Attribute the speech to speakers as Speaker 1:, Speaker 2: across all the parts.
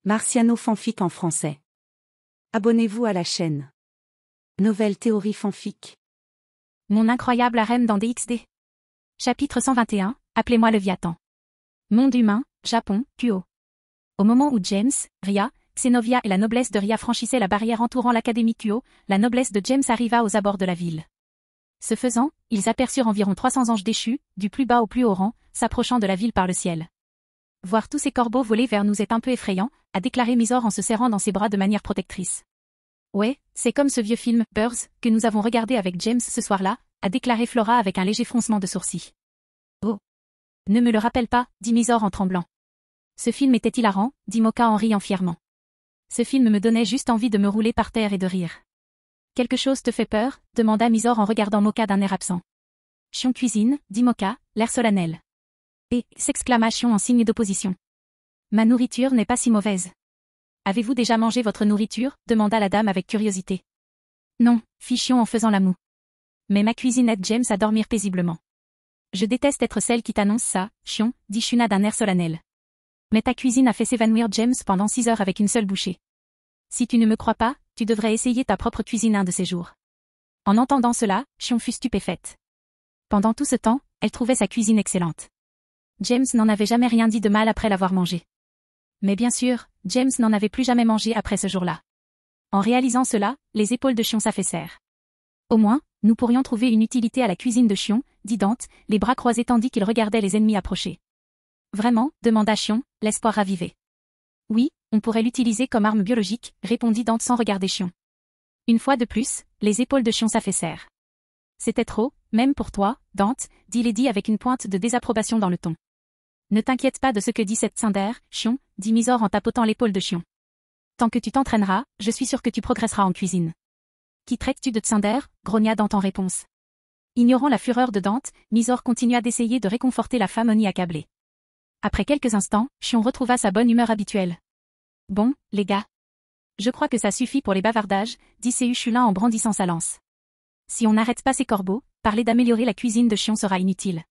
Speaker 1: Marciano fanfic en français. Abonnez-vous à la chaîne. Nouvelle théorie fanfic.
Speaker 2: Mon incroyable harem dans DxD. Chapitre 121, appelez-moi Leviathan. Monde humain, Japon, Kuo. Au moment où James, Ria, Xenovia et la noblesse de Ria franchissaient la barrière entourant l'académie Kuo, la noblesse de James arriva aux abords de la ville. Ce faisant, ils aperçurent environ 300 anges déchus, du plus bas au plus haut rang, s'approchant de la ville par le ciel. Voir tous ces corbeaux voler vers nous est un peu effrayant, a déclaré Misor en se serrant dans ses bras de manière protectrice. Ouais, c'est comme ce vieux film, Birds, que nous avons regardé avec James ce soir-là, a déclaré Flora avec un léger froncement de sourcils. Oh. Ne me le rappelle pas, dit Misor en tremblant. Ce film était hilarant, dit Moka en riant fièrement. Ce film me donnait juste envie de me rouler par terre et de rire. Quelque chose te fait peur, demanda Misor en regardant Moka d'un air absent. Chion cuisine, dit Moka, l'air solennel. Et, s'exclama Chion en signe d'opposition. Ma nourriture n'est pas si mauvaise. Avez-vous déjà mangé votre nourriture, demanda la dame avec curiosité. Non, fit Chion en faisant la moue. Mais ma cuisine aide James à dormir paisiblement. Je déteste être celle qui t'annonce ça, Chion, dit Shuna d'un air solennel. Mais ta cuisine a fait s'évanouir James pendant 6 heures avec une seule bouchée. Si tu ne me crois pas, tu devrais essayer ta propre cuisine un de ces jours. En entendant cela, Chion fut stupéfaite. Pendant tout ce temps, elle trouvait sa cuisine excellente. James n'en avait jamais rien dit de mal après l'avoir mangé. Mais bien sûr, James n'en avait plus jamais mangé après ce jour-là. En réalisant cela, les épaules de Chion s'affaissèrent. Au moins, nous pourrions trouver une utilité à la cuisine de Chion, dit Dante, les bras croisés tandis qu'il regardait les ennemis approcher. Vraiment, demanda Chion, l'espoir ravivé. Oui, on pourrait l'utiliser comme arme biologique, répondit Dante sans regarder Chion. Une fois de plus, les épaules de Chion s'affaissèrent. C'était trop, même pour toi, Dante, dit Lady avec une pointe de désapprobation dans le ton. Ne t'inquiète pas de ce que dit cette Cinder, Chion, dit Misor en tapotant l'épaule de Chion. Tant que tu t'entraîneras, je suis sûr que tu progresseras en cuisine. Qui traites-tu de Cinder, grogna Dante en réponse. Ignorant la fureur de Dante, Misor continua d'essayer de réconforter la femme Oni accablée. Après quelques instants, Chion retrouva sa bonne humeur habituelle. Bon, les gars. Je crois que ça suffit pour les bavardages, dit Seu Chulin en brandissant sa lance. Si on n'arrête pas ces corbeaux, parler d'améliorer la cuisine de Chion sera inutile.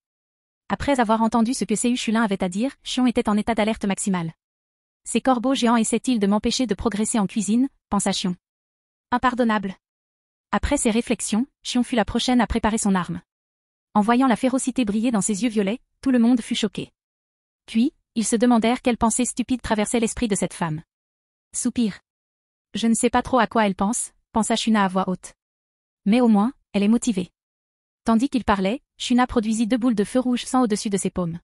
Speaker 2: Après avoir entendu ce que Seu Chulin avait à dire, Chion était en état d'alerte maximale. Ces corbeaux géants essaient-ils de m'empêcher de progresser en cuisine, pensa Chion. Impardonnable. Après ces réflexions, Chion fut la prochaine à préparer son arme. En voyant la férocité briller dans ses yeux violets, tout le monde fut choqué. Puis, ils se demandèrent quelle pensée stupide traversait l'esprit de cette femme. Soupir. Je ne sais pas trop à quoi elle pense, pensa Shuna à voix haute. Mais au moins, elle est motivée. Tandis qu'il parlait, Shuna produisit 2 boules de feu rouge sang au-dessus de ses paumes.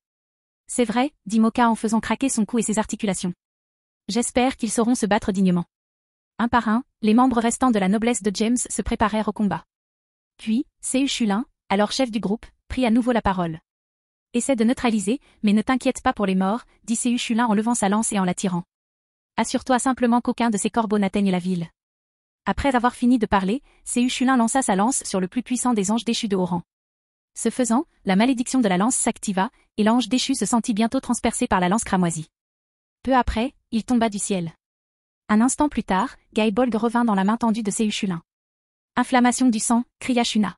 Speaker 2: C'est vrai, dit Moka en faisant craquer son cou et ses articulations. J'espère qu'ils sauront se battre dignement. Un par un, les membres restants de la noblesse de James se préparèrent au combat. Puis, Seu Chulin, alors chef du groupe, prit à nouveau la parole. Essaie de neutraliser, mais ne t'inquiète pas pour les morts, dit Seu Chulin en levant sa lance et en la tirant. Assure-toi simplement qu'aucun de ces corbeaux n'atteigne la ville. Après avoir fini de parler, Seu Chulin lança sa lance sur le plus puissant des anges déchus de haut rang. Ce faisant, la malédiction de la lance s'activa, et l'ange déchu se sentit bientôt transpercé par la lance cramoisie. Peu après, il tomba du ciel. Un instant plus tard, Gaebolg revint dans la main tendue de Seu Chulin. Inflammation du sang, cria Shuna.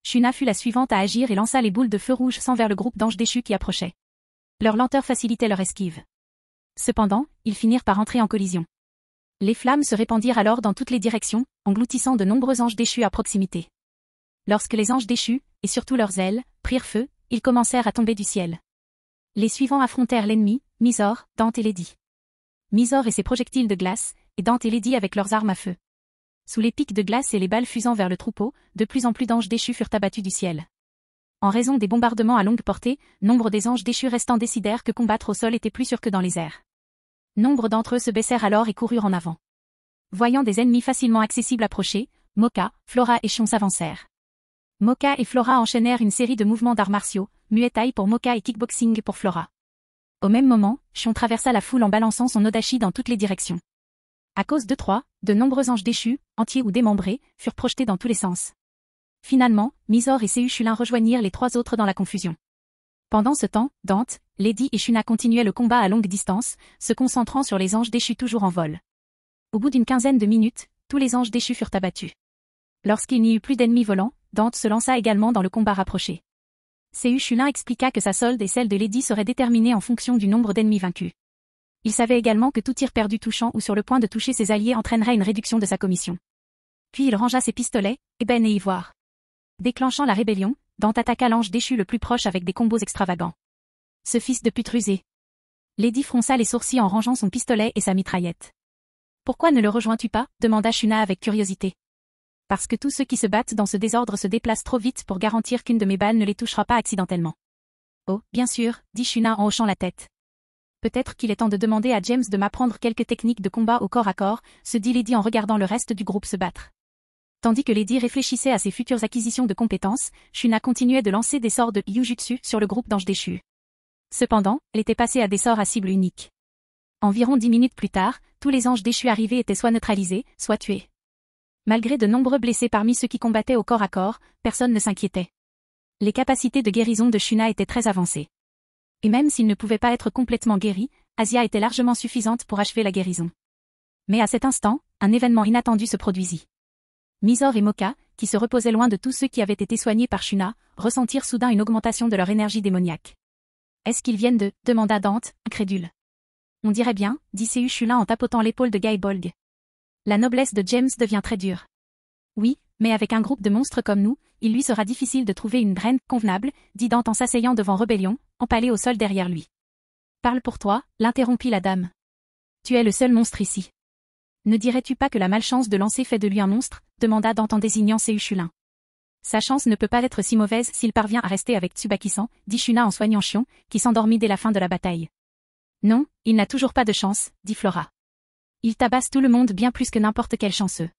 Speaker 2: Shuna fut la suivante à agir et lança les boules de feu rouge sang vers le groupe d'anges déchus qui approchait. Leur lenteur facilitait leur esquive. Cependant, ils finirent par entrer en collision. Les flammes se répandirent alors dans toutes les directions, engloutissant de nombreux anges déchus à proximité. Lorsque les anges déchus, et surtout leurs ailes, prirent feu, ils commencèrent à tomber du ciel. Les suivants affrontèrent l'ennemi, Misor, Dante et Lady. Misor et ses projectiles de glace, et Dante et Lady avec leurs armes à feu. Sous les pics de glace et les balles fusant vers le troupeau, de plus en plus d'anges déchus furent abattus du ciel. En raison des bombardements à longue portée, nombre des anges déchus restants décidèrent que combattre au sol était plus sûr que dans les airs. Nombre d'entre eux se baissèrent alors et coururent en avant. Voyant des ennemis facilement accessibles approcher, Moka, Flora et Chion s'avancèrent. Moka et Flora enchaînèrent une série de mouvements d'arts martiaux, Muay Thai pour Moka et kickboxing pour Flora. Au même moment, Chion traversa la foule en balançant son odachi dans toutes les directions. À cause de nombreux anges déchus, entiers ou démembrés, furent projetés dans tous les sens. Finalement, Misor et Seu Chulin rejoignirent les 3 autres dans la confusion. Pendant ce temps, Dante, Lady et Shuna continuaient le combat à longue distance, se concentrant sur les anges déchus toujours en vol. Au bout d'une quinzaine de minutes, tous les anges déchus furent abattus. Lorsqu'il n'y eut plus d'ennemis volants, Dante se lança également dans le combat rapproché. Seu Chulin expliqua que sa solde et celle de Lady seraient déterminées en fonction du nombre d'ennemis vaincus. Il savait également que tout tir perdu touchant ou sur le point de toucher ses alliés entraînerait une réduction de sa commission. Puis il rangea ses pistolets, ébène et ivoire. Déclenchant la rébellion, Dante attaqua l'ange déchu le plus proche avec des combos extravagants. Ce fils de pute rusé. Lady fronça les sourcils en rangeant son pistolet et sa mitraillette. Pourquoi ne le rejoins-tu pas demanda Shuna avec curiosité. Parce que tous ceux qui se battent dans ce désordre se déplacent trop vite pour garantir qu'une de mes balles ne les touchera pas accidentellement. Oh, bien sûr, dit Shuna en hochant la tête. Peut-être qu'il est temps de demander à James de m'apprendre quelques techniques de combat au corps à corps, se dit Lady en regardant le reste du groupe se battre. Tandis que Lady réfléchissait à ses futures acquisitions de compétences, Shuna continuait de lancer des sorts de Yujutsu sur le groupe d'anges déchus. Cependant, elle était passée à des sorts à cible unique. Environ 10 minutes plus tard, tous les anges déchus arrivés étaient soit neutralisés, soit tués. Malgré de nombreux blessés parmi ceux qui combattaient au corps à corps, personne ne s'inquiétait. Les capacités de guérison de Shuna étaient très avancées. Et même s'il ne pouvait pas être complètement guéri, Asia était largement suffisante pour achever la guérison. Mais à cet instant, un événement inattendu se produisit. Mizore et Moka, qui se reposaient loin de tous ceux qui avaient été soignés par Shuna, ressentirent soudain une augmentation de leur énergie démoniaque. Est-ce qu'ils viennent de demanda Dante, incrédule. On dirait bien, dit Seu Shula en tapotant l'épaule de Gaibolg. La noblesse de James devient très dure. Oui, mais avec un groupe de monstres comme nous, il lui sera difficile de trouver une graine convenable, dit Dante en s'asseyant devant Rébellion, empalé au sol derrière lui. Parle pour toi, l'interrompit la dame. Tu es le seul monstre ici. Ne dirais-tu pas que la malchance de lancer fait de lui un monstre, demanda Dante en désignant Seu Shulin. Sa chance ne peut pas être si mauvaise s'il parvient à rester avec Tsubaki-san, dit Shuna en soignant Shion, qui s'endormit dès la fin de la bataille. Non, il n'a toujours pas de chance, dit Flora. Il tabasse tout le monde bien plus que n'importe quel chanceux.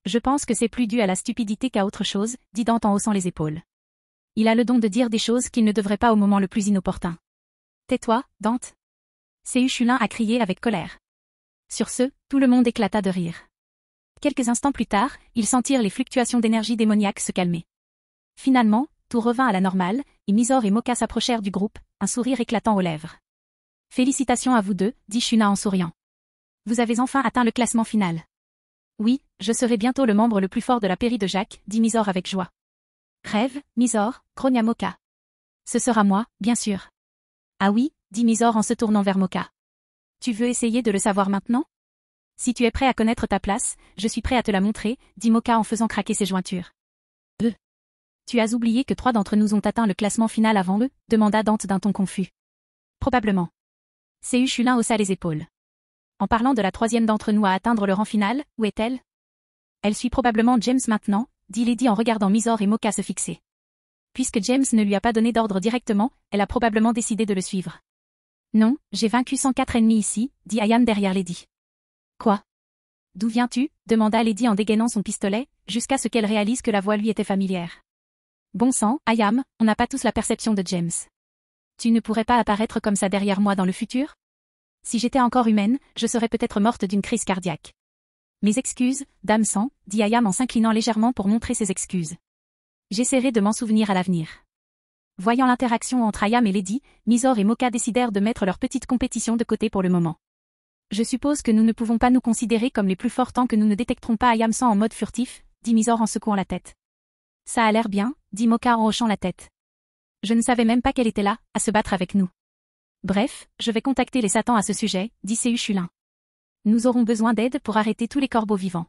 Speaker 2: Je pense que c'est plus dû à la stupidité qu'à autre chose, dit Dante en haussant les épaules. Il a le don de dire des choses qu'il ne devrait pas au moment le plus inopportun. Tais-toi, Dante. Seu Shulin a crié avec colère. Sur ce, tout le monde éclata de rire. Quelques instants plus tard, ils sentirent les fluctuations d'énergie démoniaque se calmer. Finalement, tout revint à la normale, et Mizore et Moka s'approchèrent du groupe, un sourire éclatant aux lèvres. Félicitations à vous deux, dit Shuna en souriant. Vous avez enfin atteint le classement final. Oui, je serai bientôt le membre le plus fort de la pairie de Jacques, dit Mizore avec joie. Rêve, Mizore, grogna Moka. Ce sera moi, bien sûr. Ah oui, dit Mizore en se tournant vers Moka. Tu veux essayer de le savoir maintenant? Si tu es prêt à connaître ta place, je suis prêt à te la montrer, dit Moka en faisant craquer ses jointures. Tu as oublié que 3 d'entre nous ont atteint le classement final avant eux, demanda Dante d'un ton confus. Probablement. Seu Shulin haussa les épaules. En parlant de la 3e d'entre nous à atteindre le rang final, où est-elle? Elle suit probablement James maintenant, dit Lady en regardant Mizore et Moka se fixer. Puisque James ne lui a pas donné d'ordre directement, elle a probablement décidé de le suivre. Non, j'ai vaincu 104 ennemis ici, dit Ayam derrière Lady. Quoi? D'où viens-tu? Demanda Lady en dégainant son pistolet, jusqu'à ce qu'elle réalise que la voix lui était familière. Bon sang, Ayam, on n'a pas tous la perception de James. Tu ne pourrais pas apparaître comme ça derrière moi dans le futur? Si j'étais encore humaine, je serais peut-être morte d'une crise cardiaque. Mes excuses, dame sang, dit Ayam en s'inclinant légèrement pour montrer ses excuses. J'essaierai de m'en souvenir à l'avenir. Voyant l'interaction entre Ayam et Lady, Mizore et Moka décidèrent de mettre leur petite compétition de côté pour le moment. Je suppose que nous ne pouvons pas nous considérer comme les plus forts tant que nous ne détecterons pas Ayam San en mode furtif, dit Mizore en secouant la tête. Ça a l'air bien, dit Moka en hochant la tête. Je ne savais même pas qu'elle était là, à se battre avec nous. Bref, je vais contacter les satans à ce sujet, dit Seu Shulin. Nous aurons besoin d'aide pour arrêter tous les corbeaux vivants.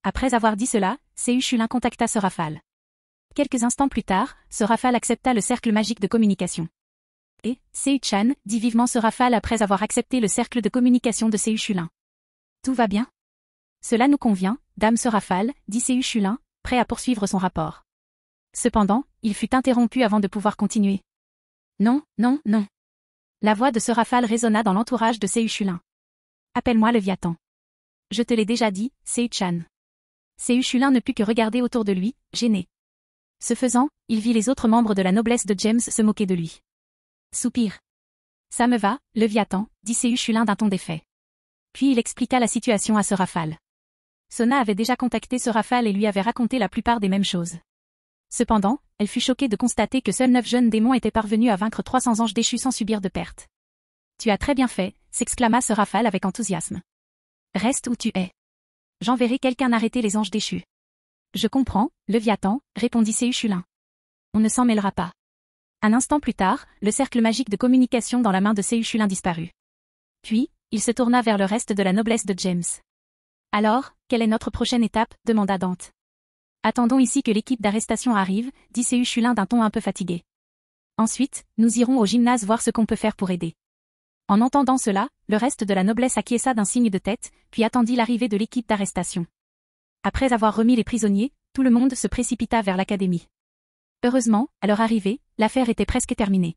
Speaker 2: Après avoir dit cela, Seu Shulin contacta ce rafale. Quelques instants plus tard, ce rafale accepta le cercle magique de communication. Et, Seu-chan, dit vivement ce rafale après avoir accepté le cercle de communication de Seu Shulin. Tout va bien? Cela nous convient, dame ce rafale, dit Seu Shulin, prêt à poursuivre son rapport. Cependant, il fut interrompu avant de pouvoir continuer. Non, non, non. La voix de ce rafale résonna dans l'entourage de Seu Shulin. Appelle-moi Leviathan. Je te l'ai déjà dit, Seu-chan. Seu Shulin ne put que regarder autour de lui, gêné. Ce faisant, il vit les autres membres de la noblesse de James se moquer de lui. Soupir. Ça me va, Leviathan, dit Seu Shulin d'un ton défait. Puis il expliqua la situation à ce rafale. Sona avait déjà contacté ce rafale et lui avait raconté la plupart des mêmes choses. Cependant, elle fut choquée de constater que seuls 9 jeunes démons étaient parvenus à vaincre 300 anges déchus sans subir de pertes. Tu as très bien fait, s'exclama ce rafale avec enthousiasme. Reste où tu es. J'enverrai quelqu'un arrêter les anges déchus. Je comprends, Leviathan, répondit Seu Shulin. On ne s'en mêlera pas. Un instant plus tard, le cercle magique de communication dans la main de Seu Shulin disparut. Puis, il se tourna vers le reste de la noblesse de James. Alors, quelle est notre prochaine étape? Demanda Dante. Attendons ici que l'équipe d'arrestation arrive, dit C.U. Chulin d'un ton un peu fatigué. Ensuite, nous irons au gymnase voir ce qu'on peut faire pour aider. En entendant cela, le reste de la noblesse acquiesça d'un signe de tête, puis attendit l'arrivée de l'équipe d'arrestation. Après avoir remis les prisonniers, tout le monde se précipita vers l'académie. Heureusement, à leur arrivée, l'affaire était presque terminée.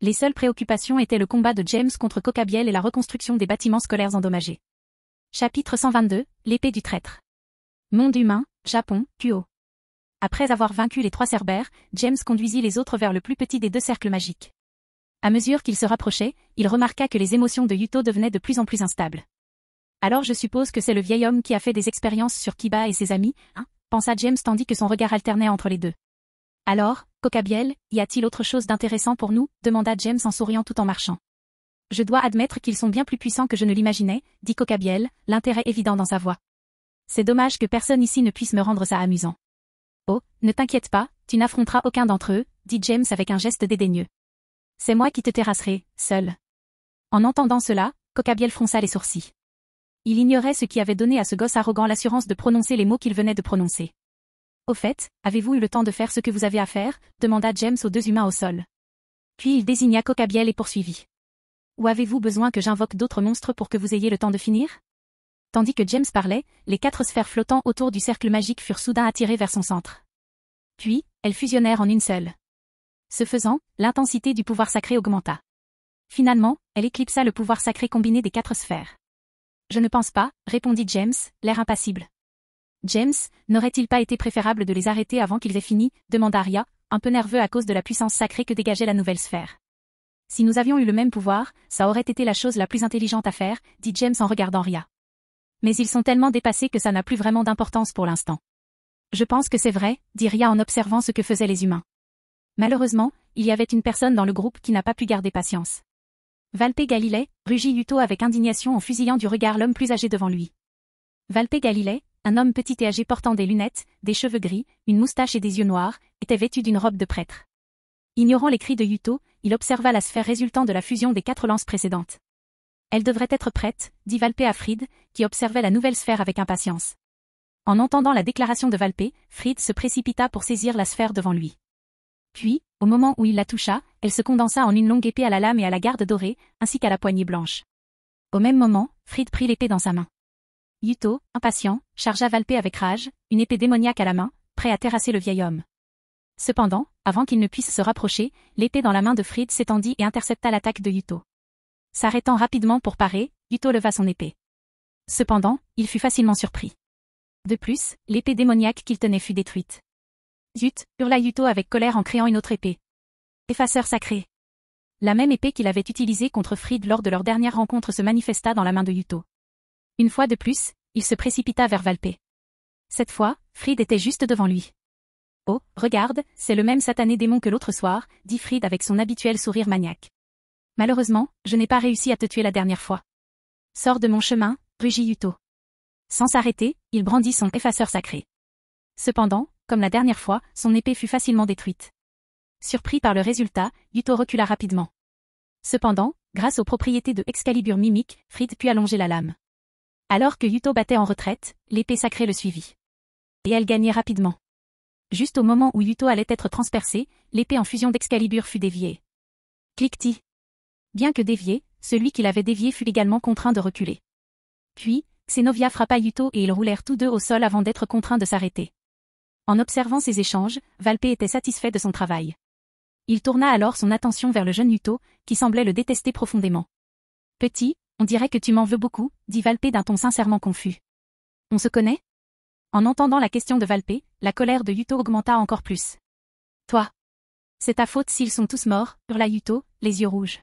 Speaker 2: Les seules préoccupations étaient le combat de James contre Cocabiel et la reconstruction des bâtiments scolaires endommagés. Chapitre 122, l'épée du traître. Monde humain, Japon, Kuo. Après avoir vaincu les 3 cerbères, James conduisit les autres vers le plus petit des 2 cercles magiques. À mesure qu'il se rapprochait, il remarqua que les émotions de Yuto devenaient de plus en plus instables. Alors je suppose que c'est le vieil homme qui a fait des expériences sur Kiba et ses amis, hein, pensa James tandis que son regard alternait entre les deux. Alors, Cocabiel, y a-t-il autre chose d'intéressant pour nous? Demanda James en souriant tout en marchant. Je dois admettre qu'ils sont bien plus puissants que je ne l'imaginais, dit Cocabiel, l'intérêt évident dans sa voix. C'est dommage que personne ici ne puisse me rendre ça amusant. Oh, ne t'inquiète pas, tu n'affronteras aucun d'entre eux, dit James avec un geste dédaigneux. C'est moi qui te terrasserai, seul. En entendant cela, Cocabiel fronça les sourcils. Il ignorait ce qui avait donné à ce gosse arrogant l'assurance de prononcer les mots qu'il venait de prononcer. Au fait, avez-vous eu le temps de faire ce que vous avez à faire? Demanda James aux 2 humains au sol. Puis il désigna Cocabiel et poursuivit. Ou avez-vous besoin que j'invoque d'autres monstres pour que vous ayez le temps de finir? Tandis que James parlait, les 4 sphères flottant autour du cercle magique furent soudain attirées vers son centre. Puis, elles fusionnèrent en une seule. Ce faisant, l'intensité du pouvoir sacré augmenta. Finalement, elle éclipsa le pouvoir sacré combiné des 4 sphères. Je ne pense pas, répondit James, l'air impassible. James, n'aurait-il pas été préférable de les arrêter avant qu'ils aient fini? Demanda Arya, un peu nerveux à cause de la puissance sacrée que dégageait la nouvelle sphère. Si nous avions eu le même pouvoir, ça aurait été la chose la plus intelligente à faire, dit James en regardant Arya. Mais ils sont tellement dépassés que ça n'a plus vraiment d'importance pour l'instant. Je pense que c'est vrai, dit Arya en observant ce que faisaient les humains. Malheureusement, il y avait une personne dans le groupe qui n'a pas pu garder patience. Valpe Galilei, rugit Yuto avec indignation en fusillant du regard l'homme plus âgé devant lui. Valpe Galilei, un homme petit et âgé portant des lunettes, des cheveux gris, une moustache et des yeux noirs, était vêtu d'une robe de prêtre. Ignorant les cris de Yuto, il observa la sphère résultant de la fusion des 4 lances précédentes. Elle devrait être prête, dit Valpe à Fried, qui observait la nouvelle sphère avec impatience. En entendant la déclaration de Valpe, Fried se précipita pour saisir la sphère devant lui. Puis, au moment où il la toucha, elle se condensa en une longue épée à la lame et à la garde dorée, ainsi qu'à la poignée blanche. Au même moment, Fried prit l'épée dans sa main. Yuto, impatient, chargea Valpe avec rage, une épée démoniaque à la main, prêt à terrasser le vieil homme. Cependant, avant qu'il ne puisse se rapprocher, l'épée dans la main de Fried s'étendit et intercepta l'attaque de Yuto. S'arrêtant rapidement pour parer, Yuto leva son épée. Cependant, il fut facilement surpris. De plus, l'épée démoniaque qu'il tenait fut détruite. Zut, hurla Yuto avec colère en créant une autre épée. Effaceur sacré. La même épée qu'il avait utilisée contre Fried lors de leur dernière rencontre se manifesta dans la main de Yuto. Une fois de plus, il se précipita vers Valpe. Cette fois, Fried était juste devant lui. Oh, regarde, c'est le même satané démon que l'autre soir, dit Fried avec son habituel sourire maniaque. Malheureusement, je n'ai pas réussi à te tuer la dernière fois. Sors de mon chemin, rugit Yuto. Sans s'arrêter, il brandit son effaceur sacré. Cependant, comme la dernière fois, son épée fut facilement détruite. Surpris par le résultat, Yuto recula rapidement. Cependant, grâce aux propriétés de Excalibur mimique, Fried put allonger la lame. Alors que Yuto battait en retraite, l'épée sacrée le suivit. Et elle gagnait rapidement. Juste au moment où Yuto allait être transpercé, l'épée en fusion d'Excalibur fut déviée. Cliquetis. Bien que dévié, celui qui l'avait dévié fut également contraint de reculer. Puis, Xenovia frappa Yuto et ils roulèrent tous deux au sol avant d'être contraints de s'arrêter. En observant ces échanges, Valpe était satisfait de son travail. Il tourna alors son attention vers le jeune Yuto, qui semblait le détester profondément. Petit, on dirait que tu m'en veux beaucoup, dit Valpe d'un ton sincèrement confus. On se connaît? En entendant la question de Valpe, la colère de Yuto augmenta encore plus. Toi. C'est ta faute s'ils sont tous morts, hurla Yuto, les yeux rouges.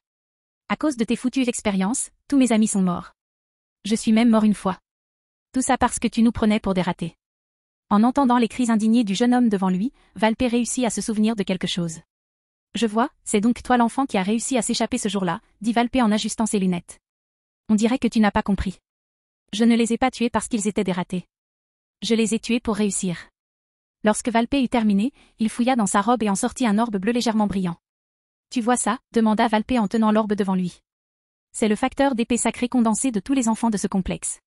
Speaker 2: À cause de tes foutues expériences, tous mes amis sont morts. Je suis même mort une fois. Tout ça parce que tu nous prenais pour des ratés. En entendant les cris indignés du jeune homme devant lui, Valpe réussit à se souvenir de quelque chose. Je vois, c'est donc toi l'enfant qui a réussi à s'échapper ce jour-là, dit Valpe en ajustant ses lunettes. On dirait que tu n'as pas compris. Je ne les ai pas tués parce qu'ils étaient des ratés. Je les ai tués pour réussir. Lorsque Valpe eut terminé, il fouilla dans sa robe et en sortit un orbe bleu légèrement brillant. Tu vois ça? Demanda Valpe en tenant l'orbe devant lui. C'est le facteur d'épée sacrée condensé de tous les enfants de ce complexe.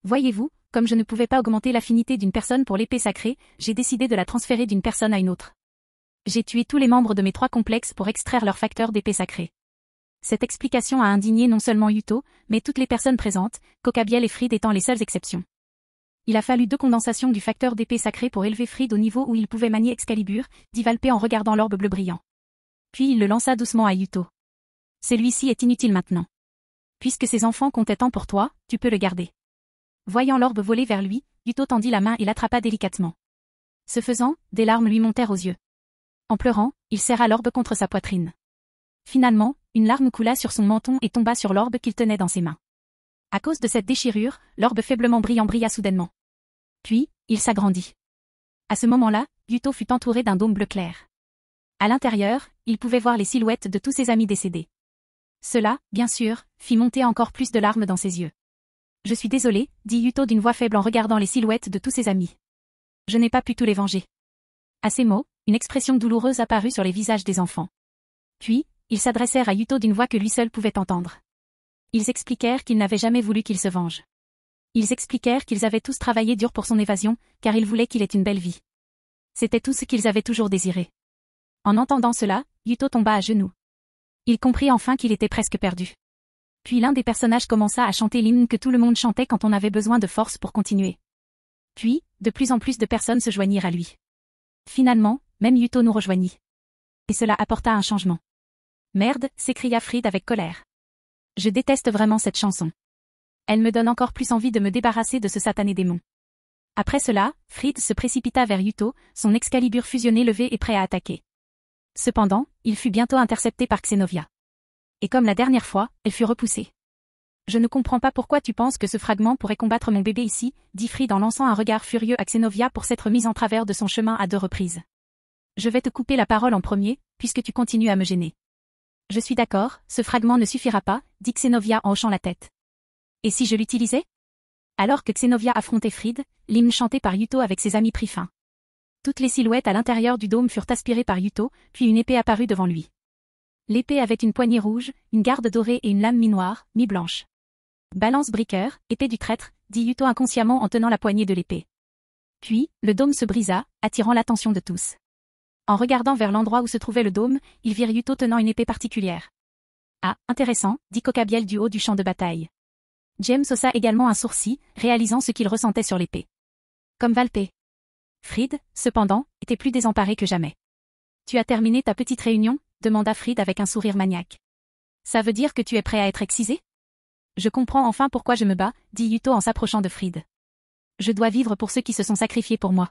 Speaker 2: Voyez-vous, comme je ne pouvais pas augmenter l'affinité d'une personne pour l'épée sacrée, j'ai décidé de la transférer d'une personne à une autre. J'ai tué tous les membres de mes 3 complexes pour extraire leur facteur d'épée sacrée. Cette explication a indigné non seulement Yuto, mais toutes les personnes présentes, Kokabiel et Fried étant les seules exceptions. Il a fallu 2 condensations du facteur d'épée sacrée pour élever Fried au niveau où il pouvait manier Excalibur, dit Valpé en regardant l'orbe bleu brillant. Puis il le lança doucement à Yuto. Celui-ci est inutile maintenant. Puisque ces enfants comptaient tant pour toi, tu peux le garder. Voyant l'orbe voler vers lui, Yuto tendit la main et l'attrapa délicatement. Ce faisant, des larmes lui montèrent aux yeux. En pleurant, il serra l'orbe contre sa poitrine. Finalement, une larme coula sur son menton et tomba sur l'orbe qu'il tenait dans ses mains. À cause de cette déchirure, l'orbe faiblement brillant brilla soudainement. Puis, il s'agrandit. À ce moment-là, Yuto fut entouré d'un dôme bleu clair. À l'intérieur, il pouvait voir les silhouettes de tous ses amis décédés. Cela, bien sûr, fit monter encore plus de larmes dans ses yeux. « Je suis désolé, dit Yuto d'une voix faible en regardant les silhouettes de tous ses amis. Je n'ai pas pu tous les venger. À ces mots, une expression douloureuse apparut sur les visages des enfants. Puis, ils s'adressèrent à Yuto d'une voix que lui seul pouvait entendre. Ils expliquèrent qu'ils n'avaient jamais voulu qu'il se venge. Ils expliquèrent qu'ils avaient tous travaillé dur pour son évasion, car ils voulaient qu'il ait une belle vie. C'était tout ce qu'ils avaient toujours désiré. En entendant cela, Yuto tomba à genoux. Il comprit enfin qu'il était presque perdu. Puis l'un des personnages commença à chanter l'hymne que tout le monde chantait quand on avait besoin de force pour continuer. Puis, de plus en plus de personnes se joignirent à lui. Finalement, même Yuto nous rejoignit. Et cela apporta un changement. Merde, s'écria Fried avec colère. Je déteste vraiment cette chanson. Elle me donne encore plus envie de me débarrasser de ce satané démon. Après cela, Fried se précipita vers Yuto, son Excalibur fusionné levé et prêt à attaquer. Cependant, il fut bientôt intercepté par Xenovia. Et comme la dernière fois, elle fut repoussée. Je ne comprends pas pourquoi tu penses que ce fragment pourrait combattre mon bébé ici, dit Fried en lançant un regard furieux à Xenovia pour s'être mise en travers de son chemin à 2 reprises. Je vais te couper la parole en premier, puisque tu continues à me gêner. Je suis d'accord, ce fragment ne suffira pas, dit Xenovia en hochant la tête. Et si je l'utilisais? Alors que Xenovia affrontait Fried, l'hymne chanté par Yuto avec ses amis prit fin. Toutes les silhouettes à l'intérieur du dôme furent aspirées par Yuto, puis une épée apparut devant lui. L'épée avait une poignée rouge, une garde dorée et une lame mi-noire, mi-blanche. Balance Breaker, épée du traître, dit Yuto inconsciemment en tenant la poignée de l'épée. Puis, le dôme se brisa, attirant l'attention de tous. En regardant vers l'endroit où se trouvait le dôme, ils virent Yuto tenant une épée particulière. Ah, intéressant, dit Kokabiel du haut du champ de bataille. James haussa également un sourcil, réalisant ce qu'il ressentait sur l'épée. Comme Valpé. Fried, cependant, était plus désemparé que jamais. Tu as terminé ta petite réunion? Demanda Fried avec un sourire maniaque. Ça veut dire que tu es prêt à être excisé? Je comprends enfin pourquoi je me bats, dit Yuto en s'approchant de Fried. Je dois vivre pour ceux qui se sont sacrifiés pour moi.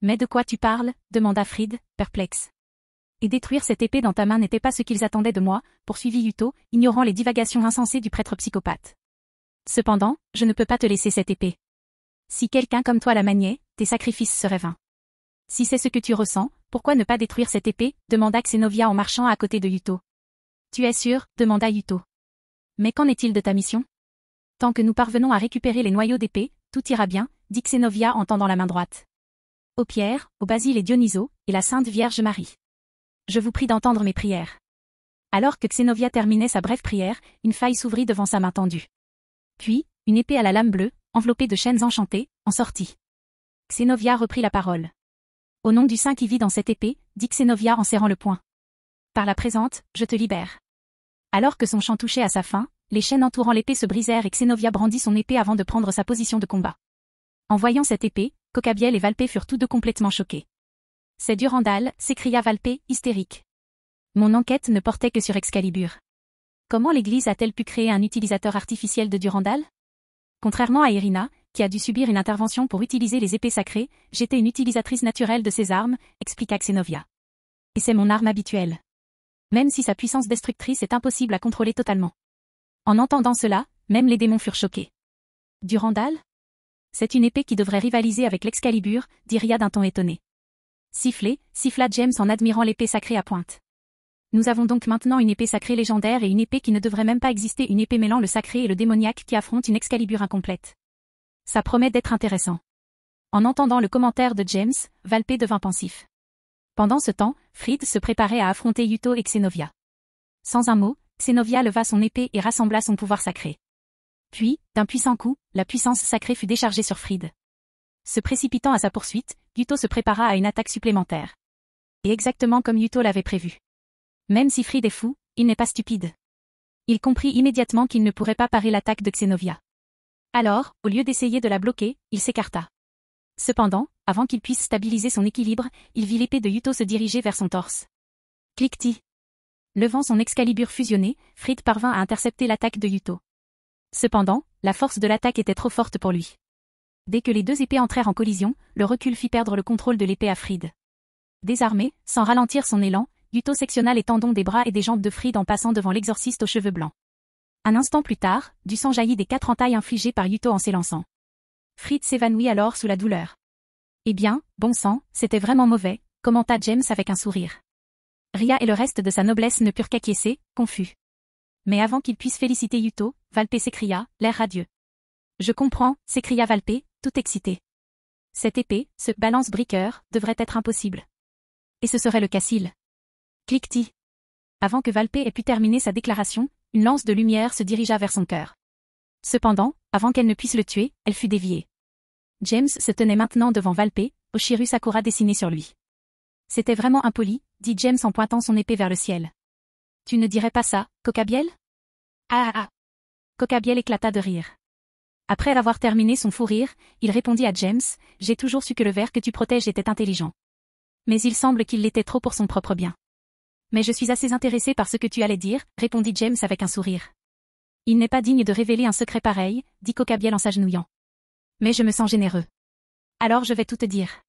Speaker 2: Mais de quoi tu parles? Demanda Fried, perplexe. Et détruire cette épée dans ta main n'était pas ce qu'ils attendaient de moi, poursuivit Yuto, ignorant les divagations insensées du prêtre psychopathe. Cependant, je ne peux pas te laisser cette épée. Si quelqu'un comme toi la maniait, tes sacrifices seraient vains. Si c'est ce que tu ressens, pourquoi ne pas détruire cette épée? Demanda Xenovia en marchant à côté de Yuto. Tu es sûr? Demanda Yuto. Mais qu'en est-il de ta mission? Tant que nous parvenons à récupérer les noyaux d'épée, tout ira bien, dit Xenovia en tendant la main droite. Ô Pierre, ô Basile et Dionyso, et la Sainte Vierge Marie. Je vous prie d'entendre mes prières. Alors que Xenovia terminait sa brève prière, une faille s'ouvrit devant sa main tendue. Puis, une épée à la lame bleue, enveloppée de chaînes enchantées, en sortit. Xenovia reprit la parole. Au nom du Saint qui vit dans cette épée, dit Xenovia en serrant le poing. Par la présente, je te libère. Alors que son chant touchait à sa fin, les chaînes entourant l'épée se brisèrent et Xenovia brandit son épée avant de prendre sa position de combat. En voyant cette épée, Kokabiel et Valpé furent tous deux complètement choqués. C'est Durandal, s'écria Valpé, hystérique. Mon enquête ne portait que sur Excalibur. Comment l'Église a-t-elle pu créer un utilisateur artificiel de Durandal? Contrairement à Irina, qui a dû subir une intervention pour utiliser les épées sacrées, j'étais une utilisatrice naturelle de ces armes, expliqua Xenovia. Et c'est mon arme habituelle. Même si sa puissance destructrice est impossible à contrôler totalement. En entendant cela, même les démons furent choqués. Durandal? C'est une épée qui devrait rivaliser avec l'Excalibur, dit Ria d'un ton étonné. Sifflez, siffla James en admirant l'épée sacrée à pointe. Nous avons donc maintenant une épée sacrée légendaire et une épée qui ne devrait même pas exister, une épée mêlant le sacré et le démoniaque qui affronte une Excalibur incomplète. Ça promet d'être intéressant. En entendant le commentaire de James, Valpé devint pensif. Pendant ce temps, Fried se préparait à affronter Yuto et Xenovia. Sans un mot, Xénovia leva son épée et rassembla son pouvoir sacré. Puis, d'un puissant coup, la puissance sacrée fut déchargée sur Fried. Se précipitant à sa poursuite, Yuto se prépara à une attaque supplémentaire. Et exactement comme Yuto l'avait prévu. Même si Fried est fou, il n'est pas stupide. Il comprit immédiatement qu'il ne pourrait pas parer l'attaque de Xénovia. Alors, au lieu d'essayer de la bloquer, il s'écarta. Cependant, avant qu'il puisse stabiliser son équilibre, il vit l'épée de Yuto se diriger vers son torse. Cliquetis. Levant son Excalibur fusionné, Fried parvint à intercepter l'attaque de Yuto. Cependant, la force de l'attaque était trop forte pour lui. Dès que les deux épées entrèrent en collision, le recul fit perdre le contrôle de l'épée à Fried. Désarmé, sans ralentir son élan, Yuto sectionna les tendons des bras et des jambes de Fried en passant devant l'exorciste aux cheveux blancs. Un instant plus tard, du sang jaillit des 4 entailles infligées par Yuto en s'élançant. Fried s'évanouit alors sous la douleur. Eh bien, bon sang, c'était vraiment mauvais, commenta James avec un sourire. Ria et le reste de sa noblesse ne purent qu'acquiescer, confus. Mais avant qu'il puisse féliciter Yuto, Valpé s'écria, l'air radieux. Je comprends, s'écria Valpé, tout excité. Cette épée, ce balance breaker, devrait être impossible. Et ce serait le Cassil. Cliquetis. Avant que Valpé ait pu terminer sa déclaration, une lance de lumière se dirigea vers son cœur. Cependant, avant qu'elle ne puisse le tuer, elle fut déviée. James se tenait maintenant devant Valpé, Oshiru Sakura dessiné sur lui. C'était vraiment impoli, dit James en pointant son épée vers le ciel. Tu ne dirais pas ça, Cocabiel? Ah ah ah. Cocabiel éclata de rire. Après avoir terminé son fou rire, il répondit à James, j'ai toujours su que le ver que tu protèges était intelligent. Mais il semble qu'il l'était trop pour son propre bien. Mais je suis assez intéressé par ce que tu allais dire, répondit James avec un sourire. Il n'est pas digne de révéler un secret pareil, dit Cocabiel en s'agenouillant. Mais je me sens généreux. Alors je vais tout te dire.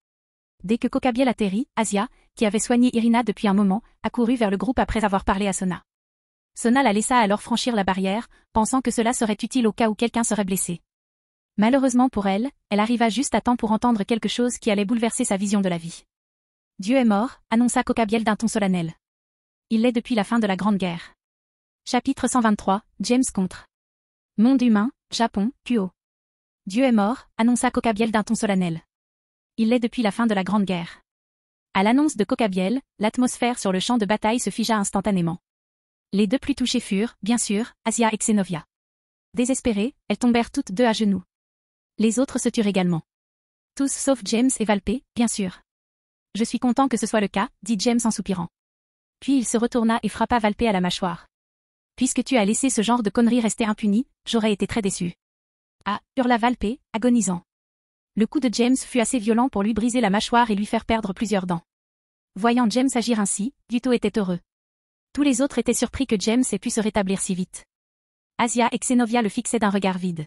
Speaker 2: Dès que Cocabiel atterrit, Asia, qui avait soigné Irina depuis un moment, accourut vers le groupe après avoir parlé à Sona. Sona la laissa alors franchir la barrière, pensant que cela serait utile au cas où quelqu'un serait blessé. Malheureusement pour elle, elle arriva juste à temps pour entendre quelque chose qui allait bouleverser sa vision de la vie. Dieu est mort, annonça Cocabiel d'un ton solennel. Il l'est depuis la fin de la Grande Guerre. Chapitre 123, James contre. Monde humain, Japon, Kuo. Dieu est mort, annonça Cocabiel d'un ton solennel. Il l'est depuis la fin de la Grande Guerre. À l'annonce de Cocabiel, l'atmosphère sur le champ de bataille se figea instantanément. Les deux plus touchées furent, bien sûr, Asia et Xénovia. Désespérées, elles tombèrent toutes deux à genoux. Les autres se turent également. Tous sauf James et Valpé, bien sûr. Je suis content que ce soit le cas, dit James en soupirant. Puis il se retourna et frappa Valpé à la mâchoire. Puisque tu as laissé ce genre de conneries rester impunies, j'aurais été très déçu. Ah, hurla Valpé, agonisant. Le coup de James fut assez violent pour lui briser la mâchoire et lui faire perdre plusieurs dents. Voyant James agir ainsi, Yuto était heureux. Tous les autres étaient surpris que James ait pu se rétablir si vite. Asia et Xénovia le fixaient d'un regard vide.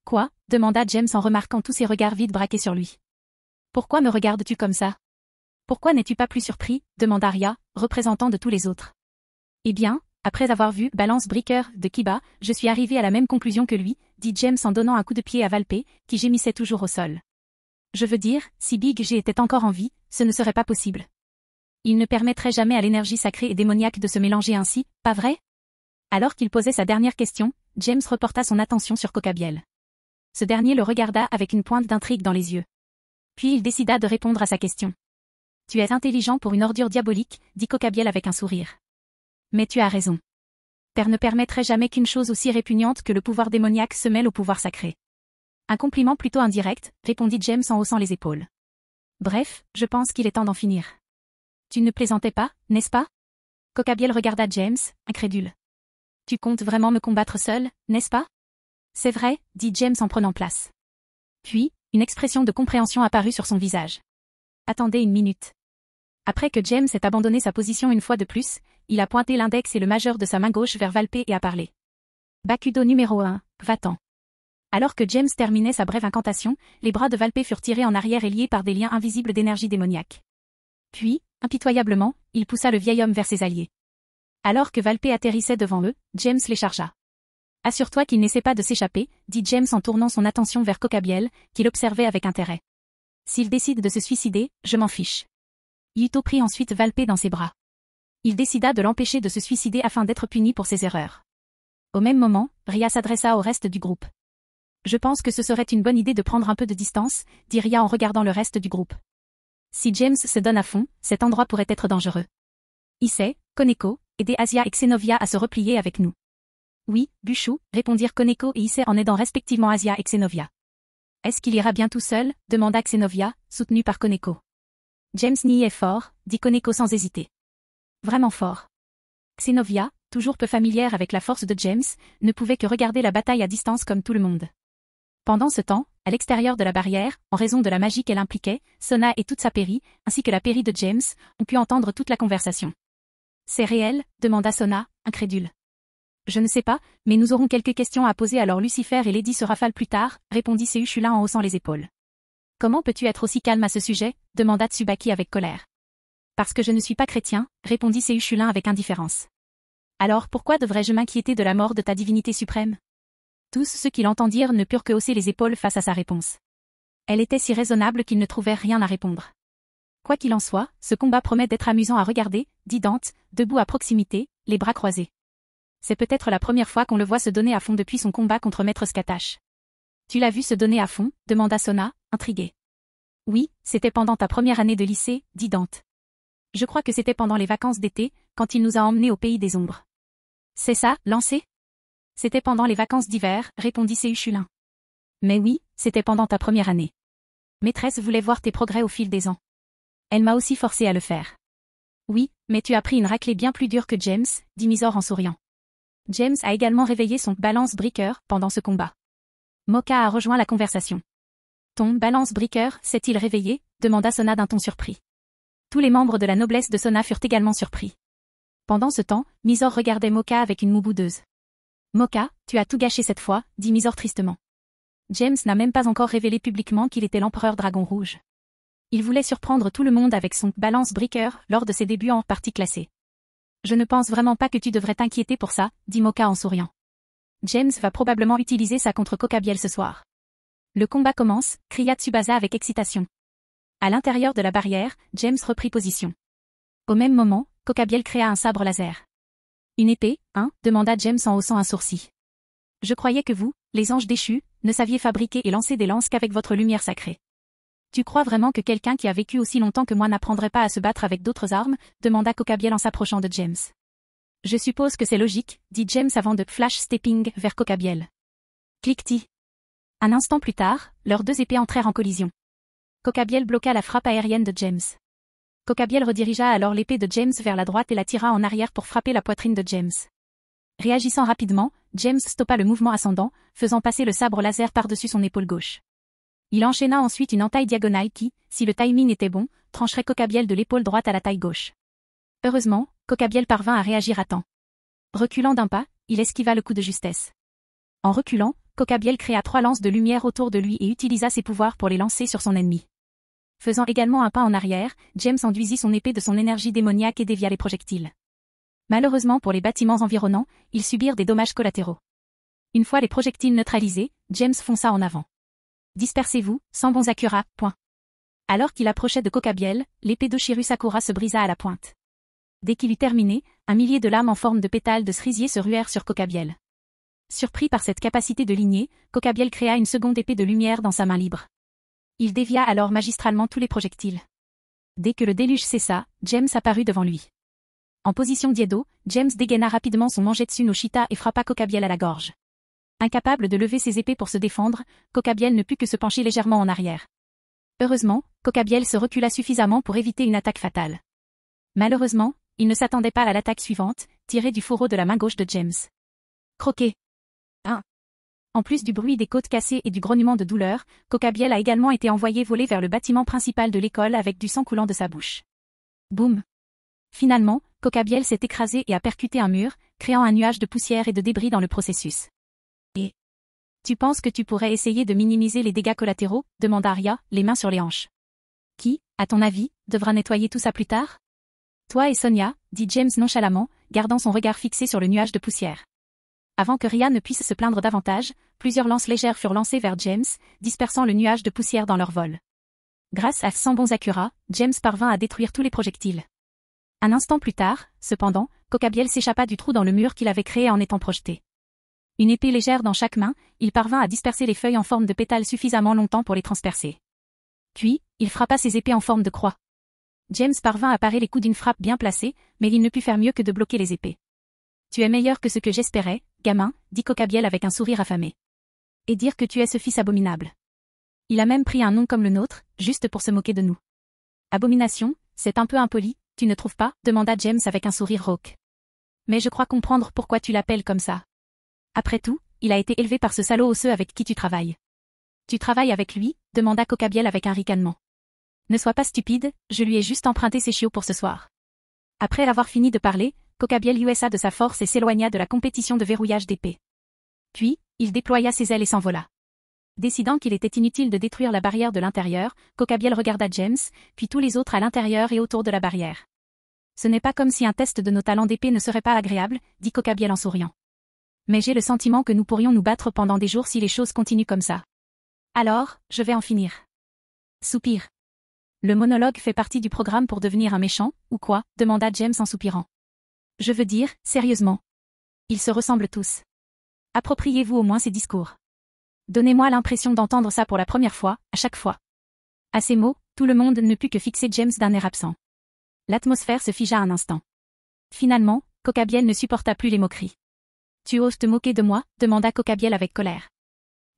Speaker 2: Quoi? Demanda James en remarquant tous ces regards vides braqués sur lui. Pourquoi me regardes-tu comme ça? Pourquoi n'es-tu pas plus surpris? Demanda Ria, représentant de tous les autres. Eh bien, après avoir vu Balance Breaker de Kiba, je suis arrivé à la même conclusion que lui, dit James en donnant un coup de pied à Valpé, qui gémissait toujours au sol. Je veux dire, si Big G était encore en vie, ce ne serait pas possible. Il ne permettrait jamais à l'énergie sacrée et démoniaque de se mélanger ainsi, pas vrai? Alors qu'il posait sa dernière question, James reporta son attention sur Cocabiel. Ce dernier le regarda avec une pointe d'intrigue dans les yeux. Puis il décida de répondre à sa question. Tu es intelligent pour une ordure diabolique, dit Cocabiel avec un sourire. Mais tu as raison. Père ne permettrait jamais qu'une chose aussi répugnante que le pouvoir démoniaque se mêle au pouvoir sacré. Un compliment plutôt indirect, répondit James en haussant les épaules. Bref, je pense qu'il est temps d'en finir. Tu ne plaisantais pas, n'est-ce pas? Cocabiel regarda James, incrédule. Tu comptes vraiment me combattre seul, n'est-ce pas? C'est vrai, dit James en prenant place. Puis, une expression de compréhension apparut sur son visage. Attendez une minute. Après que James ait abandonné sa position une fois de plus, il a pointé l'index et le majeur de sa main gauche vers Valpé et a parlé. Bakudo numéro 1, va-t'en. Alors que James terminait sa brève incantation, les bras de Valpé furent tirés en arrière et liés par des liens invisibles d'énergie démoniaque. Puis, impitoyablement, il poussa le vieil homme vers ses alliés. Alors que Valpé atterrissait devant eux, James les chargea. Assure-toi qu'il n'essaie pas de s'échapper, dit James en tournant son attention vers Cocabiel, qui l'observait avec intérêt. S'il décide de se suicider, je m'en fiche. Yuto prit ensuite Valpé dans ses bras. Il décida de l'empêcher de se suicider afin d'être puni pour ses erreurs. Au même moment, Ria s'adressa au reste du groupe. Je pense que ce serait une bonne idée de prendre un peu de distance, dit Ria en regardant le reste du groupe. Si James se donne à fond, cet endroit pourrait être dangereux. Issei, Koneko, aidez Asia et Xenovia à se replier avec nous. Oui, Bushu, répondirent Koneko et Issei en aidant respectivement Asia et Xenovia. Est-ce qu'il ira bien tout seul, demanda Xenovia, soutenue par Koneko. James n'y est fort, dit Koneko sans hésiter. Vraiment fort. Xenovia, toujours peu familière avec la force de James, ne pouvait que regarder la bataille à distance comme tout le monde. Pendant ce temps, à l'extérieur de la barrière, en raison de la magie qu'elle impliquait, Sona et toute sa péri, ainsi que la péri de James, ont pu entendre toute la conversation. C'est réel, demanda Sona, incrédule. Je ne sais pas, mais nous aurons quelques questions à poser alors Lucifer et Lady se rafalent plus tard, répondit Sehushulin en haussant les épaules. Comment peux-tu être aussi calme à ce sujet, demanda Tsubaki avec colère. Parce que je ne suis pas chrétien, répondit Sehushulin avec indifférence. Alors pourquoi devrais-je m'inquiéter de la mort de ta divinité suprême? Tous ceux qui l'entendirent ne purent que hausser les épaules face à sa réponse. Elle était si raisonnable qu'ils ne trouvèrent rien à répondre. Quoi qu'il en soit, ce combat promet d'être amusant à regarder, dit Dante, debout à proximité, les bras croisés. C'est peut-être la première fois qu'on le voit se donner à fond depuis son combat contre Maître Scatache. Tu l'as vu se donner à fond, demanda Sona, intrigué. Oui, c'était pendant ta première année de lycée, dit Dante. Je crois que c'était pendant les vacances d'été, quand il nous a emmenés au pays des ombres. C'est ça, lancé? C'était pendant les vacances d'hiver, répondit Sehushulin. Mais oui, c'était pendant ta première année. Maîtresse voulait voir tes progrès au fil des ans. Elle m'a aussi forcé à le faire. Oui, mais tu as pris une raclée bien plus dure que James, dit Mizor en souriant. James a également réveillé son balance breaker pendant ce combat. Moka a rejoint la conversation. Ton balance breaker s'est-il réveillé, demanda Sona d'un ton surpris. Tous les membres de la noblesse de Sona furent également surpris. Pendant ce temps, Mizor regardait Moka avec une moue boudeuse. Moka, tu as tout gâché cette fois, dit Mizor tristement. James n'a même pas encore révélé publiquement qu'il était l'empereur dragon rouge. Il voulait surprendre tout le monde avec son balance breaker lors de ses débuts en partie classée. Je ne pense vraiment pas que tu devrais t'inquiéter pour ça, dit Moka en souriant. James va probablement utiliser ça contre Kokabiel ce soir. Le combat commence, cria Tsubasa avec excitation. À l'intérieur de la barrière, James reprit position. Au même moment, Kokabiel créa un sabre laser. Une épée, hein, demanda James en haussant un sourcil. Je croyais que vous, les anges déchus, ne saviez fabriquer et lancer des lances qu'avec votre lumière sacrée. Tu crois vraiment que quelqu'un qui a vécu aussi longtemps que moi n'apprendrait pas à se battre avec d'autres armes, demanda Kokabiel en s'approchant de James. Je suppose que c'est logique, dit James avant de flash-stepping vers Kokabiel. Cliquetis. Un instant plus tard, leurs deux épées entrèrent en collision. Kokabiel bloqua la frappe aérienne de James. Kokabiel redirigea alors l'épée de James vers la droite et la tira en arrière pour frapper la poitrine de James. Réagissant rapidement, James stoppa le mouvement ascendant, faisant passer le sabre laser par-dessus son épaule gauche. Il enchaîna ensuite une entaille diagonale qui, si le timing était bon, trancherait Kokabiel de l'épaule droite à la taille gauche. Heureusement, Kokabiel parvint à réagir à temps. Reculant d'un pas, il esquiva le coup de justesse. En reculant, Kokabiel créa 3 lances de lumière autour de lui et utilisa ses pouvoirs pour les lancer sur son ennemi. Faisant également un pas en arrière, James enduisit son épée de son énergie démoniaque et dévia les projectiles. Malheureusement pour les bâtiments environnants, ils subirent des dommages collatéraux. Une fois les projectiles neutralisés, James fonça en avant. Dispersez-vous, sans bons Akura, point. Alors qu'il approchait de Kokabiel, l'épée d'Oshiru Sakura se brisa à la pointe. Dès qu'il eut terminé, un millier de lames en forme de pétales de cerisier se ruèrent sur Kokabiel. Surpris par cette capacité de lignée, Kokabiel créa une seconde épée de lumière dans sa main libre. Il dévia alors magistralement tous les projectiles. Dès que le déluge cessa, James apparut devant lui. En position d'Iedo, James dégaina rapidement son Mangetsu no Shita et frappa Kokabiel à la gorge. Incapable de lever ses épées pour se défendre, Kokabiel ne put que se pencher légèrement en arrière. Heureusement, Kokabiel se recula suffisamment pour éviter une attaque fatale. Malheureusement, il ne s'attendait pas à l'attaque suivante, tirée du fourreau de la main gauche de James. Croqué. 1. En plus du bruit des côtes cassées et du grognement de douleur, Kokabiel a également été envoyé voler vers le bâtiment principal de l'école avec du sang coulant de sa bouche. Boum. Finalement, Kokabiel s'est écrasé et a percuté un mur, créant un nuage de poussière et de débris dans le processus. Et tu penses que tu pourrais essayer de minimiser les dégâts collatéraux, demanda Arya, les mains sur les hanches. Qui, à ton avis, devra nettoyer tout ça plus tard? Toi et Sonia, dit James nonchalamment, gardant son regard fixé sur le nuage de poussière. Avant que Rhea ne puisse se plaindre davantage, plusieurs lances légères furent lancées vers James, dispersant le nuage de poussière dans leur vol. Grâce à 100 bons Akura, James parvint à détruire tous les projectiles. Un instant plus tard, cependant, Kokabiel s'échappa du trou dans le mur qu'il avait créé en étant projeté. Une épée légère dans chaque main, il parvint à disperser les feuilles en forme de pétales suffisamment longtemps pour les transpercer. Puis, il frappa ses épées en forme de croix. James parvint à parer les coups d'une frappe bien placée, mais il ne put faire mieux que de bloquer les épées. Tu es meilleur que ce que j'espérais, gamin, dit Cocabiel avec un sourire affamé. Et dire que tu es ce fils abominable. Il a même pris un nom comme le nôtre, juste pour se moquer de nous. Abomination, c'est un peu impoli, tu ne trouves pas, demanda James avec un sourire rauque. Mais je crois comprendre pourquoi tu l'appelles comme ça. Après tout, il a été élevé par ce salaud osseux avec qui tu travailles. Tu travailles avec lui, demanda Cocabiel avec un ricanement. Ne sois pas stupide, je lui ai juste emprunté ses chiots pour ce soir. Après avoir fini de parler, Cocabiel usa de sa force et s'éloigna de la compétition de verrouillage d'épée. Puis, il déploya ses ailes et s'envola. Décidant qu'il était inutile de détruire la barrière de l'intérieur, Cocabiel regarda James, puis tous les autres à l'intérieur et autour de la barrière. Ce n'est pas comme si un test de nos talents d'épée ne serait pas agréable, dit Cocabiel en souriant. Mais j'ai le sentiment que nous pourrions nous battre pendant des jours si les choses continuent comme ça. Alors, je vais en finir. Soupir. Le monologue fait partie du programme pour devenir un méchant, ou quoi, demanda James en soupirant. Je veux dire, sérieusement. Ils se ressemblent tous. Appropriez-vous au moins ces discours. Donnez-moi l'impression d'entendre ça pour la première fois, à chaque fois. À ces mots, tout le monde ne put que fixer James d'un air absent. L'atmosphère se figea un instant. Finalement, Cocabiel ne supporta plus les moqueries. Tu oses te moquer de moi, demanda Cocabiel avec colère.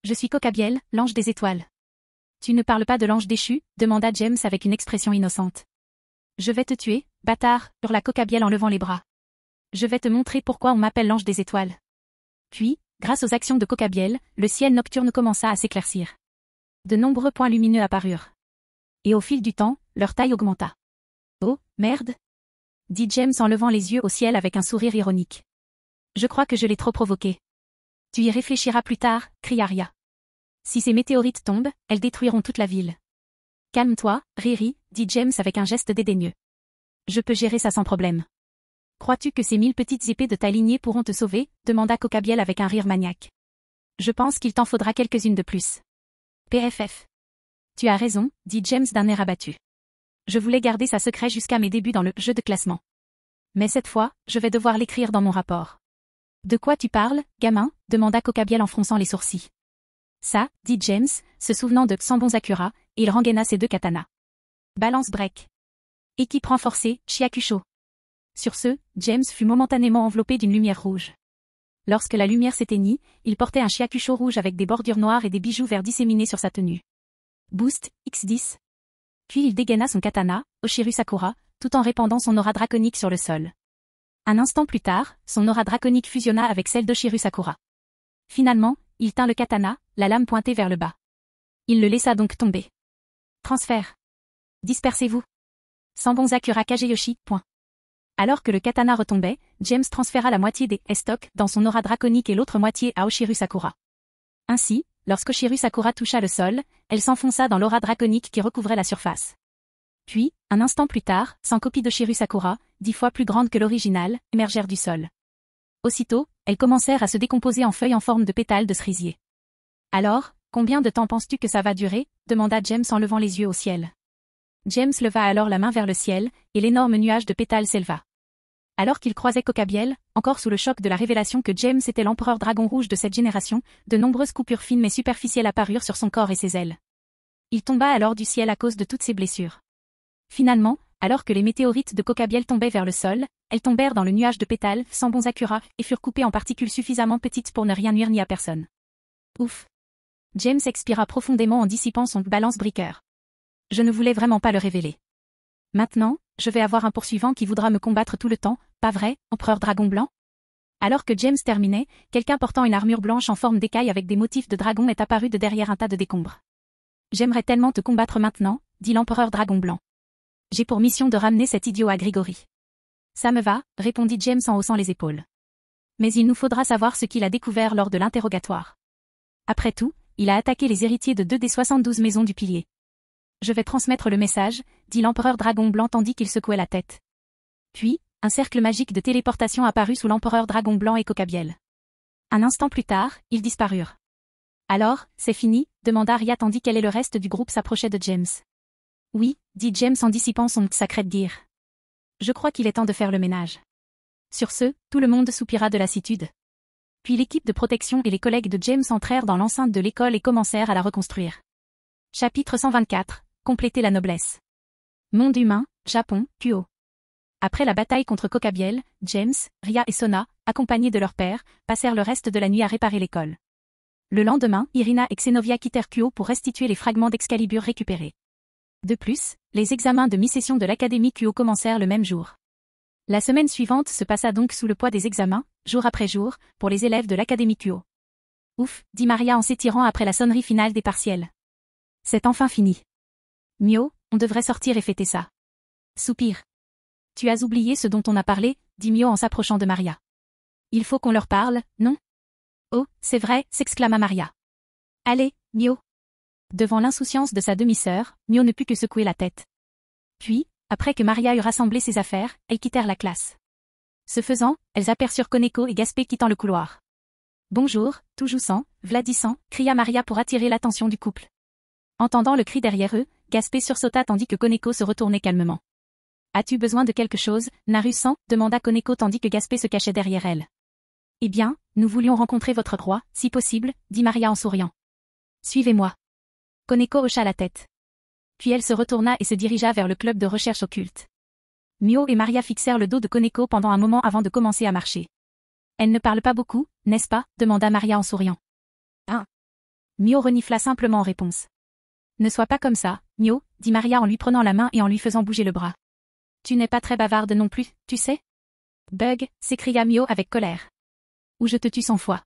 Speaker 2: Je suis Cocabiel, l'ange des étoiles. Tu ne parles pas de l'ange déchu, demanda James avec une expression innocente. Je vais te tuer, bâtard, hurla Cocabiel en levant les bras. Je vais te montrer pourquoi on m'appelle l'ange des étoiles. Puis, grâce aux actions de Cocabiel, le ciel nocturne commença à s'éclaircir. De nombreux points lumineux apparurent. Et au fil du temps, leur taille augmenta. Oh, merde, dit James en levant les yeux au ciel avec un sourire ironique. Je crois que je l'ai trop provoqué. Tu y réfléchiras plus tard, cria Arya. Si ces météorites tombent, elles détruiront toute la ville. Calme-toi, Riri, dit James avec un geste dédaigneux. Je peux gérer ça sans problème. Crois-tu que ces 1000 petites épées de ta lignée pourront te sauver, demanda Cocabiel avec un rire maniaque. Je pense qu'il t'en faudra quelques-unes de plus. PFF. Tu as raison, dit James d'un air abattu. Je voulais garder ça secret jusqu'à mes débuts dans le jeu de classement. Mais cette fois, je vais devoir l'écrire dans mon rapport. De quoi tu parles, gamin, demanda Cocabiel en fronçant les sourcils. Ça, dit James, se souvenant de Sambon-Zakura, et il rengaina ses 2 katanas. Balance break. Équipe renforcée, Chiakusho. Sur ce, James fut momentanément enveloppé d'une lumière rouge. Lorsque la lumière s'éteignit, il portait un Chiakusho rouge avec des bordures noires et des bijoux verts disséminés sur sa tenue. Boost, X10. Puis il dégaina son katana, Oshiru Sakura, tout en répandant son aura draconique sur le sol. Un instant plus tard, son aura draconique fusionna avec celle d'Oshiru Sakura. Finalement, il tint le katana, la lame pointée vers le bas. Il le laissa donc tomber. Transfert. Dispersez-vous. Sambon-Zakura Kageyoshi, point. Alors que le katana retombait, James transféra la moitié des stocks dans son aura draconique et l'autre moitié à Oshiru Sakura. Ainsi, lorsqu'Oshiru Sakura toucha le sol, elle s'enfonça dans l'aura draconique qui recouvrait la surface. Puis, un instant plus tard, 100 copies d'Oshiru Sakura, 10 fois plus grandes que l'original, émergèrent du sol. Aussitôt, elles commencèrent à se décomposer en feuilles en forme de pétales de cerisier. Alors, combien de temps penses-tu que ça va durer, demanda James en levant les yeux au ciel. James leva alors la main vers le ciel, et l'énorme nuage de pétales s'éleva. Alors qu'il croisait Cocabiel, encore sous le choc de la révélation que James était l'empereur dragon rouge de cette génération, de nombreuses coupures fines mais superficielles apparurent sur son corps et ses ailes. Il tomba alors du ciel à cause de toutes ses blessures. Finalement, alors que les météorites de Cocabiel tombaient vers le sol, elles tombèrent dans le nuage de pétales, Sambon-Zakura, et furent coupées en particules suffisamment petites pour ne rien nuire ni à personne. Ouf. James expira profondément en dissipant son balance breaker. Je ne voulais vraiment pas le révéler. Maintenant, je vais avoir un poursuivant qui voudra me combattre tout le temps, pas vrai, empereur dragon blanc? Alors que James terminait, quelqu'un portant une armure blanche en forme d'écaille avec des motifs de dragon est apparu de derrière un tas de décombres. J'aimerais tellement te combattre maintenant, dit l'empereur dragon blanc. J'ai pour mission de ramener cet idiot à Grigori. Ça me va, répondit James en haussant les épaules. Mais il nous faudra savoir ce qu'il a découvert lors de l'interrogatoire. Après tout, il a attaqué les héritiers de 2 des 72 maisons du pilier. Je vais transmettre le message, dit l'empereur dragon blanc tandis qu'il secouait la tête. Puis, un cercle magique de téléportation apparut sous l'empereur dragon blanc et Cocabiel. Un instant plus tard, ils disparurent. Alors, c'est fini, demanda Arya tandis qu'elle et le reste du groupe s'approchaient de James. Oui, dit James en dissipant son sacred gear. Je crois qu'il est temps de faire le ménage. Sur ce, tout le monde soupira de lassitude. Puis l'équipe de protection et les collègues de James entrèrent dans l'enceinte de l'école et commencèrent à la reconstruire. Chapitre 124. Compléter la noblesse. Monde humain, Japon, Kuo. Après la bataille contre Kokabiel, James, Ria et Sona, accompagnés de leur père, passèrent le reste de la nuit à réparer l'école. Le lendemain, Irina et Xenovia quittèrent Kuo pour restituer les fragments d'Excalibur récupérés. De plus, les examens de mi-session de l'Académie Kuo commencèrent le même jour. La semaine suivante se passa donc sous le poids des examens, jour après jour, pour les élèves de l'Académie Kuo. Ouf, dit Maria en s'étirant après la sonnerie finale des partiels. C'est enfin fini. Mio, on devrait sortir et fêter ça. Soupir. Tu as oublié ce dont on a parlé, dit Mio en s'approchant de Maria. Il faut qu'on leur parle, non? Oh, c'est vrai, s'exclama Maria. Allez, Mio. Devant l'insouciance de sa demi-sœur, Mio ne put que secouer la tête. Puis, après que Maria eut rassemblé ses affaires, elles quittèrent la classe. Ce faisant, elles aperçurent Koneko et Gaspé quittant le couloir. Bonjour, tout jouissant, vladissant, cria Maria pour attirer l'attention du couple. Entendant le cri derrière eux, Gaspé sursauta tandis que Koneko se retournait calmement. As-tu besoin de quelque chose, Naru-san demanda Koneko tandis que Gaspé se cachait derrière elle. Eh bien, nous voulions rencontrer votre roi, si possible, dit Maria en souriant. Suivez-moi. Koneko hocha la tête. Puis elle se retourna et se dirigea vers le club de recherche occulte. Mio et Maria fixèrent le dos de Koneko pendant un moment avant de commencer à marcher. Elle ne parle pas beaucoup, n'est-ce pas, demanda Maria en souriant. Hein? Mio renifla simplement en réponse. Ne sois pas comme ça, Mio, dit Maria en lui prenant la main et en lui faisant bouger le bras. Tu n'es pas très bavarde non plus, tu sais? Bug, s'écria Mio avec colère. Ou je te tue 100 fois.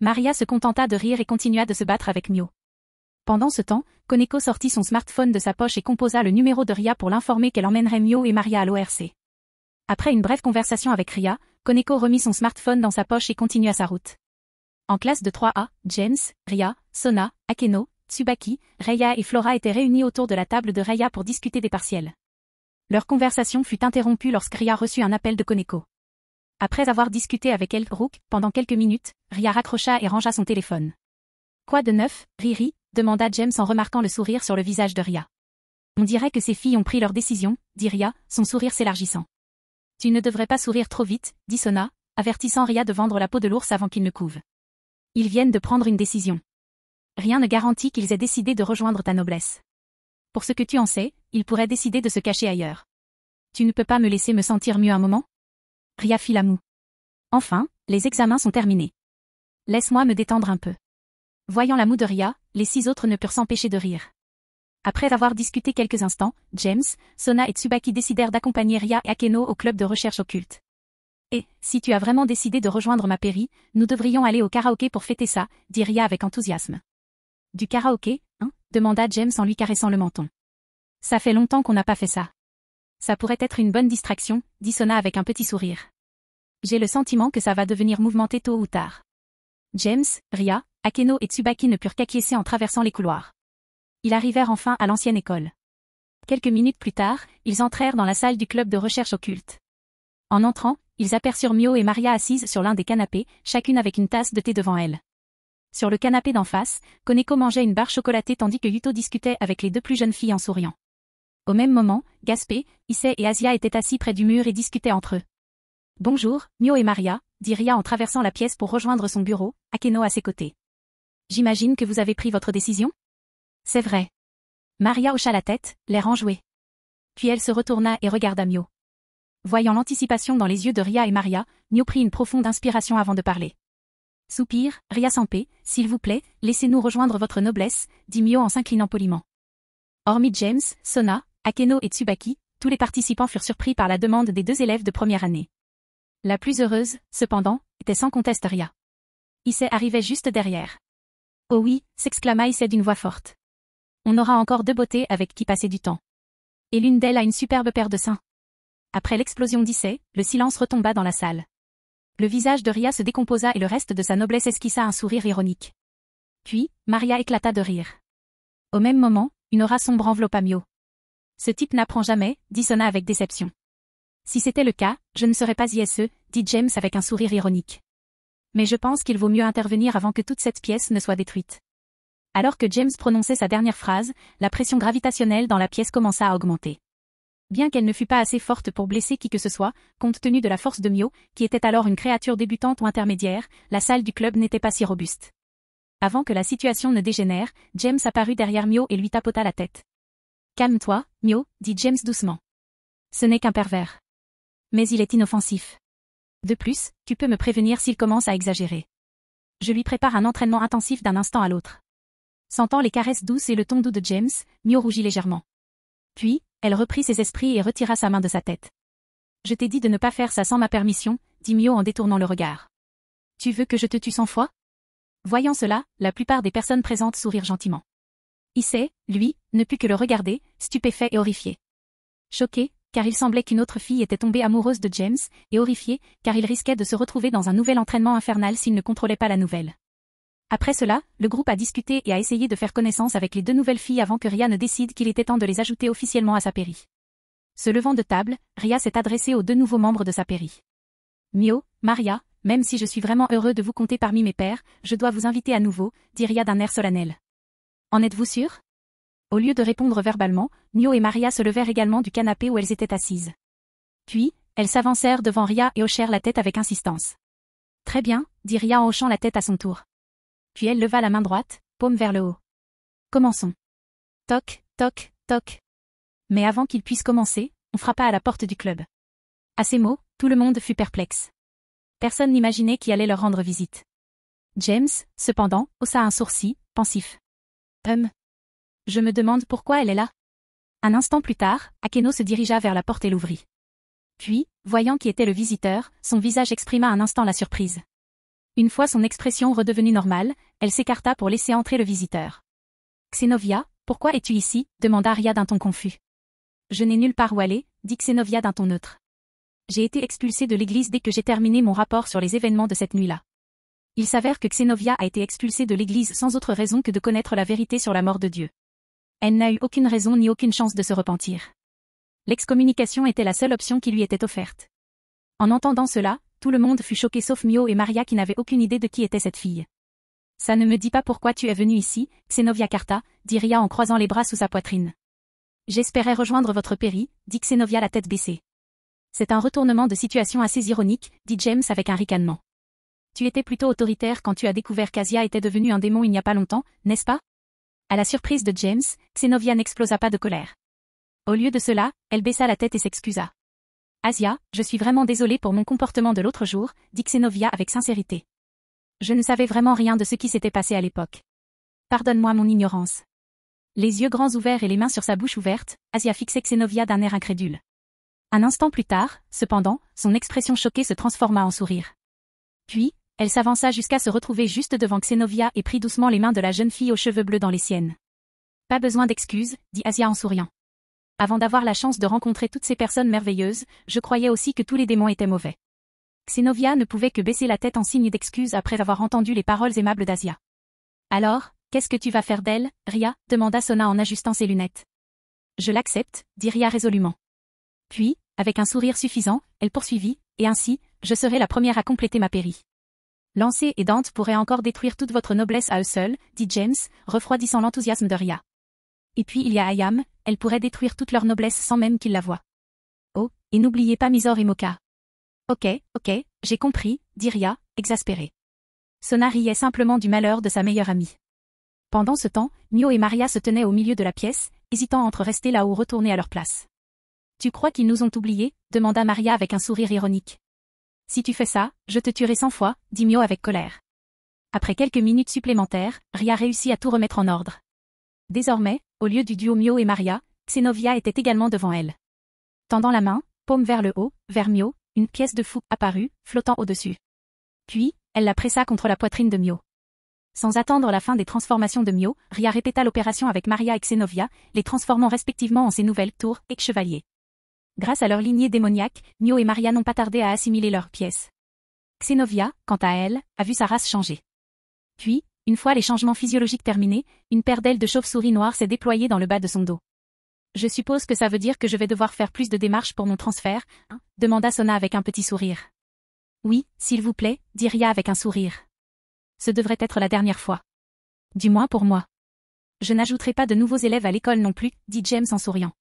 Speaker 2: Maria se contenta de rire et continua de se battre avec Mio. Pendant ce temps, Koneko sortit son smartphone de sa poche et composa le numéro de Ria pour l'informer qu'elle emmènerait Mio et Maria à l'ORC. Après une brève conversation avec Ria, Koneko remit son smartphone dans sa poche et continua sa route. En classe de 3A, James, Ria, Sona, Akeno, Tsubaki, Reia et Flora étaient réunis autour de la table de Reia pour discuter des partiels. Leur conversation fut interrompue lorsque Ria reçut un appel de Koneko. Après avoir discuté avec elle, Rook, pendant quelques minutes, Ria raccrocha et rangea son téléphone. Quoi de neuf, Riri? Demanda James en remarquant le sourire sur le visage de Ria. On dirait que ces filles ont pris leur décision, dit Ria, son sourire s'élargissant. Tu ne devrais pas sourire trop vite, dit Sona, avertissant Ria de vendre la peau de l'ours avant qu'il ne couve. Ils viennent de prendre une décision. Rien ne garantit qu'ils aient décidé de rejoindre ta noblesse. Pour ce que tu en sais, ils pourraient décider de se cacher ailleurs. Tu ne peux pas me laisser me sentir mieux un moment? Ria fit la moue. Enfin, les examens sont terminés. Laisse-moi me détendre un peu. Voyant la moue de Ria, les 6 autres ne purent s'empêcher de rire. Après avoir discuté quelques instants, James, Sona et Tsubaki décidèrent d'accompagner Ria et Akeno au club de recherche occulte. Et, si tu as vraiment décidé de rejoindre ma péri, nous devrions aller au karaoké pour fêter ça, dit Ria avec enthousiasme. Du karaoké, hein? Demanda James en lui caressant le menton. Ça fait longtemps qu'on n'a pas fait ça. Ça pourrait être une bonne distraction, dit Sona avec un petit sourire. J'ai le sentiment que ça va devenir mouvementé tôt ou tard. James, Ria, Akeno et Tsubaki ne purent qu'acquiescer en traversant les couloirs. Ils arrivèrent enfin à l'ancienne école. Quelques minutes plus tard, ils entrèrent dans la salle du club de recherche occulte. En entrant, ils aperçurent Mio et Maria assises sur l'un des canapés, chacune avec une tasse de thé devant elle. Sur le canapé d'en face, Koneko mangeait une barre chocolatée tandis que Yuto discutait avec les 2 plus jeunes filles en souriant. Au même moment, Gaspé, Issei et Asia étaient assis près du mur et discutaient entre eux. Bonjour, Mio et Maria, dit Ria en traversant la pièce pour rejoindre son bureau, Akeno à ses côtés. J'imagine que vous avez pris votre décision? C'est vrai. Maria hocha la tête, l'air enjoué. Puis elle se retourna et regarda Mio. Voyant l'anticipation dans les yeux de Ria et Maria, Mio prit une profonde inspiration avant de parler. Soupir, Ria sans paix, s'il vous plaît, laissez-nous rejoindre votre noblesse, dit Mio en s'inclinant poliment. Hormis James, Sona, Akeno et Tsubaki, tous les participants furent surpris par la demande des 2 élèves de première année. La plus heureuse, cependant, était sans conteste Ria. Issei arrivait juste derrière. Oh oui, s'exclama Issei d'une voix forte. On aura encore 2 beautés avec qui passer du temps. Et l'une d'elles a une superbe paire de seins. Après l'explosion d'Issei, le silence retomba dans la salle. Le visage de Ria se décomposa et le reste de sa noblesse esquissa un sourire ironique. Puis, Maria éclata de rire. Au même moment, une aura sombre enveloppa Mio. Ce type n'apprend jamais, dit Sona avec déception. Si c'était le cas, je ne serais pas ISE, dit James avec un sourire ironique. Mais je pense qu'il vaut mieux intervenir avant que toute cette pièce ne soit détruite. Alors que James prononçait sa dernière phrase, la pression gravitationnelle dans la pièce commença à augmenter. Bien qu'elle ne fût pas assez forte pour blesser qui que ce soit, compte tenu de la force de Mio, qui était alors une créature débutante ou intermédiaire, la salle du club n'était pas si robuste. Avant que la situation ne dégénère, James apparut derrière Mio et lui tapota la tête. Calme-toi, Mio, dit James doucement. Ce n'est qu'un pervers. Mais il est inoffensif. De plus, tu peux me prévenir s'il commence à exagérer. Je lui prépare un entraînement intensif d'un instant à l'autre. Sentant les caresses douces et le ton doux de James, Mio rougit légèrement. Puis, elle reprit ses esprits et retira sa main de sa tête. Je t'ai dit de ne pas faire ça sans ma permission, dit Mio en détournant le regard. Tu veux que je te tue 100 fois? Voyant cela, la plupart des personnes présentes sourirent gentiment. Issei, lui, ne put que le regarder, stupéfait et horrifié. Choqué, car il semblait qu'une autre fille était tombée amoureuse de James, et horrifié, car il risquait de se retrouver dans un nouvel entraînement infernal s'il ne contrôlait pas la nouvelle. Après cela, le groupe a discuté et a essayé de faire connaissance avec les 2 nouvelles filles avant que Ria ne décide qu'il était temps de les ajouter officiellement à sa péri. Se levant de table, Ria s'est adressée aux 2 nouveaux membres de sa péri. Mio, Maria, même si je suis vraiment heureux de vous compter parmi mes pairs, je dois vous inviter à nouveau, dit Ria d'un air solennel. En êtes-vous sûr? Au lieu de répondre verbalement, Mio et Maria se levèrent également du canapé où elles étaient assises. Puis, elles s'avancèrent devant Ria et hochèrent la tête avec insistance. Très bien, dit Ria en hochant la tête à son tour. Puis elle leva la main droite, paume vers le haut. Commençons. Toc, toc, toc. Mais avant qu'ils puissent commencer, on frappa à la porte du club. À ces mots, tout le monde fut perplexe. Personne n'imaginait qui allait leur rendre visite. James, cependant, haussa un sourcil, pensif. Je me demande pourquoi elle est là. Un instant plus tard, Akeno se dirigea vers la porte et l'ouvrit. Puis, voyant qui était le visiteur, son visage exprima un instant la surprise. Une fois son expression redevenue normale, elle s'écarta pour laisser entrer le visiteur. Xénovia, pourquoi es-tu ici? Demanda Ria d'un ton confus. Je n'ai nulle part où aller, dit Xénovia d'un ton neutre. J'ai été expulsée de l'église dès que j'ai terminé mon rapport sur les événements de cette nuit-là. Il s'avère que Xénovia a été expulsée de l'église sans autre raison que de connaître la vérité sur la mort de Dieu. Elle n'a eu aucune raison ni aucune chance de se repentir. L'excommunication était la seule option qui lui était offerte. En entendant cela, tout le monde fut choqué sauf Mio et Maria qui n'avaient aucune idée de qui était cette fille. Ça ne me dit pas pourquoi tu es venue ici, Xénovia Carta, dit Ria en croisant les bras sous sa poitrine. J'espérais rejoindre votre péri, dit Xénovia la tête baissée. C'est un retournement de situation assez ironique, dit James avec un ricanement. Tu étais plutôt autoritaire quand tu as découvert qu'Asia était devenue un démon il n'y a pas longtemps, n'est-ce pas? À la surprise de James, Xénovia n'explosa pas de colère. Au lieu de cela, elle baissa la tête et s'excusa. Asia, je suis vraiment désolée pour mon comportement de l'autre jour, dit Xénovia avec sincérité. Je ne savais vraiment rien de ce qui s'était passé à l'époque. Pardonne-moi mon ignorance. Les yeux grands ouverts et les mains sur sa bouche ouverte, Asia fixait Xénovia d'un air incrédule. Un instant plus tard, cependant, son expression choquée se transforma en sourire. Puis, elle s'avança jusqu'à se retrouver juste devant Xénovia et prit doucement les mains de la jeune fille aux cheveux bleus dans les siennes. Pas besoin d'excuses, dit Asia en souriant. Avant d'avoir la chance de rencontrer toutes ces personnes merveilleuses, je croyais aussi que tous les démons étaient mauvais. Xénovia ne pouvait que baisser la tête en signe d'excuse après avoir entendu les paroles aimables d'Asia. Alors, qu'est-ce que tu vas faire d'elle, Ria? Demanda Sona en ajustant ses lunettes. Je l'accepte, dit Ria résolument. Puis, avec un sourire suffisant, elle poursuivit, et ainsi, je serai la première à compléter ma péri. Lancé et Dante pourraient encore détruire toute votre noblesse à eux seuls, dit James, refroidissant l'enthousiasme de Ria. Et puis il y a Ayam, elle pourrait détruire toute leur noblesse sans même qu'ils la voient. Oh, et n'oubliez pas Misor et Moka. Ok, j'ai compris, dit Ria, exaspérée. Sona riait simplement du malheur de sa meilleure amie. Pendant ce temps, Mio et Maria se tenaient au milieu de la pièce, hésitant entre rester là ou retourner à leur place. Tu crois qu'ils nous ont oubliés? Demanda Maria avec un sourire ironique. Si tu fais ça, je te tuerai 100 fois, dit Mio avec colère. Après quelques minutes supplémentaires, Ria réussit à tout remettre en ordre. Désormais, au lieu du duo Mio et Maria, Xénovia était également devant elle. Tendant la main, paume vers le haut, vers Mio, une pièce de fou apparut, flottant au-dessus. Puis, elle la pressa contre la poitrine de Mio. Sans attendre la fin des transformations de Mio, Ria répéta l'opération avec Maria et Xénovia, les transformant respectivement en ses nouvelles tours et chevaliers. Grâce à leur lignée démoniaque, Mio et Maria n'ont pas tardé à assimiler leurs pièces. Xénovia, quant à elle, a vu sa race changer. Puis, une fois les changements physiologiques terminés, une paire d'ailes de chauve-souris noire s'est déployée dans le bas de son dos. Je suppose que ça veut dire que je vais devoir faire plus de démarches pour mon transfert, hein? Demanda Sona avec un petit sourire. Oui, s'il vous plaît, dit Ria avec un sourire. Ce devrait être la dernière fois. Du moins pour moi. Je n'ajouterai pas de nouveaux élèves à l'école non plus, dit James en souriant.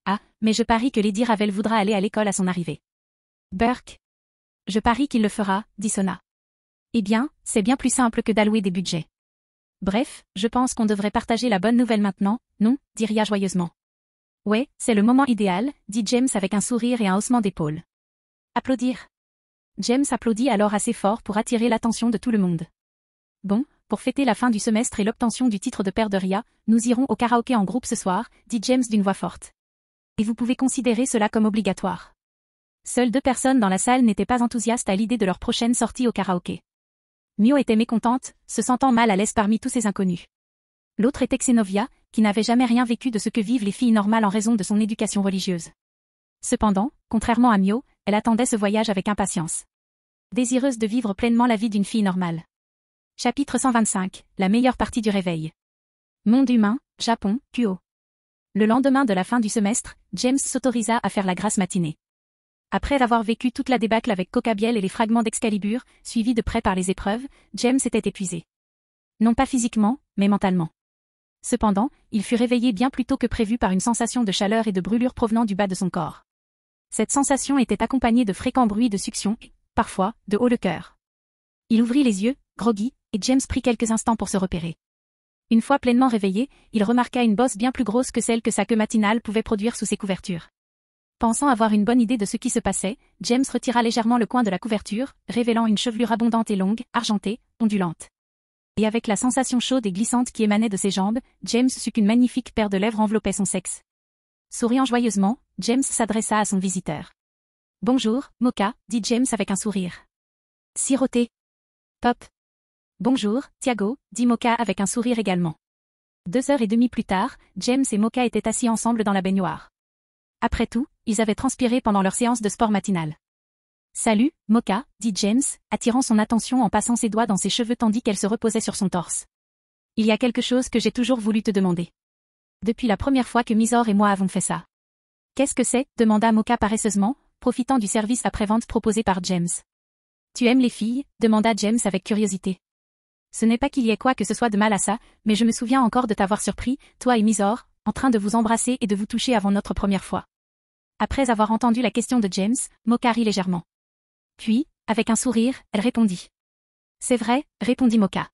Speaker 2: Ah, mais je parie que Lady Ravel voudra aller à l'école à son arrivée. Burke. Je parie qu'il le fera, dit Sona. Eh bien, c'est bien plus simple que d'allouer des budgets. Bref, je pense qu'on devrait partager la bonne nouvelle maintenant, non? Dit Ria joyeusement. Ouais, c'est le moment idéal, dit James avec un sourire et un haussement d'épaule. Applaudir. James applaudit alors assez fort pour attirer l'attention de tout le monde. Bon, pour fêter la fin du semestre et l'obtention du titre de père de Ria, nous irons au karaoké en groupe ce soir, dit James d'une voix forte. Et vous pouvez considérer cela comme obligatoire. Seules 2 personnes dans la salle n'étaient pas enthousiastes à l'idée de leur prochaine sortie au karaoké. Mio était mécontente, se sentant mal à l'aise parmi tous ces inconnus. L'autre était Xenovia, qui n'avait jamais rien vécu de ce que vivent les filles normales en raison de son éducation religieuse. Cependant, contrairement à Mio, elle attendait ce voyage avec impatience. Désireuse de vivre pleinement la vie d'une fille normale. Chapitre 125, la meilleure partie du réveil. Monde humain, Japon, Kuo. Le lendemain de la fin du semestre, James s'autorisa à faire la grasse matinée. Après avoir vécu toute la débâcle avec Cocabiel et les fragments d'Excalibur, suivis de près par les épreuves, James était épuisé. Non pas physiquement, mais mentalement. Cependant, il fut réveillé bien plus tôt que prévu par une sensation de chaleur et de brûlure provenant du bas de son corps. Cette sensation était accompagnée de fréquents bruits de succion et, parfois, de haut le cœur. Il ouvrit les yeux, groggy, et James prit quelques instants pour se repérer. Une fois pleinement réveillé, il remarqua une bosse bien plus grosse que celle que sa queue matinale pouvait produire sous ses couvertures. Pensant avoir une bonne idée de ce qui se passait, James retira légèrement le coin de la couverture, révélant une chevelure abondante et longue, argentée, ondulante. Et avec la sensation chaude et glissante qui émanait de ses jambes, James sut qu'une magnifique paire de lèvres enveloppait son sexe. Souriant joyeusement, James s'adressa à son visiteur. « Bonjour, Mocha, dit James avec un sourire. Siroté. Pop. Bonjour, Thiago, dit Mocha avec un sourire également. 2h30 plus tard, James et Mocha étaient assis ensemble dans la baignoire. Après tout, ils avaient transpiré pendant leur séance de sport matinale. Salut, Mocha, dit James, attirant son attention en passant ses doigts dans ses cheveux tandis qu'elle se reposait sur son torse. Il y a quelque chose que j'ai toujours voulu te demander. Depuis la première fois que Misor et moi avons fait ça. Qu'est-ce que c'est, demanda Mocha paresseusement, profitant du service après-vente proposé par James. Tu aimes les filles, demanda James avec curiosité. Ce n'est pas qu'il y ait quoi que ce soit de mal à ça, mais je me souviens encore de t'avoir surpris, toi et Misor, en train de vous embrasser et de vous toucher avant notre première fois. Après avoir entendu la question de James, Mocha rit légèrement. Puis, avec un sourire, elle répondit. C'est vrai, répondit Mocha.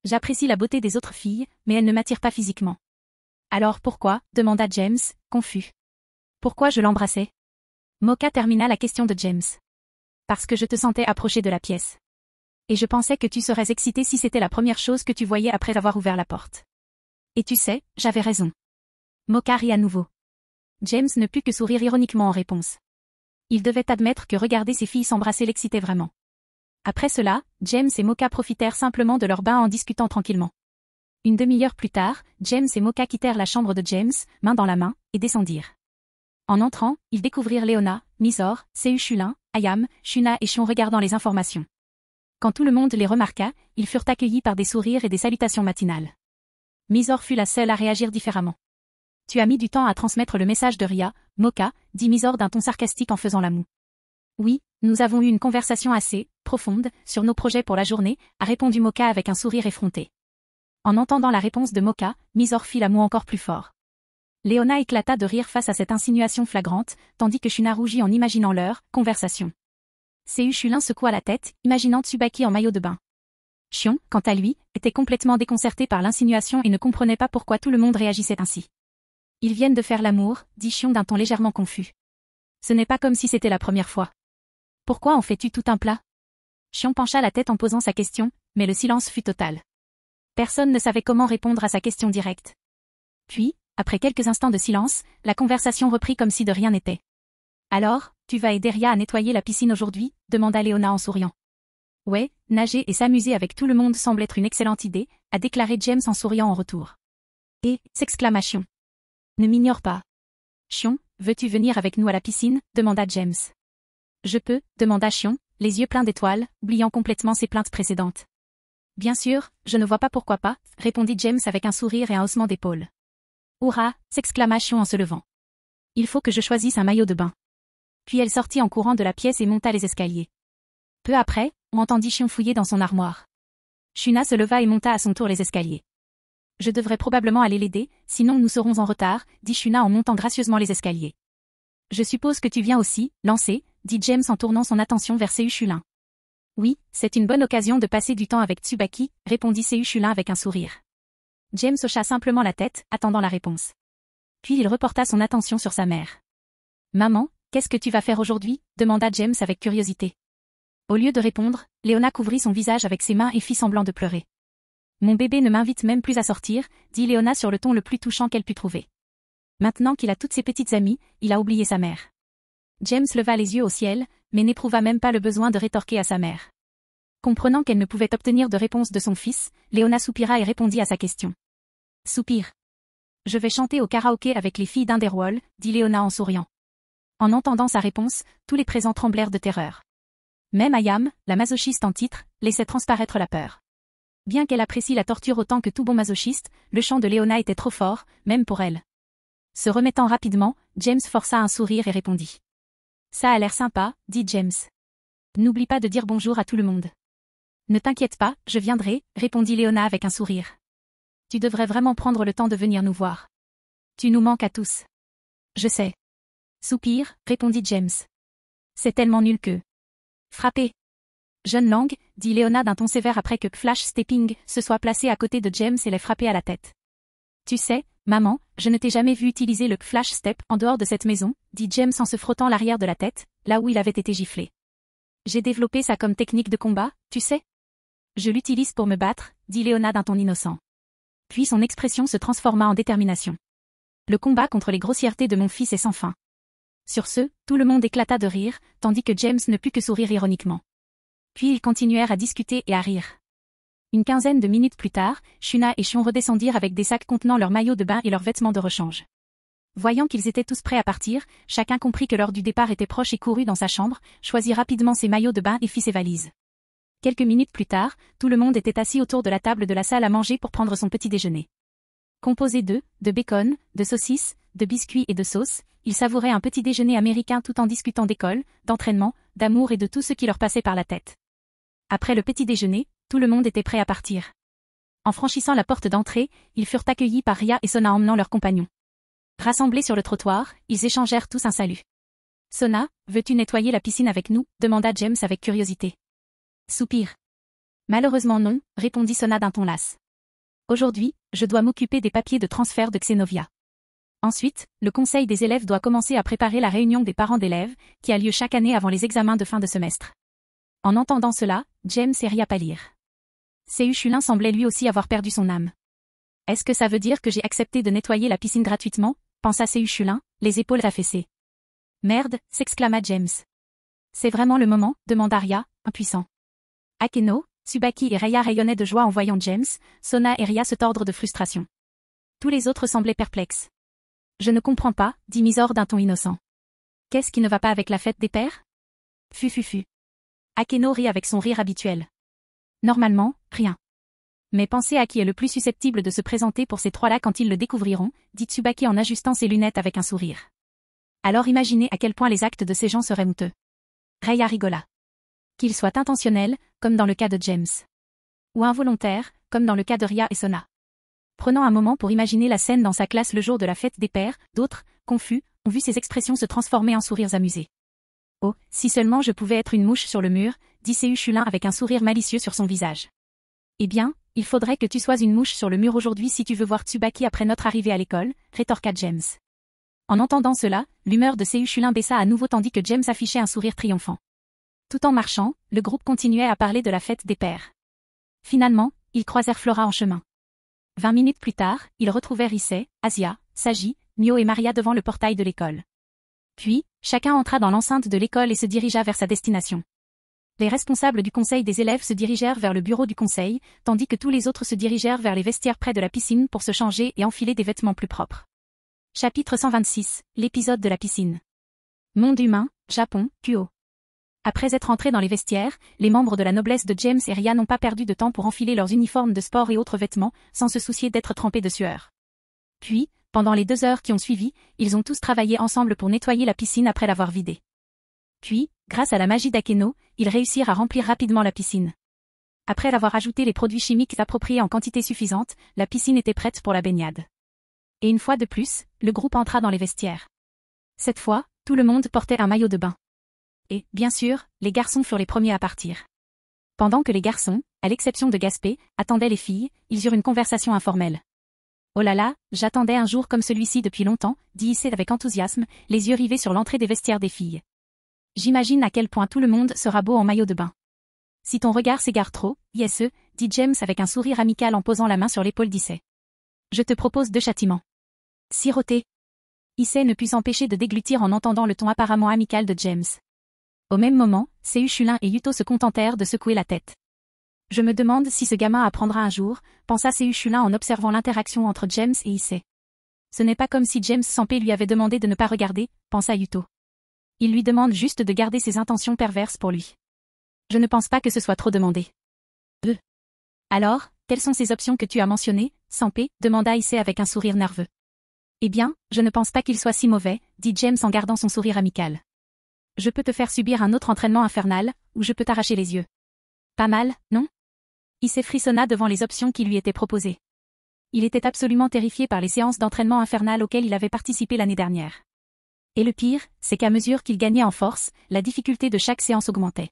Speaker 2: J'apprécie la beauté des autres filles, mais elles ne m'attirent pas physiquement. Alors pourquoi, demanda James, confus. Pourquoi je l'embrassais? Mocha termina la question de James. Parce que je te sentais approcher de la pièce. Et je pensais que tu serais excité si c'était la première chose que tu voyais après avoir ouvert la porte. Et tu sais, j'avais raison. Mocha rit à nouveau. James ne put que sourire ironiquement en réponse. Il devait admettre que regarder ces filles s'embrasser l'excitait vraiment. Après cela, James et Mocha profitèrent simplement de leur bain en discutant tranquillement. Une demi-heure plus tard, James et Mocha quittèrent la chambre de James, main dans la main, et descendirent. En entrant, ils découvrirent Léona, Misor, Seu Chulin, Ayam, Shuna et Shion regardant les informations. Quand tout le monde les remarqua, ils furent accueillis par des sourires et des salutations matinales. Misor fut la seule à réagir différemment. Tu as mis du temps à transmettre le message de Ria, Mocha, dit Misor d'un ton sarcastique en faisant la moue. Oui, nous avons eu une conversation assez profonde sur nos projets pour la journée, a répondu Mocha avec un sourire effronté. En entendant la réponse de Mocha, Misor fit la moue encore plus fort. Léona éclata de rire face à cette insinuation flagrante, tandis que Shuna rougit en imaginant leur conversation. Seu Chulin secoua la tête, imaginant Tsubaki en maillot de bain. Shion, quant à lui, était complètement déconcerté par l'insinuation et ne comprenait pas pourquoi tout le monde réagissait ainsi. Ils viennent de faire l'amour, dit Shion d'un ton légèrement confus. Ce n'est pas comme si c'était la première fois. Pourquoi en fais-tu tout un plat? Shion pencha la tête en posant sa question, mais le silence fut total. Personne ne savait comment répondre à sa question directe. Puis, après quelques instants de silence, la conversation reprit comme si de rien n'était. Alors, tu vas aider Ria à nettoyer la piscine aujourd'hui, demanda Léona en souriant. Ouais, nager et s'amuser avec tout le monde semble être une excellente idée, a déclaré James en souriant en retour. Et, s'exclamation. Ne m'ignore pas. Shion, veux-tu venir avec nous à la piscine, demanda James. Je peux, demanda Shion, les yeux pleins d'étoiles, oubliant complètement ses plaintes précédentes. Bien sûr, je ne vois pas pourquoi pas, répondit James avec un sourire et un haussement d'épaule. Hurrah, s'exclama Shion en se levant. Il faut que je choisisse un maillot de bain. Puis elle sortit en courant de la pièce et monta les escaliers. Peu après, on entendit Shion fouiller dans son armoire. Shuna se leva et monta à son tour les escaliers. Je devrais probablement aller l'aider, sinon nous serons en retard, dit Shuna en montant gracieusement les escaliers. Je suppose que tu viens aussi, lancer, dit James en tournant son attention vers Seu Chulin. Oui, c'est une bonne occasion de passer du temps avec Tsubaki, répondit Seu Chulin avec un sourire. James hocha simplement la tête, attendant la réponse. Puis il reporta son attention sur sa mère. « Maman, qu'est-ce que tu vas faire aujourd'hui » demanda James avec curiosité. Au lieu de répondre, Léona couvrit son visage avec ses mains et fit semblant de pleurer. « Mon bébé ne m'invite même plus à sortir » dit Léona sur le ton le plus touchant qu'elle put trouver. Maintenant qu'il a toutes ses petites amies, il a oublié sa mère. James leva les yeux au ciel, mais n'éprouva même pas le besoin de rétorquer à sa mère. Comprenant qu'elle ne pouvait obtenir de réponse de son fils, Léona soupira et répondit à sa question. Soupir. « Je vais chanter au karaoké avec les filles d'Underwall » dit Léona en souriant. En entendant sa réponse, tous les présents tremblèrent de terreur. Même Ayam, la masochiste en titre, laissait transparaître la peur. Bien qu'elle apprécie la torture autant que tout bon masochiste, le chant de Léona était trop fort, même pour elle. Se remettant rapidement, James força un sourire et répondit. « Ça a l'air sympa » dit James. « N'oublie pas de dire bonjour à tout le monde. »« Ne t'inquiète pas, je viendrai » répondit Léona avec un sourire. « Tu devrais vraiment prendre le temps de venir nous voir. Tu nous manques à tous. »« Je sais. » Soupir, répondit James. « C'est tellement nul que... » Frappé. Jeune langue, dit Léona d'un ton sévère après que Flash Stepping se soit placé à côté de James et l'ait frappé à la tête. Tu sais, maman, je ne t'ai jamais vu utiliser le Flash Step en dehors de cette maison, dit James en se frottant l'arrière de la tête, là où il avait été giflé. J'ai développé ça comme technique de combat, tu sais. Je l'utilise pour me battre, dit Léona d'un ton innocent. Puis son expression se transforma en détermination. Le combat contre les grossièretés de mon fils est sans fin. Sur ce, tout le monde éclata de rire, tandis que James ne put que sourire ironiquement. Puis ils continuèrent à discuter et à rire. Une quinzaine de minutes plus tard, Shuna et Shion redescendirent avec des sacs contenant leurs maillots de bain et leurs vêtements de rechange. Voyant qu'ils étaient tous prêts à partir, chacun comprit que l'heure du départ était proche et courut dans sa chambre, choisit rapidement ses maillots de bain et fit ses valises. Quelques minutes plus tard, tout le monde était assis autour de la table de la salle à manger pour prendre son petit déjeuner. Composé de bacon, de saucisses, de biscuits et de sauce, ils savouraient un petit déjeuner américain tout en discutant d'école, d'entraînement, d'amour et de tout ce qui leur passait par la tête. Après le petit déjeuner, tout le monde était prêt à partir. En franchissant la porte d'entrée, ils furent accueillis par Ria et Sona emmenant leurs compagnons. Rassemblés sur le trottoir, ils échangèrent tous un salut. « Sona, veux-tu nettoyer la piscine avec nous » demanda James avec curiosité. Soupir. « Malheureusement non » répondit Sona d'un ton las. « Aujourd'hui, je dois m'occuper des papiers de transfert de Xenovia. » Ensuite, le conseil des élèves doit commencer à préparer la réunion des parents d'élèves, qui a lieu chaque année avant les examens de fin de semestre. En entendant cela, James et Ria pâlirent. Seu Chulin semblait lui aussi avoir perdu son âme. « Est-ce que ça veut dire que j'ai accepté de nettoyer la piscine gratuitement » pensa Seu Chulin, les épaules affaissées. « Merde » s'exclama James. « C'est vraiment le moment » demanda Ria, impuissant. Akeno, Tsubaki et Raya rayonnaient de joie en voyant James, Sona et Ria se tordre de frustration. Tous les autres semblaient perplexes. « Je ne comprends pas » dit Misor d'un ton innocent. « Qu'est-ce qui ne va pas avec la fête des pères ?» Fu. Akeno rit avec son rire habituel. Normalement, rien. Mais pensez à qui est le plus susceptible de se présenter pour ces trois-là quand ils le découvriront, dit Tsubaki en ajustant ses lunettes avec un sourire. Alors imaginez à quel point les actes de ces gens seraient honteux. Raya rigola. Qu'ils soient intentionnels, comme dans le cas de James. Ou involontaires, comme dans le cas de Ria et Sona. Prenant un moment pour imaginer la scène dans sa classe le jour de la fête des pères, d'autres, confus, ont vu ces expressions se transformer en sourires amusés. « Oh, si seulement je pouvais être une mouche sur le mur » dit Seu Chulin avec un sourire malicieux sur son visage. « Eh bien, il faudrait que tu sois une mouche sur le mur aujourd'hui si tu veux voir Tsubaki après notre arrivée à l'école » rétorqua James. En entendant cela, l'humeur de Seu Chulin baissa à nouveau tandis que James affichait un sourire triomphant. Tout en marchant, le groupe continuait à parler de la fête des pères. Finalement, ils croisèrent Flora en chemin. 20 minutes plus tard, ils retrouvèrent Issei, Asia, Saji, Mio et Maria devant le portail de l'école. Puis, chacun entra dans l'enceinte de l'école et se dirigea vers sa destination. Les responsables du conseil des élèves se dirigèrent vers le bureau du conseil, tandis que tous les autres se dirigèrent vers les vestiaires près de la piscine pour se changer et enfiler des vêtements plus propres. Chapitre 126, l'épisode de la piscine. Monde humain, Japon, Kuo. Après être entrés dans les vestiaires, les membres de la noblesse de James et Ria n'ont pas perdu de temps pour enfiler leurs uniformes de sport et autres vêtements, sans se soucier d'être trempés de sueur. Puis, pendant les 2 heures qui ont suivi, ils ont tous travaillé ensemble pour nettoyer la piscine après l'avoir vidée. Puis, grâce à la magie d'Akeno, ils réussirent à remplir rapidement la piscine. Après avoir ajouté les produits chimiques appropriés en quantité suffisante, la piscine était prête pour la baignade. Et une fois de plus, le groupe entra dans les vestiaires. Cette fois, tout le monde portait un maillot de bain. Et, bien sûr, les garçons furent les premiers à partir. Pendant que les garçons, à l'exception de Gaspé, attendaient les filles, ils eurent une conversation informelle. Oh là là, j'attendais un jour comme celui-ci depuis longtemps, dit Issei avec enthousiasme, les yeux rivés sur l'entrée des vestiaires des filles. J'imagine à quel point tout le monde sera beau en maillot de bain. Si ton regard s'égare trop, ISE, dit James avec un sourire amical en posant la main sur l'épaule d'Issei. Je te propose 2 châtiments. Siroter. Issei ne put s'empêcher de déglutir en entendant le ton apparemment amical de James. Au même moment, Sei Shulin et Yuto se contentèrent de secouer la tête. Je me demande si ce gamin apprendra un jour, pensa Sei Shulin en observant l'interaction entre James et Issei. Ce n'est pas comme si James Sampé lui avait demandé de ne pas regarder, pensa Yuto. Il lui demande juste de garder ses intentions perverses pour lui. Je ne pense pas que ce soit trop demandé. Alors, quelles sont ces options que tu as mentionnées, Sampé, demanda Issei avec un sourire nerveux. Eh bien, je ne pense pas qu'il soit si mauvais, dit James en gardant son sourire amical. Je peux te faire subir un autre entraînement infernal, ou je peux t'arracher les yeux. Pas mal, non? Issei frissonna devant les options qui lui étaient proposées. Il était absolument terrifié par les séances d'entraînement infernal auxquelles il avait participé l'année dernière. Et le pire, c'est qu'à mesure qu'il gagnait en force, la difficulté de chaque séance augmentait.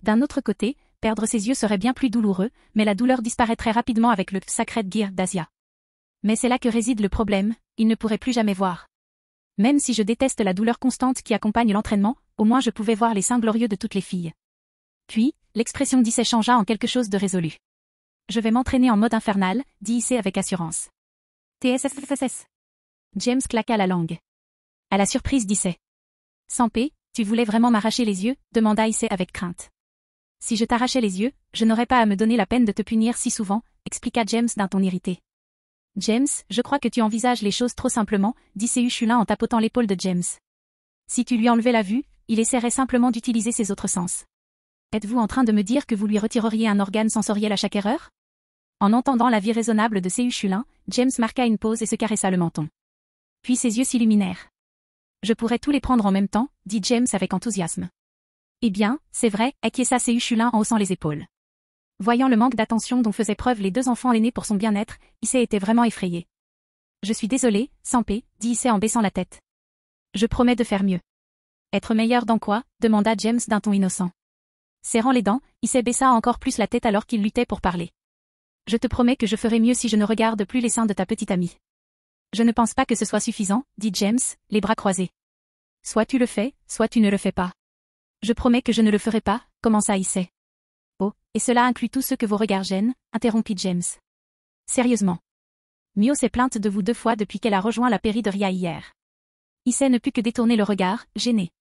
Speaker 2: D'un autre côté, perdre ses yeux serait bien plus douloureux, mais la douleur disparaîtrait rapidement avec le Sacred Gear d'Asia. Mais c'est là que réside le problème, il ne pourrait plus jamais voir. Même si je déteste la douleur constante qui accompagne l'entraînement, au moins je pouvais voir les seins glorieux de toutes les filles. Puis, l'expression d'Issei changea en quelque chose de résolu. Je vais m'entraîner en mode infernal, dit Issei avec assurance. TSSSS. James claqua la langue. À la surprise d'Issei. Sampé, tu voulais vraiment m'arracher les yeux, demanda Issei avec crainte. Si je t'arrachais les yeux, je n'aurais pas à me donner la peine de te punir si souvent, expliqua James d'un ton irrité. James, je crois que tu envisages les choses trop simplement, dit Sei Shulin en tapotant l'épaule de James. Si tu lui enlevais la vue, il essaierait simplement d'utiliser ses autres sens. Êtes-vous en train de me dire que vous lui retireriez un organe sensoriel à chaque erreur? En entendant l'avis raisonnable de Sei Shulin, James marqua une pause et se caressa le menton. Puis ses yeux s'illuminèrent. Je pourrais tous les prendre en même temps, dit James avec enthousiasme. Eh bien, c'est vrai, acquiesça Sei Shulin en haussant les épaules. Voyant le manque d'attention dont faisaient preuve les 2 enfants aînés pour son bien-être, Issei était vraiment effrayé. Je suis désolé, Sampé, dit Issei en baissant la tête. Je promets de faire mieux. Être meilleur dans quoi? Demanda James d'un ton innocent. Serrant les dents, Issei baissa encore plus la tête alors qu'il luttait pour parler. Je te promets que je ferai mieux si je ne regarde plus les seins de ta petite amie. Je ne pense pas que ce soit suffisant, dit James, les bras croisés. Soit tu le fais, soit tu ne le fais pas. Je promets que je ne le ferai pas, commença Issei. Oh, et cela inclut tous ceux que vos regards gênent, interrompit James. Sérieusement. Mio s'est plainte de vous 2 fois depuis qu'elle a rejoint la pairie de Ria hier. Issei ne put que détourner le regard, gêné.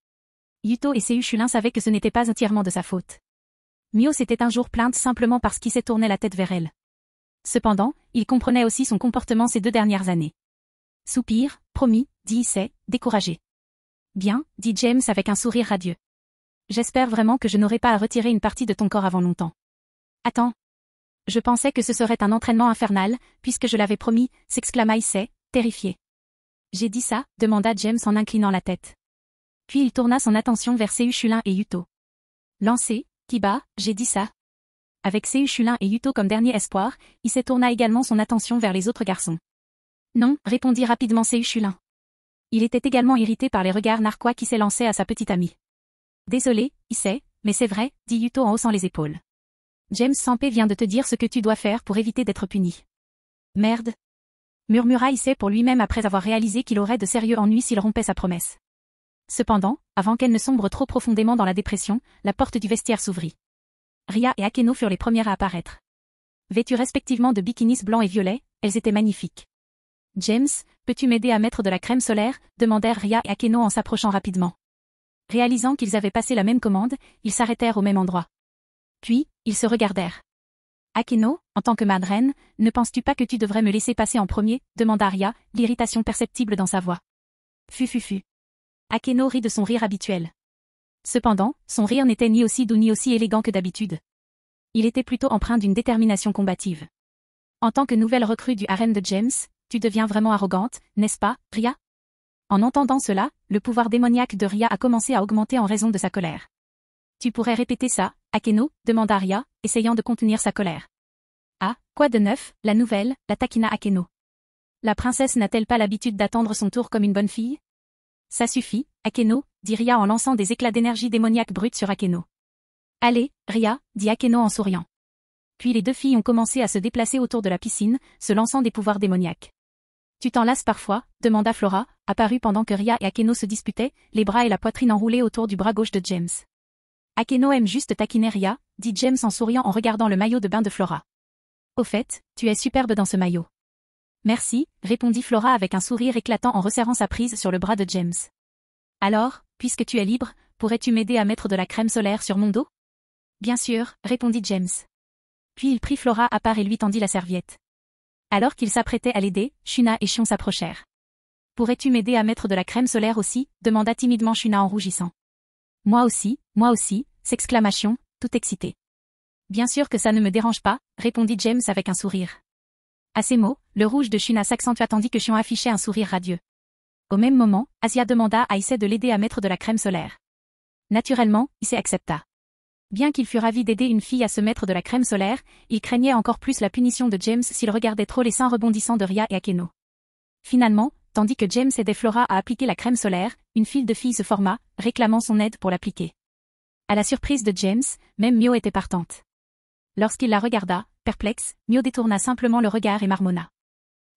Speaker 2: Yuto et Sei Shulin savaient que ce n'était pas entièrement de sa faute. Mio s'était un jour plainte simplement parce qu'Issei tournait la tête vers elle. Cependant, il comprenait aussi son comportement ces 2 dernières années. Soupir, promis, dit Issei, découragé. Bien, dit James avec un sourire radieux. J'espère vraiment que je n'aurai pas à retirer une partie de ton corps avant longtemps. Attends. Je pensais que ce serait un entraînement infernal, puisque je l'avais promis, s'exclama Issei, terrifié. J'ai dit ça, demanda James en inclinant la tête. Puis il tourna son attention vers Sei Shulin et Yuto. Lancé, Kiba, j'ai dit ça. Avec Sei Shulin et Yuto comme dernier espoir, Issei tourna également son attention vers les autres garçons. Non, répondit rapidement Sei Shulin. Il était également irrité par les regards narquois qui s'élançaient à sa petite amie. Désolé, Issei, mais c'est vrai, dit Yuto en haussant les épaules. James Sampé vient de te dire ce que tu dois faire pour éviter d'être puni. Merde. Murmura Issei pour lui-même après avoir réalisé qu'il aurait de sérieux ennuis s'il rompait sa promesse. Cependant, avant qu'elle ne sombre trop profondément dans la dépression, la porte du vestiaire s'ouvrit. Ria et Akeno furent les premières à apparaître. Vêtues respectivement de bikinis blancs et violets, elles étaient magnifiques. James, peux-tu m'aider à mettre de la crème solaire? Demandèrent Ria et Akeno en s'approchant rapidement. Réalisant qu'ils avaient passé la même commande, ils s'arrêtèrent au même endroit. Puis, ils se regardèrent. Akeno, en tant que madreine, ne penses-tu pas que tu devrais me laisser passer en premier? Demanda Ria, l'irritation perceptible dans sa voix. Fufufu. Akeno rit de son rire habituel. Cependant, son rire n'était ni aussi doux ni aussi élégant que d'habitude. Il était plutôt empreint d'une détermination combative. En tant que nouvelle recrue du harem de James, tu deviens vraiment arrogante, n'est-ce pas, Ria? En entendant cela, le pouvoir démoniaque de Ria a commencé à augmenter en raison de sa colère. Tu pourrais répéter ça, Akeno? Demanda Ria, essayant de contenir sa colère. Ah, quoi de neuf? La nouvelle, la taquina Akeno. La princesse n'a-t-elle pas l'habitude d'attendre son tour comme une bonne fille? Ça suffit, Akeno, dit Ria en lançant des éclats d'énergie démoniaque brute sur Akeno. Allez, Ria, dit Akeno en souriant. Puis les 2 filles ont commencé à se déplacer autour de la piscine, se lançant des pouvoirs démoniaques. Tu t'en lasses parfois, demanda Flora, apparue pendant que Ria et Akeno se disputaient, les bras et la poitrine enroulés autour du bras gauche de James. Akeno aime juste taquiner Ria, dit James en souriant en regardant le maillot de bain de Flora. Au fait, tu es superbe dans ce maillot. Merci, répondit Flora avec un sourire éclatant en resserrant sa prise sur le bras de James. Alors, puisque tu es libre, pourrais-tu m'aider à mettre de la crème solaire sur mon dos? Bien sûr, répondit James. Puis il prit Flora à part et lui tendit la serviette. Alors qu'il s'apprêtait à l'aider, Shuna et Shion s'approchèrent. Pourrais-tu m'aider à mettre de la crème solaire aussi? Demanda timidement Shuna en rougissant. Moi aussi, s'exclama Shion, tout excité. Bien sûr que ça ne me dérange pas, répondit James avec un sourire. À ces mots, le rouge de Shuna s'accentua tandis que Shion affichait un sourire radieux. Au même moment, Asia demanda à Issei de l'aider à mettre de la crème solaire. Naturellement, Issei accepta. Bien qu'il fût ravi d'aider une fille à se mettre de la crème solaire, il craignait encore plus la punition de James s'il regardait trop les seins rebondissants de Ria et Akeno. Finalement, tandis que James aidait Flora à appliquer la crème solaire, une file de filles se forma, réclamant son aide pour l'appliquer. À la surprise de James, même Mio était partante. Lorsqu'il la regarda, perplexe, Mio détourna simplement le regard et marmonna.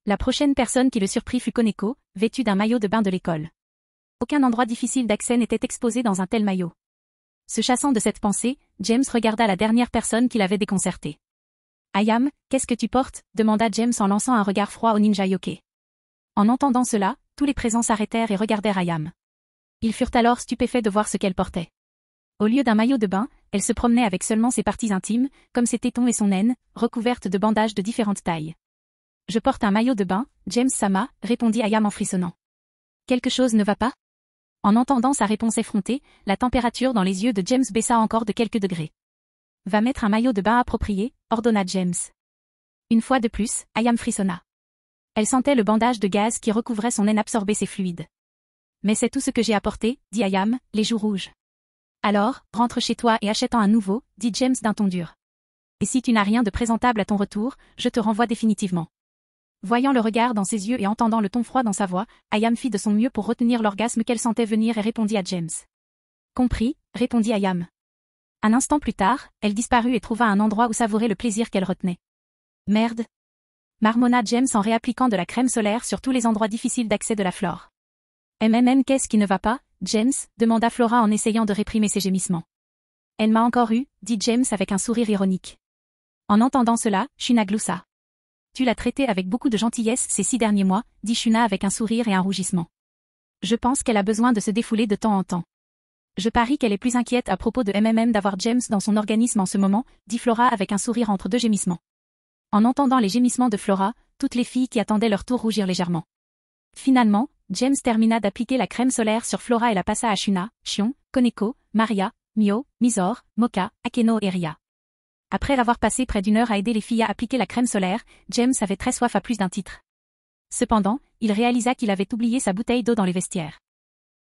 Speaker 2: La prochaine personne qui le surprit fut Koneko, vêtue d'un maillot de bain de l'école. Aucun endroit difficile d'accès n'était exposé dans un tel maillot. Se chassant de cette pensée, James regarda la dernière personne qui l'avait déconcerté. Ayam, qu'est-ce que tu portes? Demanda James en lançant un regard froid au ninja yokai. En entendant cela, tous les présents s'arrêtèrent et regardèrent Ayam. Ils furent alors stupéfaits de voir ce qu'elle portait. Au lieu d'un maillot de bain, elle se promenait avec seulement ses parties intimes, comme ses tétons et son aine, recouvertes de bandages de différentes tailles. Je porte un maillot de bain, James-sama, répondit Ayam en frissonnant. Quelque chose ne va pas? En entendant sa réponse effrontée, la température dans les yeux de James baissa encore de quelques degrés. Va mettre un maillot de bain approprié, ordonna James. Une fois de plus, Ayam frissonna. Elle sentait le bandage de gaz qui recouvrait son aine absorber ses fluides. Mais c'est tout ce que j'ai apporté, dit Ayam, les joues rouges. Alors, rentre chez toi et achète-en un nouveau, dit James d'un ton dur. Et si tu n'as rien de présentable à ton retour, je te renvoie définitivement. Voyant le regard dans ses yeux et entendant le ton froid dans sa voix, Ayam fit de son mieux pour retenir l'orgasme qu'elle sentait venir et répondit à James. Compris, répondit Ayam. Un instant plus tard, elle disparut et trouva un endroit où savourer le plaisir qu'elle retenait. Merde. Marmonna James en réappliquant de la crème solaire sur tous les endroits difficiles d'accès de la flore. Qu'est-ce qui ne va pas, James? Demanda Flora en essayant de réprimer ses gémissements. Elle m'a encore eu, dit James avec un sourire ironique. En entendant cela, Shuna gloussa. Tu l'as traitée avec beaucoup de gentillesse ces 6 derniers mois, dit Shuna avec un sourire et un rougissement. Je pense qu'elle a besoin de se défouler de temps en temps. Je parie qu'elle est plus inquiète à propos de d'avoir James dans son organisme en ce moment, dit Flora avec un sourire entre deux gémissements. En entendant les gémissements de Flora, toutes les filles qui attendaient leur tour rougirent légèrement. Finalement, James termina d'appliquer la crème solaire sur Flora et la passa à Shuna, Shion, Koneko, Maria, Mio, Mizore, Moka, Akeno et Ria. Après avoir passé près d'1 heure à aider les filles à appliquer la crème solaire, James avait très soif à plus d'un titre. Cependant, il réalisa qu'il avait oublié sa bouteille d'eau dans les vestiaires.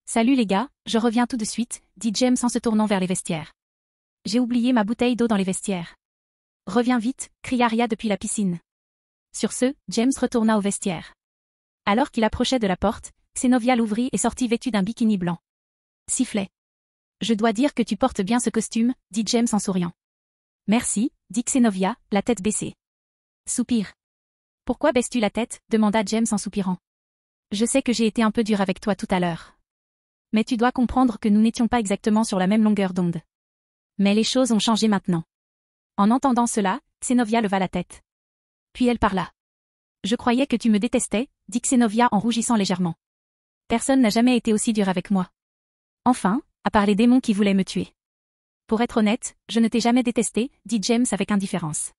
Speaker 2: Salut les gars, je reviens tout de suite, dit James en se tournant vers les vestiaires. J'ai oublié ma bouteille d'eau dans les vestiaires. Reviens vite, cria Ria depuis la piscine. Sur ce, James retourna au vestiaire. Alors qu'il approchait de la porte, Xenovia l'ouvrit et sortit vêtue d'un bikini blanc. Sifflet. Je dois dire que tu portes bien ce costume, dit James en souriant. Merci, dit Xenovia, la tête baissée. Soupir. Pourquoi baisses-tu la tête? Demanda James en soupirant. Je sais que j'ai été un peu dur avec toi tout à l'heure. Mais tu dois comprendre que nous n'étions pas exactement sur la même longueur d'onde. Mais les choses ont changé maintenant. En entendant cela, Xenovia leva la tête. Puis elle parla. Je croyais que tu me détestais, dit Xenovia en rougissant légèrement. Personne n'a jamais été aussi dur avec moi. Enfin, à part les démons qui voulaient me tuer. Pour être honnête, je ne t'ai jamais détesté, dit James avec indifférence.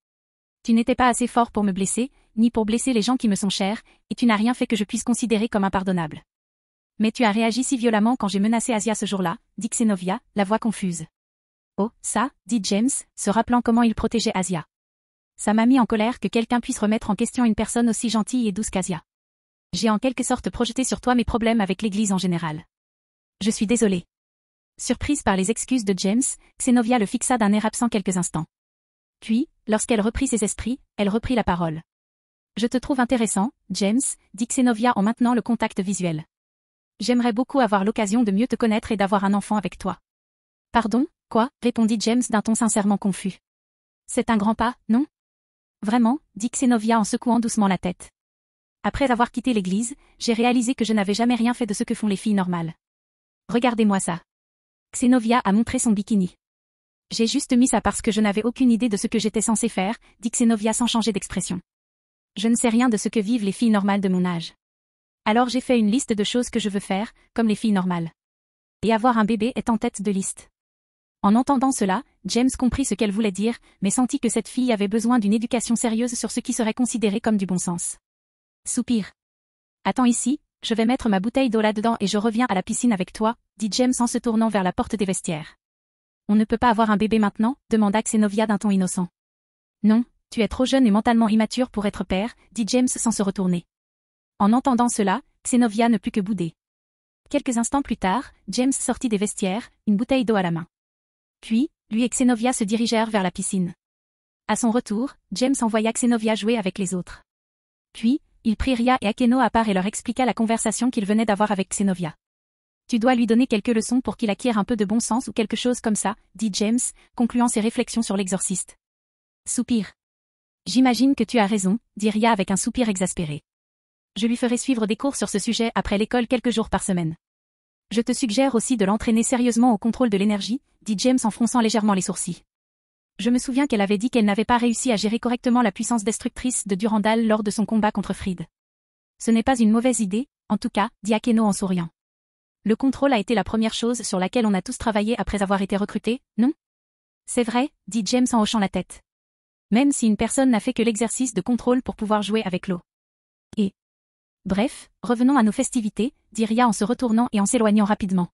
Speaker 2: Tu n'étais pas assez fort pour me blesser, ni pour blesser les gens qui me sont chers, et tu n'as rien fait que je puisse considérer comme impardonnable. Mais tu as réagi si violemment quand j'ai menacé Asia ce jour-là, dit Xenovia, la voix confuse. Oh, ça, dit James, se rappelant comment il protégeait Asia. Ça m'a mis en colère que quelqu'un puisse remettre en question une personne aussi gentille et douce qu'Asia. J'ai en quelque sorte projeté sur toi mes problèmes avec l'Église en général. Je suis désolée. Surprise par les excuses de James, Xenovia le fixa d'un air absent quelques instants. Puis, lorsqu'elle reprit ses esprits, elle reprit la parole. Je te trouve intéressant, James, dit Xenovia en maintenant le contact visuel. J'aimerais beaucoup avoir l'occasion de mieux te connaître et d'avoir un enfant avec toi. Pardon, quoi? Répondit James d'un ton sincèrement confus. C'est un grand pas, non? Vraiment, dit Xenovia en secouant doucement la tête. Après avoir quitté l'église, j'ai réalisé que je n'avais jamais rien fait de ce que font les filles normales. Regardez-moi ça. Xénovia a montré son bikini. J'ai juste mis ça parce que je n'avais aucune idée de ce que j'étais censée faire, dit Xénovia sans changer d'expression. Je ne sais rien de ce que vivent les filles normales de mon âge. Alors j'ai fait une liste de choses que je veux faire, comme les filles normales. Et avoir un bébé est en tête de liste. En entendant cela, James comprit ce qu'elle voulait dire, mais sentit que cette fille avait besoin d'une éducation sérieuse sur ce qui serait considéré comme du bon sens. Soupir. Attends ici, je vais mettre ma bouteille d'eau là-dedans et je reviens à la piscine avec toi, dit James en se tournant vers la porte des vestiaires. On ne peut pas avoir un bébé maintenant, demanda Xénovia d'un ton innocent. Non, tu es trop jeune et mentalement immature pour être père, dit James sans se retourner. En entendant cela, Xénovia ne put que bouder. Quelques instants plus tard, James sortit des vestiaires, une bouteille d'eau à la main. Puis, lui et Xénovia se dirigèrent vers la piscine. À son retour, James envoya Xénovia jouer avec les autres. Puis, il prit Ria et Akeno à part et leur expliqua la conversation qu'il venait d'avoir avec Xénovia. Tu dois lui donner quelques leçons pour qu'il acquiert un peu de bon sens ou quelque chose comme ça, dit James, concluant ses réflexions sur l'exorciste. Soupir. J'imagine que tu as raison, dit Ria avec un soupir exaspéré. Je lui ferai suivre des cours sur ce sujet après l'école quelques jours par semaine. Je te suggère aussi de l'entraîner sérieusement au contrôle de l'énergie, dit James en fronçant légèrement les sourcils. Je me souviens qu'elle avait dit qu'elle n'avait pas réussi à gérer correctement la puissance destructrice de Durandal lors de son combat contre Fried. Ce n'est pas une mauvaise idée, en tout cas, dit Akeno en souriant. Le contrôle a été la première chose sur laquelle on a tous travaillé après avoir été recrutés, non? C'est vrai, dit James en hochant la tête. Même si une personne n'a fait que l'exercice de contrôle pour pouvoir jouer avec l'eau. Et bref, revenons à nos festivités, dit Ria en se retournant et en s'éloignant rapidement.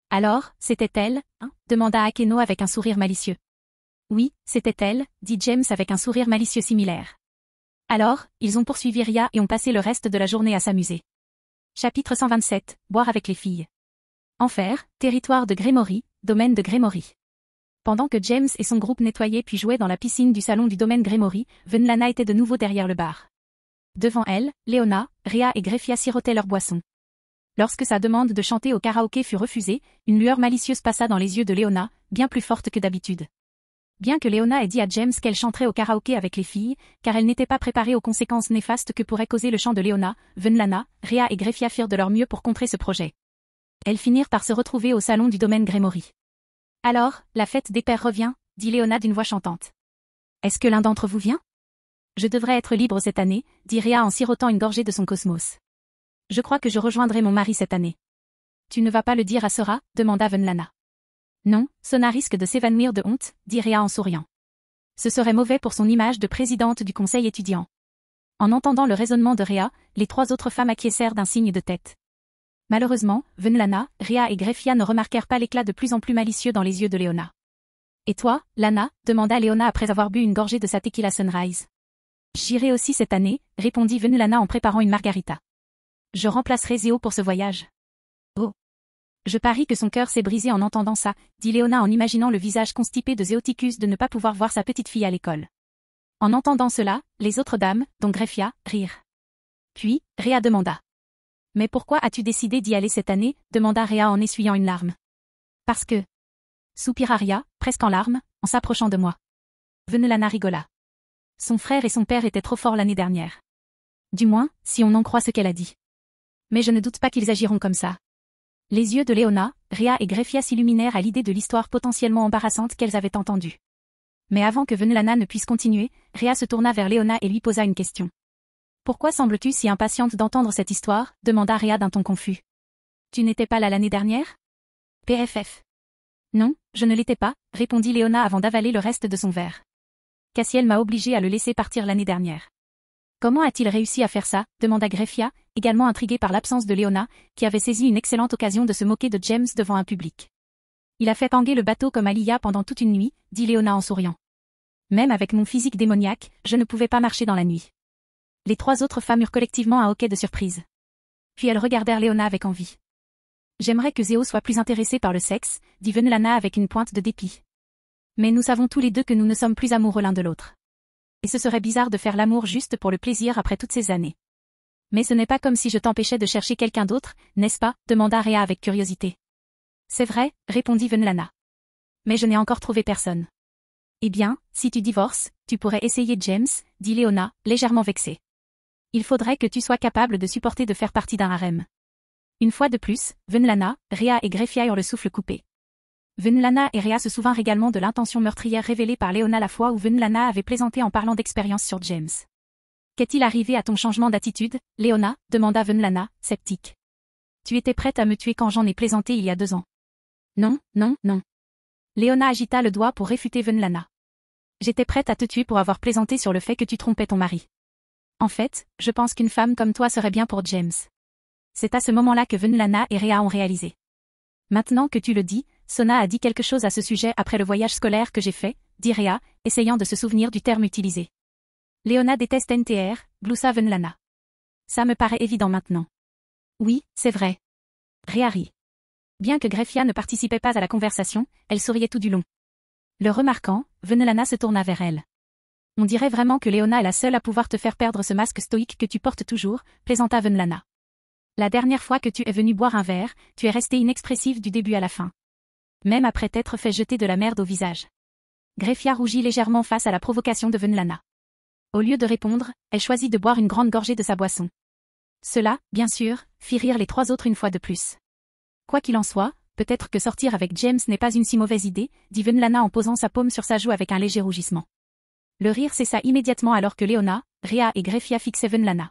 Speaker 2: Alors, c'était elle, hein? Demanda Akeno avec un sourire malicieux. Oui, c'était elle, dit James avec un sourire malicieux similaire. Alors, ils ont poursuivi Ria et ont passé le reste de la journée à s'amuser. Chapitre 127, boire avec les filles. Enfer, territoire de Grémory, domaine de Grémory. Pendant que James et son groupe nettoyaient puis jouaient dans la piscine du salon du domaine Grémory, Venlana était de nouveau derrière le bar. Devant elle, Léona, Ria et Greffia sirotaient leur boisson. Lorsque sa demande de chanter au karaoké fut refusée, une lueur malicieuse passa dans les yeux de Léona, bien plus forte que d'habitude. Bien que Léona ait dit à James qu'elle chanterait au karaoké avec les filles, car elle n'était pas préparée aux conséquences néfastes que pourrait causer le chant de Léona, Venlana, Ria et Greffia firent de leur mieux pour contrer ce projet. Elles finirent par se retrouver au salon du domaine Grémory. Alors, la fête des pères revient, dit Léona d'une voix chantante. Est-ce que l'un d'entre vous vient? Je devrais être libre cette année, dit Ria en sirotant une gorgée de son cosmos. Je crois que je rejoindrai mon mari cette année. Tu ne vas pas le dire à Sora? Demanda Venlana. Non, Sona risque de s'évanouir de honte, dit Ria en souriant. Ce serait mauvais pour son image de présidente du conseil étudiant. En entendant le raisonnement de Ria, les trois autres femmes acquiescèrent d'un signe de tête. Malheureusement, Venlana, Ria et Greffia ne remarquèrent pas l'éclat de plus en plus malicieux dans les yeux de Léona. Et toi, Lana? Demanda Léona après avoir bu une gorgée de sa tequila Sunrise. J'irai aussi cette année, répondit Venlana en préparant une margarita. Je remplacerai Zéo pour ce voyage. Oh. Je parie que son cœur s'est brisé en entendant ça, dit Léona en imaginant le visage constipé de Zéoticus de ne pas pouvoir voir sa petite fille à l'école. En entendant cela, les autres dames, dont Greffia, rirent. Puis, Ria demanda. Mais pourquoi as-tu décidé d'y aller cette année? Demanda Ria en essuyant une larme. Parce que... soupira Ria, presque en larmes, en s'approchant de moi. Venelana rigola. Son frère et son père étaient trop forts l'année dernière. Du moins, si on en croit ce qu'elle a dit. Mais je ne doute pas qu'ils agiront comme ça. Les yeux de Léona, Ria et Greffia s'illuminèrent à l'idée de l'histoire potentiellement embarrassante qu'elles avaient entendue. Mais avant que Venelana ne puisse continuer, Ria se tourna vers Léona et lui posa une question. Pourquoi sembles-tu si impatiente d'entendre cette histoire? Demanda Ria d'un ton confus. Tu n'étais pas là l'année dernière? PFF. Non, je ne l'étais pas, répondit Léona avant d'avaler le reste de son verre. Cassiel m'a obligée à le laisser partir l'année dernière. Comment a-t-il réussi à faire ça? Demanda Greffia, également intriguée par l'absence de Léona, qui avait saisi une excellente occasion de se moquer de James devant un public. Il a fait tanguer le bateau comme Alia pendant toute une nuit, dit Léona en souriant. Même avec mon physique démoniaque, je ne pouvais pas marcher dans la nuit. Les trois autres femmes eurent collectivement un hoquet de surprise. Puis elles regardèrent Léona avec envie. J'aimerais que Zéo soit plus intéressé par le sexe, dit Venelana avec une pointe de dépit. Mais nous savons tous les deux que nous ne sommes plus amoureux l'un de l'autre. Et ce serait bizarre de faire l'amour juste pour le plaisir après toutes ces années. Mais ce n'est pas comme si je t'empêchais de chercher quelqu'un d'autre, n'est-ce pas? Demanda Ria avec curiosité. C'est vrai, répondit Venelana. Mais je n'ai encore trouvé personne. Eh bien, si tu divorces, tu pourrais essayer James, dit Léona, légèrement vexée. Il faudrait que tu sois capable de supporter de faire partie d'un harem. Une fois de plus, Venlana, Rhea et Greffia eurent le souffle coupé. Venlana et Rhea se souvinrent également de l'intention meurtrière révélée par Léona la fois où Venlana avait plaisanté en parlant d'expérience sur James. Qu'est-il arrivé à ton changement d'attitude, Léona demanda Venlana, sceptique. Tu étais prête à me tuer quand j'en ai plaisanté il y a 2 ans. Non, non, non. Léona agita le doigt pour réfuter Venlana. J'étais prête à te tuer pour avoir plaisanté sur le fait que tu trompais ton mari. En fait, je pense qu'une femme comme toi serait bien pour James. C'est à ce moment-là que Venlana et Rhea ont réalisé. Maintenant que tu le dis, Sona a dit quelque chose à ce sujet après le voyage scolaire que j'ai fait, dit Rhea, essayant de se souvenir du terme utilisé. Léona déteste NTR, gloussa Venlana. Ça me paraît évident maintenant. Oui, c'est vrai. Rhea rit. Bien que Greffia ne participait pas à la conversation, elle souriait tout du long. Le remarquant, Venlana se tourna vers elle. On dirait vraiment que Léona est la seule à pouvoir te faire perdre ce masque stoïque que tu portes toujours, plaisanta Venlana. La dernière fois que tu es venu boire un verre, tu es resté inexpressive du début à la fin. Même après t'être fait jeter de la merde au visage. Greffia rougit légèrement face à la provocation de Venlana. Au lieu de répondre, elle choisit de boire une grande gorgée de sa boisson. Cela, bien sûr, fit rire les 3 autres une fois de plus. Quoi qu'il en soit, peut-être que sortir avec James n'est pas une si mauvaise idée, dit Venlana en posant sa paume sur sa joue avec un léger rougissement. Le rire cessa immédiatement alors que Léona, Rhea et Greffia fixaient Venlana.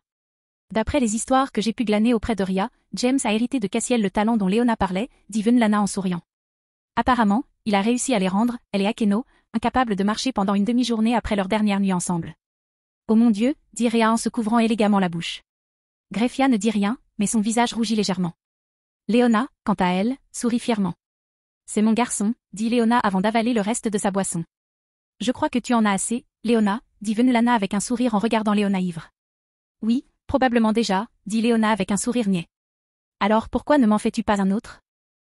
Speaker 2: D'après les histoires que j'ai pu glaner auprès de Rhea, James a hérité de Cassiel le talent dont Léona parlait, dit Venlana en souriant. Apparemment, il a réussi à les rendre, elle et Akeno, incapables de marcher pendant une demi-journée après leur dernière nuit ensemble. Oh mon Dieu, dit Rhea en se couvrant élégamment la bouche. Greffia ne dit rien, mais son visage rougit légèrement. Léona, quant à elle, sourit fièrement. C'est mon garçon, dit Léona avant d'avaler le reste de sa boisson. Je crois que tu en as assez, Léona, dit Venlana avec un sourire en regardant Léona ivre. Oui, probablement déjà, dit Léona avec un sourire niais. Alors pourquoi ne m'en fais-tu pas un autre?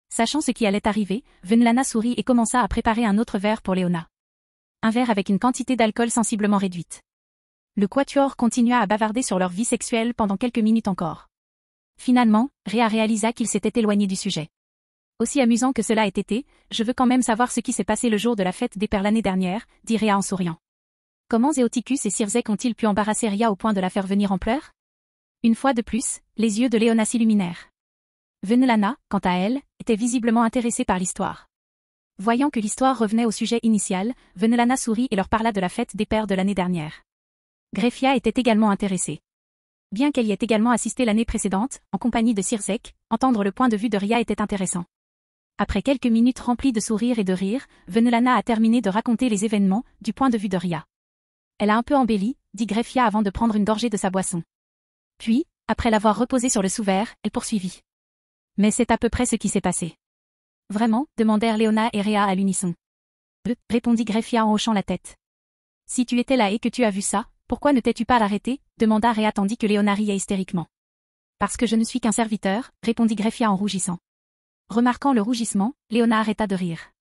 Speaker 2: Sachant ce qui allait arriver, Venlana sourit et commença à préparer un autre verre pour Léona. Un verre avec une quantité d'alcool sensiblement réduite. Le quatuor continua à bavarder sur leur vie sexuelle pendant quelques minutes encore. Finalement, Rhea réalisa qu'il s'était éloigné du sujet. Aussi amusant que cela ait été, je veux quand même savoir ce qui s'est passé le jour de la fête des pères l'année dernière, dit Rhea en souriant. Comment Zéoticus et Sirzek ont-ils pu embarrasser Rhea au point de la faire venir en pleurs? Une fois de plus, les yeux de Léona s'illuminèrent. Venlana, quant à elle, était visiblement intéressée par l'histoire. Voyant que l'histoire revenait au sujet initial, Venlana sourit et leur parla de la fête des pères de l'année dernière. Greffia était également intéressée. Bien qu'elle y ait également assisté l'année précédente, en compagnie de Sirzek, entendre le point de vue de Rhea était intéressant. Après quelques minutes remplies de sourires et de rires, Venlana a terminé de raconter les événements, du point de vue de Rhea. Elle a un peu embelli, dit Greffia avant de prendre une gorgée de sa boisson. Puis, après l'avoir reposée sur le sous-verre, elle poursuivit. Mais c'est à peu près ce qui s'est passé. Vraiment, demandèrent Léona et Rhea à l'unisson. Répondit Greffia en hochant la tête. Si tu étais là et que tu as vu ça, pourquoi ne t'es-tu pas arrêté, demanda Rhea tandis que Léona riait hystériquement. Parce que je ne suis qu'un serviteur, répondit Greffia en rougissant. Remarquant le rougissement, Léona arrêta de rire.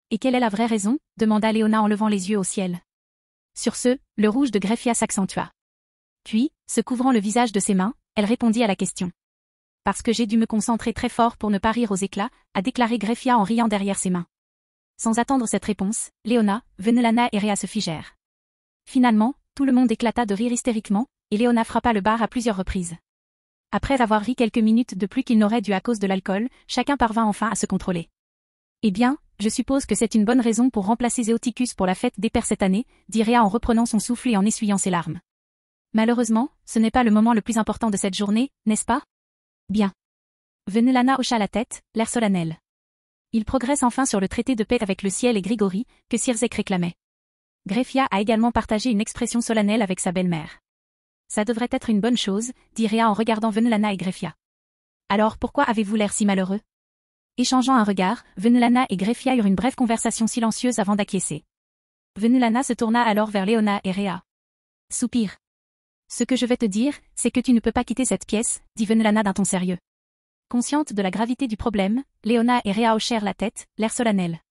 Speaker 2: Et quelle est la vraie raison, demanda Léona en levant les yeux au ciel. Sur ce, le rouge de Greffia s'accentua. Puis, se couvrant le visage de ses mains, elle répondit à la question. Parce que j'ai dû me concentrer très fort pour ne pas rire aux éclats, a déclaré Greffia en riant derrière ses mains. Sans attendre cette réponse, Léona, Venlana et Rhea se figèrent. Finalement, tout le monde éclata de rire hystériquement, et Léona frappa le bar à plusieurs reprises. Après avoir ri quelques minutes de plus qu'il n'aurait dû à cause de l'alcool, chacun parvint enfin à se contrôler. Eh bien, je suppose que c'est une bonne raison pour remplacer Zéoticus pour la fête des pères cette année, dit Rhea en reprenant son souffle et en essuyant ses larmes. Malheureusement, ce n'est pas le moment le plus important de cette journée, n'est-ce pas? Bien. Venlana hocha la tête, l'air solennel. Il progresse enfin sur le traité de paix avec le ciel et Grigori, que Sirzek réclamait. Greffia a également partagé une expression solennelle avec sa belle-mère. Ça devrait être une bonne chose, dit Rhea en regardant Venlana et Greffia. Alors pourquoi avez-vous l'air si malheureux? Échangeant un regard, Venlana et Greffia eurent une brève conversation silencieuse avant d'acquiescer. Venlana se tourna alors vers Léona et Rhea. Soupir. Ce que je vais te dire, c'est que tu ne peux pas quitter cette pièce, dit Venlana d'un ton sérieux. Consciente de la gravité du problème, Léona et Rhea hochèrent la tête, l'air solennel.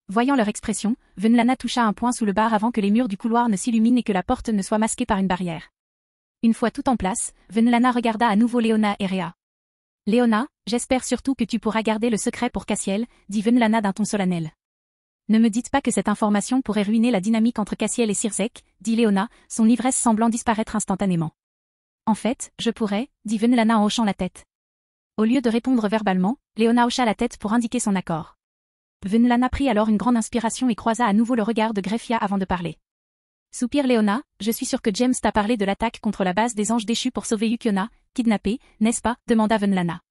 Speaker 2: Voyant leur expression, Venlana toucha un poing sous le bar avant que les murs du couloir ne s'illuminent et que la porte ne soit masquée par une barrière. Une fois tout en place, Venlana regarda à nouveau Léona et Rhea. Léona, j'espère surtout que tu pourras garder le secret pour Cassiel, dit Venlana d'un ton solennel. Ne me dites pas que cette information pourrait ruiner la dynamique entre Cassiel et Sirzek, dit Léona, son ivresse semblant disparaître instantanément. en fait, je pourrais, dit Venlana en hochant la tête. Au lieu de répondre verbalement, Léona hocha la tête pour indiquer son accord. Venlana prit alors une grande inspiration et croisa à nouveau le regard de Greffia avant de parler. Soupire Léona, je suis sûr que James t'a parlé de l'attaque contre la base des anges déchus pour sauver Yukiona, kidnappée, n'est-ce pas, demanda Venlana.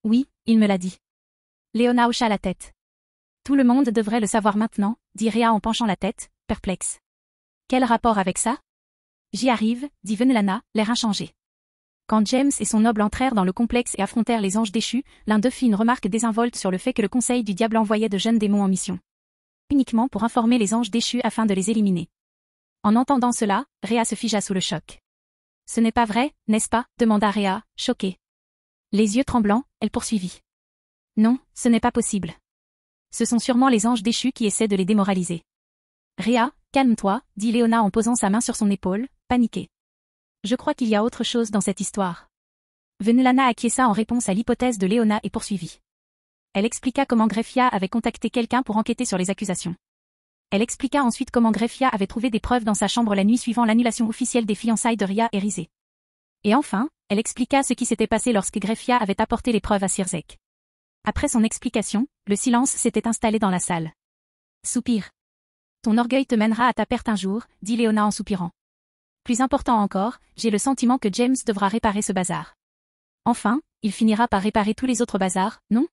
Speaker 2: Oui, il me l'a dit. Léona hocha la tête. Tout le monde devrait le savoir maintenant, dit Rhea en penchant la tête, perplexe. Quel rapport avec ça? J'y arrive, dit Venlana, l'air inchangé. Quand James et son noble entrèrent dans le complexe et affrontèrent les anges déchus, l'un d'eux fit une remarque désinvolte sur le fait que le conseil du diable envoyait de jeunes démons en mission. Uniquement pour informer les anges déchus afin de les éliminer. En entendant cela, Rhea se figea sous le choc. Ce n'est pas vrai, n'est-ce pas? Demanda Rhea, choquée. Les yeux tremblants, elle poursuivit. Non, ce n'est pas possible. Ce sont sûrement les anges déchus qui essaient de les démoraliser. Rhea, calme-toi, dit Léona en posant sa main sur son épaule, paniquée. Je crois qu'il y a autre chose dans cette histoire. Venlana acquiesça en réponse à l'hypothèse de Léona et poursuivit. Elle expliqua comment Greffia avait contacté quelqu'un pour enquêter sur les accusations. Elle expliqua ensuite comment Greffia avait trouvé des preuves dans sa chambre la nuit suivant l'annulation officielle des fiançailles de Rhea et Rizé. Et enfin, elle expliqua ce qui s'était passé lorsque Greffia avait apporté les preuves à Sirzek. Après son explication, le silence s'était installé dans la salle. Soupir. Ton orgueil te mènera à ta perte un jour, dit Léona en soupirant. Plus important encore, j'ai le sentiment que James devra réparer ce bazar. Enfin, il finira par réparer tous les autres bazars, non?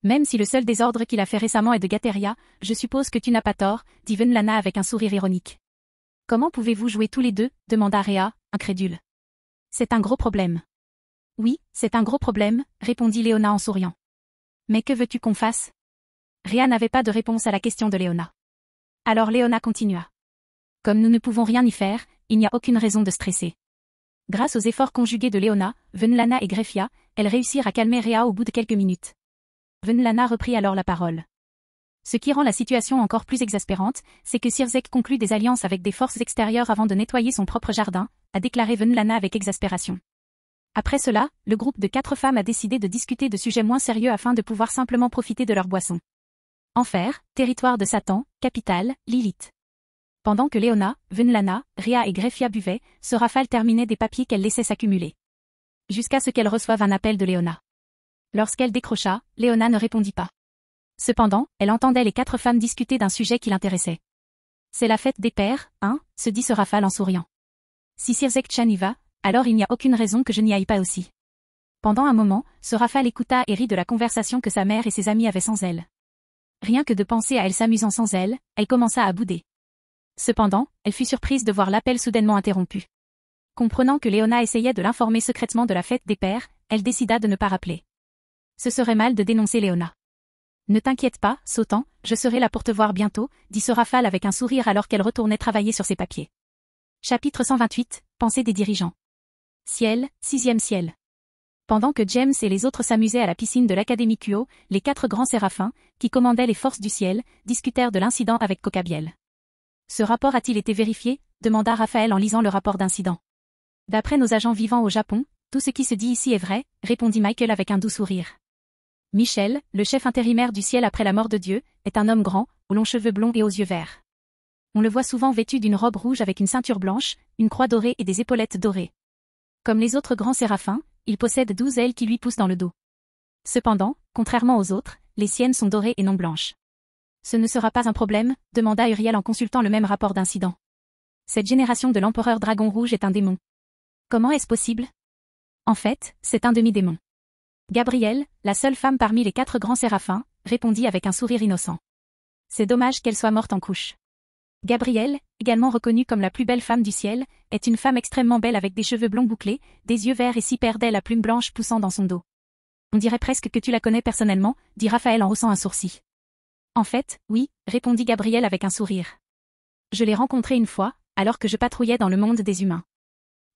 Speaker 2: Même si le seul désordre qu'il a fait récemment est de Gateria, je suppose que tu n'as pas tort, dit Venlana avec un sourire ironique. Comment pouvez-vous jouer tous les deux? Demanda Rhea, incrédule. C'est un gros problème. Oui, c'est un gros problème, répondit Léona en souriant. Mais que veux-tu qu'on fasse? Rhea n'avait pas de réponse à la question de Léona. Alors Léona continua. Comme nous ne pouvons rien y faire, il n'y a aucune raison de stresser. Grâce aux efforts conjugués de Léona, Venlana et Greffia, elles réussirent à calmer Rhea au bout de quelques minutes. Venlana reprit alors la parole. Ce qui rend la situation encore plus exaspérante, c'est que Sirzek conclut des alliances avec des forces extérieures avant de nettoyer son propre jardin, a déclaré Venlana avec exaspération. Après cela, le groupe de 4 femmes a décidé de discuter de sujets moins sérieux afin de pouvoir simplement profiter de leur boisson. Enfer, territoire de Satan, capitale, Lilith. Pendant que Léona, Venlana, Rhea et Greffia buvaient, ce rafale terminait des papiers qu'elle laissait s'accumuler. Jusqu'à ce qu'elle reçoive un appel de Léona. Lorsqu'elle décrocha, Léona ne répondit pas. Cependant, elle entendait les 4 femmes discuter d'un sujet qui l'intéressait. C'est la fête des pères, hein, se dit ce rafale en souriant. Si Sirzek Chan y va, alors il n'y a aucune raison que je n'y aille pas aussi. Pendant un moment, ce rafale écouta et rit de la conversation que sa mère et ses amis avaient sans elle. Rien que de penser à elle s'amusant sans elle, elle commença à bouder. Cependant, elle fut surprise de voir l'appel soudainement interrompu. Comprenant que Léona essayait de l'informer secrètement de la fête des pères, elle décida de ne pas rappeler. Ce serait mal de dénoncer Léona. Ne t'inquiète pas, Sautan, je serai là pour te voir bientôt, dit ce rafale avec un sourire alors qu'elle retournait travailler sur ses papiers. Chapitre 128, Pensée des dirigeants. Ciel, 6e ciel. Pendant que James et les autres s'amusaient à la piscine de l'Académie Kuo, les 4 grands séraphins, qui commandaient les forces du ciel, discutèrent de l'incident avec Cocabiel. Ce rapport a-t-il été vérifié? Demanda Raphaël en lisant le rapport d'incident. D'après nos agents vivant au Japon, tout ce qui se dit ici est vrai, répondit Michael avec un doux sourire. Michel, le chef intérimaire du ciel après la mort de Dieu, est un homme grand, aux longs cheveux blonds et aux yeux verts. On le voit souvent vêtu d'une robe rouge avec une ceinture blanche, une croix dorée et des épaulettes dorées. Comme les autres grands séraphins, il possède 12 ailes qui lui poussent dans le dos. Cependant, contrairement aux autres, les siennes sont dorées et non blanches. Ce ne sera pas un problème, demanda Uriel en consultant le même rapport d'incident. Cette génération de l'empereur dragon rouge est un démon. Comment est-ce possible? En fait, c'est un demi-démon. Gabrielle, la seule femme parmi les 4 grands séraphins, répondit avec un sourire innocent. C'est dommage qu'elle soit morte en couche. Gabrielle, également reconnue comme la plus belle femme du ciel, est une femme extrêmement belle avec des cheveux blonds bouclés, des yeux verts et 6 paires d'ailes à plumes blanches poussant dans son dos. On dirait presque que tu la connais personnellement, dit Raphaël en haussant un sourcil. En fait, oui, répondit Gabrielle avec un sourire. Je l'ai rencontrée une fois, alors que je patrouillais dans le monde des humains.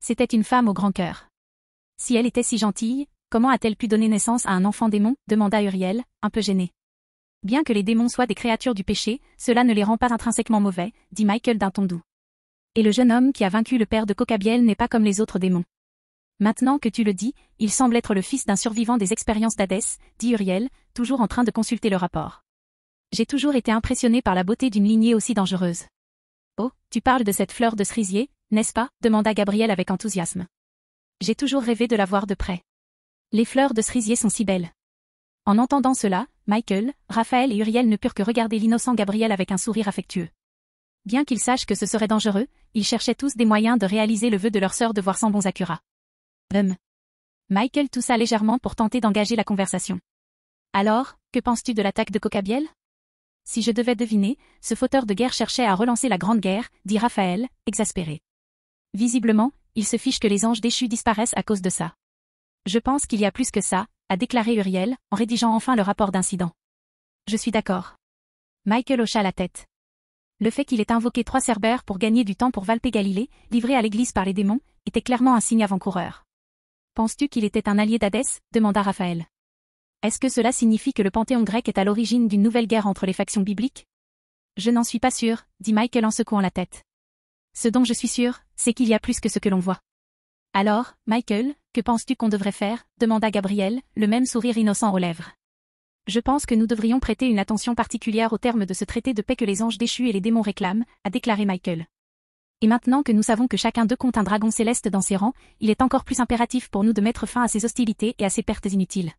Speaker 2: C'était une femme au grand cœur. Si elle était si gentille, comment a-t-elle pu donner naissance à un enfant démon? Demanda Uriel, un peu gêné. Bien que les démons soient des créatures du péché, cela ne les rend pas intrinsèquement mauvais, dit Michael d'un ton doux. Et le jeune homme qui a vaincu le père de Cocabiel n'est pas comme les autres démons. Maintenant que tu le dis, il semble être le fils d'un survivant des expériences d'Hadès, dit Uriel, toujours en train de consulter le rapport. J'ai toujours été impressionné par la beauté d'une lignée aussi dangereuse. Oh, tu parles de cette fleur de cerisier, n'est-ce pas? Demanda Gabriel avec enthousiasme. J'ai toujours rêvé de la voir de près. Les fleurs de cerisier sont si belles. En entendant cela, Michael, Raphaël et Uriel ne purent que regarder l'innocent Gabriel avec un sourire affectueux. Bien qu'ils sachent que ce serait dangereux, ils cherchaient tous des moyens de réaliser le vœu de leur sœur de voir sans bons Sakura. Michael toussa légèrement pour tenter d'engager la conversation. Alors, que penses-tu de l'attaque de Cocabiel? Si je devais deviner, ce fauteur de guerre cherchait à relancer la grande guerre, dit Raphaël, exaspéré. Visiblement, il se fiche que les anges déchus disparaissent à cause de ça. Je pense qu'il y a plus que ça, a déclaré Uriel, en rédigeant enfin le rapport d'incident. Je suis d'accord. Michael hocha la tête. Le fait qu'il ait invoqué 3 cerbères pour gagner du temps pour Valpe Galilée, livré à l'église par les démons, était clairement un signe avant-coureur. Penses-tu qu'il était un allié d'Hadès? Demanda Raphaël. Est-ce que cela signifie que le panthéon grec est à l'origine d'une nouvelle guerre entre les factions bibliques? Je n'en suis pas sûr, dit Michael en secouant la tête. Ce dont je suis sûr, c'est qu'il y a plus que ce que l'on voit. Alors, Michael, que penses-tu qu'on devrait faire? Demanda Gabriel, le même sourire innocent aux lèvres. Je pense que nous devrions prêter une attention particulière au terme de ce traité de paix que les anges déchus et les démons réclament, a déclaré Michael. Et maintenant que nous savons que chacun d'eux compte un dragon céleste dans ses rangs, il est encore plus impératif pour nous de mettre fin à ces hostilités et à ces pertes inutiles.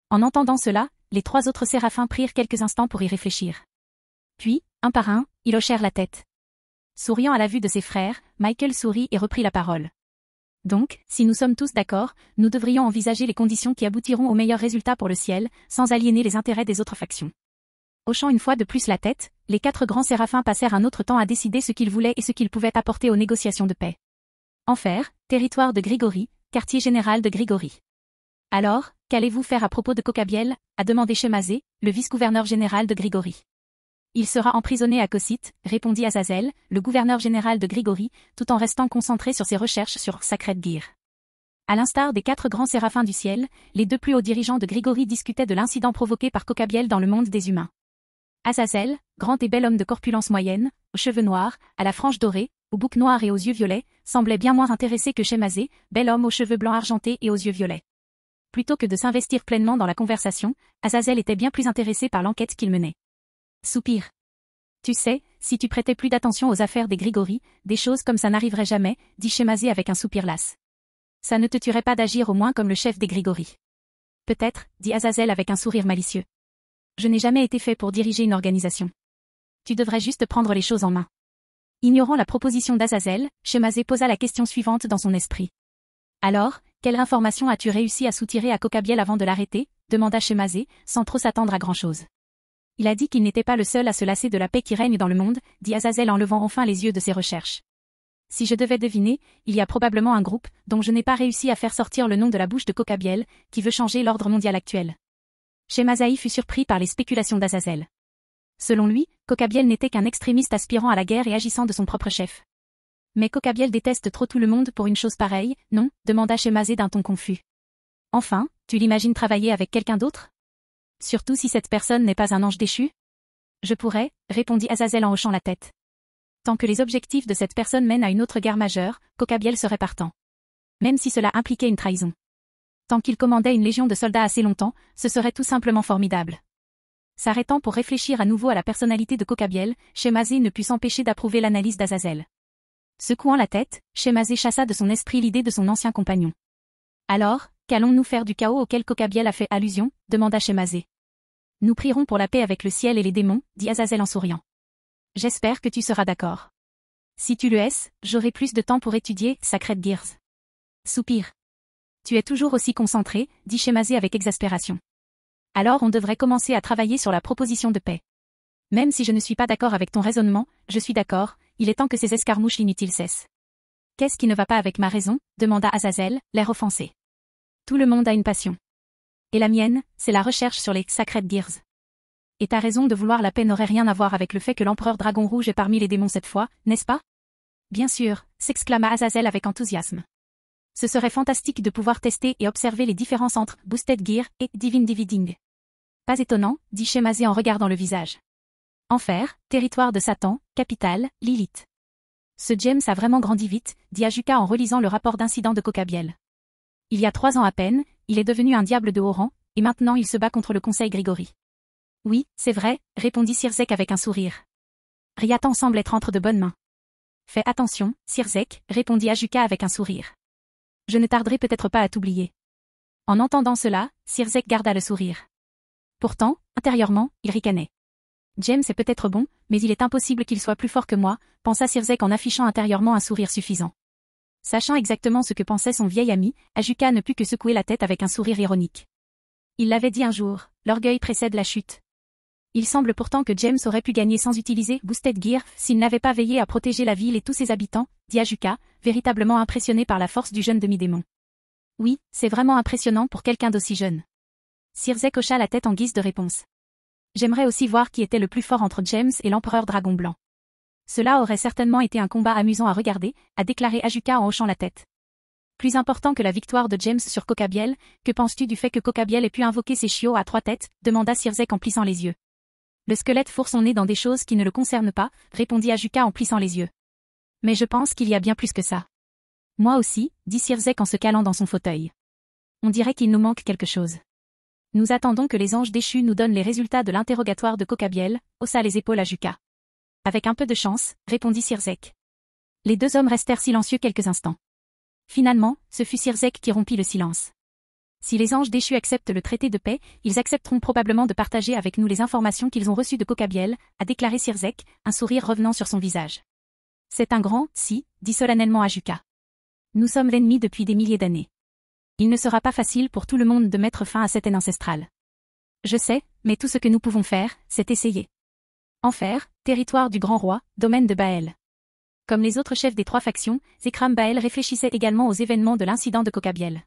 Speaker 2: En entendant cela, les 3 autres séraphins prirent quelques instants pour y réfléchir. Puis, un par un, ils hochèrent la tête. Souriant à la vue de ses frères, Michael sourit et reprit la parole. Donc, si nous sommes tous d'accord, nous devrions envisager les conditions qui aboutiront au meilleur résultat pour le ciel, sans aliéner les intérêts des autres factions. Hochant une fois de plus la tête, les 4 grands séraphins passèrent un autre temps à décider ce qu'ils voulaient et ce qu'ils pouvaient apporter aux négociations de paix. Enfer, territoire de Grigori, quartier général de Grigori. Alors, qu'allez-vous faire à propos de Cocabiel? A demandé Shemazé, le vice-gouverneur général de Grigori. Il sera emprisonné à Cocyte, répondit Azazel, le gouverneur général de Grigori, tout en restant concentré sur ses recherches sur Sacred Gear. À l'instar des 4 grands séraphins du ciel, les 2 plus hauts dirigeants de Grigori discutaient de l'incident provoqué par Cocabiel dans le monde des humains. Azazel, grand et bel homme de corpulence moyenne, aux cheveux noirs, à la frange dorée, au bouc noir et aux yeux violets, semblait bien moins intéressé que Shemazé, bel homme aux cheveux blancs argentés et aux yeux violets. Plutôt que de s'investir pleinement dans la conversation, Azazel était bien plus intéressé par l'enquête qu'il menait. Soupir. Tu sais, si tu prêtais plus d'attention aux affaires des Grigori, des choses comme ça n'arriveraient jamais, dit Shemazé avec un soupir las. Ça ne te tuerait pas d'agir au moins comme le chef des Grigori. Peut-être, dit Azazel avec un sourire malicieux. Je n'ai jamais été fait pour diriger une organisation. Tu devrais juste prendre les choses en main. Ignorant la proposition d'Azazel, Shemazé posa la question suivante dans son esprit. Alors, quelle information as-tu réussi à soutirer à Cocabiel avant de l'arrêter? Demanda Shemazé, sans trop s'attendre à grand-chose. Il a dit qu'il n'était pas le seul à se lasser de la paix qui règne dans le monde, dit Azazel en levant enfin les yeux de ses recherches. Si je devais deviner, il y a probablement un groupe, dont je n'ai pas réussi à faire sortir le nom de la bouche de Cocabiel, qui veut changer l'ordre mondial actuel. Shemazai fut surpris par les spéculations d'Azazel. Selon lui, Cocabiel n'était qu'un extrémiste aspirant à la guerre et agissant de son propre chef. Mais Cocabiel déteste trop tout le monde pour une chose pareille, non? Demanda Shemazé d'un ton confus. Enfin, tu l'imagines travailler avec quelqu'un d'autre? Surtout si cette personne n'est pas un ange déchu? Je pourrais, répondit Azazel en hochant la tête. Tant que les objectifs de cette personne mènent à une autre guerre majeure, Cocabiel serait partant. Même si cela impliquait une trahison. Tant qu'il commandait une légion de soldats assez longtemps, ce serait tout simplement formidable. S'arrêtant pour réfléchir à nouveau à la personnalité de Cocabiel, Shemazé ne put s'empêcher d'approuver l'analyse d'Azazel. Secouant la tête, Shemazé chassa de son esprit l'idée de son ancien compagnon. Alors, qu'allons-nous faire du chaos auquel Cocabiel a fait allusion? Demanda Shemazé. Nous prierons pour la paix avec le ciel et les démons, dit Azazel en souriant. J'espère que tu seras d'accord. Si tu le es, j'aurai plus de temps pour étudier Sacred Gears. Soupir. Tu es toujours aussi concentré, dit Shemazé avec exaspération. Alors on devrait commencer à travailler sur la proposition de paix. Même si je ne suis pas d'accord avec ton raisonnement, je suis d'accord, il est temps que ces escarmouches inutiles cessent. Qu'est-ce qui ne va pas avec ma raison? Demanda Azazel, l'air offensé. Tout le monde a une passion. Et la mienne, c'est la recherche sur les Sacred Gears. Et ta raison de vouloir la paix n'aurait rien à voir avec le fait que l'empereur Dragon Rouge est parmi les démons cette fois, n'est-ce pas? Bien sûr, s'exclama Azazel avec enthousiasme. Ce serait fantastique de pouvoir tester et observer les différences entre Boosted Gear et Divine Dividing. Pas étonnant, dit Shemazé en regardant le visage. Enfer, territoire de Satan, capitale, Lilith. Ce James a vraiment grandi vite, dit Ajuka en relisant le rapport d'incident de Cocabiel. Il y a 3 ans à peine, il est devenu un diable de haut rang, et maintenant il se bat contre le conseil Grigori. Oui, c'est vrai, répondit Sirzek avec un sourire. Riatan semble être entre de bonnes mains. Fais attention, Sirzek, répondit Ajuka avec un sourire. je ne tarderai peut-être pas à t'oublier. En entendant cela, Sirzek garda le sourire. Pourtant, intérieurement, il ricanait. James est peut-être bon, mais il est impossible qu'il soit plus fort que moi, pensa Sirzek en affichant intérieurement un sourire suffisant. Sachant exactement ce que pensait son vieil ami, Ajuka ne put que secouer la tête avec un sourire ironique. Il l'avait dit un jour, l'orgueil précède la chute. Il semble pourtant que James aurait pu gagner sans utiliser Boosted Gear s'il n'avait pas veillé à protéger la ville et tous ses habitants, dit Ajuka, véritablement impressionné par la force du jeune demi-démon. Oui, c'est vraiment impressionnant pour quelqu'un d'aussi jeune. Sirzek hocha la tête en guise de réponse. J'aimerais aussi voir qui était le plus fort entre James et l'empereur Dragon Blanc. Cela aurait certainement été un combat amusant à regarder, a déclaré Ajuka en hochant la tête. Plus important que la victoire de James sur Cocabiel, que penses-tu du fait que Cocabiel ait pu invoquer ses chiots à 3 têtes, demanda Sirzek en plissant les yeux. Le squelette fourre son nez dans des choses qui ne le concernent pas, répondit Ajuka en plissant les yeux. Mais je pense qu'il y a bien plus que ça. Moi aussi, dit Sirzek en se calant dans son fauteuil. On dirait qu'il nous manque quelque chose. Nous attendons que les anges déchus nous donnent les résultats de l'interrogatoire de Cocabiel, haussa les épaules Ajuka. Avec un peu de chance, répondit Sirzek. Les 2 hommes restèrent silencieux quelques instants. Finalement, ce fut Sirzek qui rompit le silence. Si les anges déchus acceptent le traité de paix, ils accepteront probablement de partager avec nous les informations qu'ils ont reçues de Cocabiel, a déclaré Sirzek, un sourire revenant sur son visage. C'est un grand « si », dit solennellement Ajuka. Nous sommes l'ennemi depuis des milliers d'années. Il ne sera pas facile pour tout le monde de mettre fin à cette haine ancestrale. Je sais, mais tout ce que nous pouvons faire, c'est essayer. Enfer, territoire du grand roi, domaine de Baël. Comme les autres chefs des 3 factions, Zekram Baël réfléchissait également aux événements de l'incident de Cocabiel.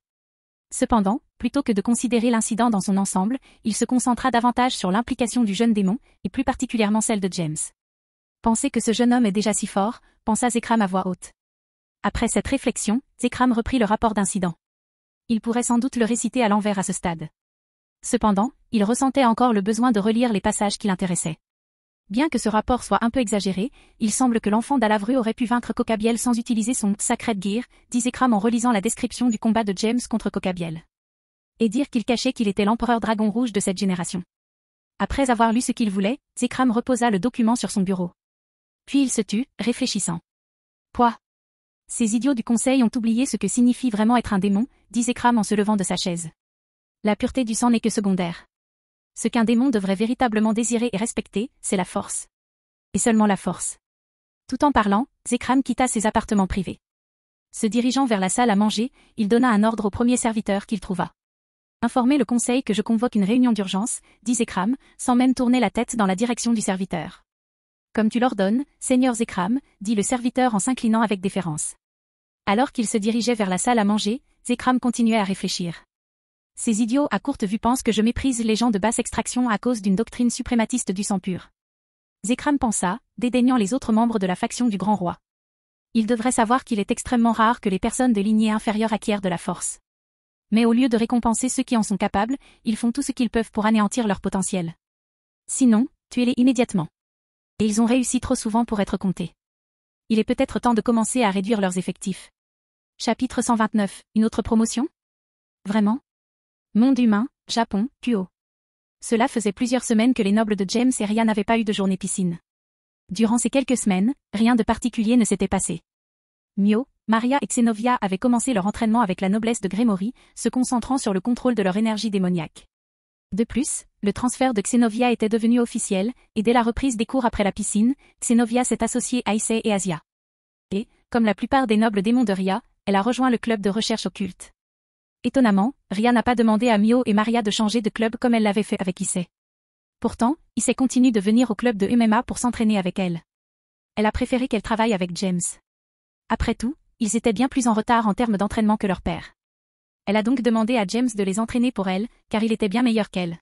Speaker 2: Cependant, plutôt que de considérer l'incident dans son ensemble, il se concentra davantage sur l'implication du jeune démon, et plus particulièrement celle de James. Penser que ce jeune homme est déjà si fort, pensa Zekram à voix haute. Après cette réflexion, Zekram reprit le rapport d'incident. Il pourrait sans doute le réciter à l'envers à ce stade. Cependant, il ressentait encore le besoin de relire les passages qui l'intéressaient. Bien que ce rapport soit un peu exagéré, il semble que l'enfant d'Alavru aurait pu vaincre Cocabiel sans utiliser son Sacred Gear, dit Zekram en relisant la description du combat de James contre Cocabiel. Et dire qu'il cachait qu'il était l'empereur dragon rouge de cette génération. Après avoir lu ce qu'il voulait, Zekram reposa le document sur son bureau. Puis il se tut, réfléchissant. Pouah! Ces idiots du conseil ont oublié ce que signifie vraiment être un démon, dit Zekram en se levant de sa chaise. La pureté du sang n'est que secondaire. Ce qu'un démon devrait véritablement désirer et respecter, c'est la force. Et seulement la force. Tout en parlant, Zekram quitta ses appartements privés. Se dirigeant vers la salle à manger, il donna un ordre au premier serviteur qu'il trouva. Informez le conseil que je convoque une réunion d'urgence, dit Zekram, sans même tourner la tête dans la direction du serviteur. Comme tu l'ordonnes, Seigneur Zekram, dit le serviteur en s'inclinant avec déférence. Alors qu'il se dirigeait vers la salle à manger, Zekram continuait à réfléchir. Ces idiots à courte vue pensent que je méprise les gens de basse extraction à cause d'une doctrine suprématiste du sang pur. Zekram pensa, dédaignant les autres membres de la faction du Grand Roi. Il devrait savoir qu'il est extrêmement rare que les personnes de lignée inférieure acquièrent de la force. Mais au lieu de récompenser ceux qui en sont capables, ils font tout ce qu'ils peuvent pour anéantir leur potentiel. Sinon, tuez-les immédiatement. Et ils ont réussi trop souvent pour être comptés. Il est peut-être temps de commencer à réduire leurs effectifs. Chapitre 129, une autre promotion? Vraiment? Monde humain, Japon, Kuo. Cela faisait plusieurs semaines que les nobles de James et Rya n'avaient pas eu de journée piscine. Durant ces quelques semaines, rien de particulier ne s'était passé. Mio, Maria et Xenovia avaient commencé leur entraînement avec la noblesse de Gremory, se concentrant sur le contrôle de leur énergie démoniaque. De plus, le transfert de Xenovia était devenu officiel, et dès la reprise des cours après la piscine, Xenovia s'est associée à Issei et Asia. Et, comme la plupart des nobles démons de Rya, elle a rejoint le club de recherche occulte. Étonnamment, Rya n'a pas demandé à Mio et Maria de changer de club comme elle l'avait fait avec Issei. Pourtant, Issei continue de venir au club de MMA pour s'entraîner avec elle. Elle a préféré qu'elle travaille avec James. Après tout, ils étaient bien plus en retard en termes d'entraînement que leur père. Elle a donc demandé à James de les entraîner pour elle, car il était bien meilleur qu'elle.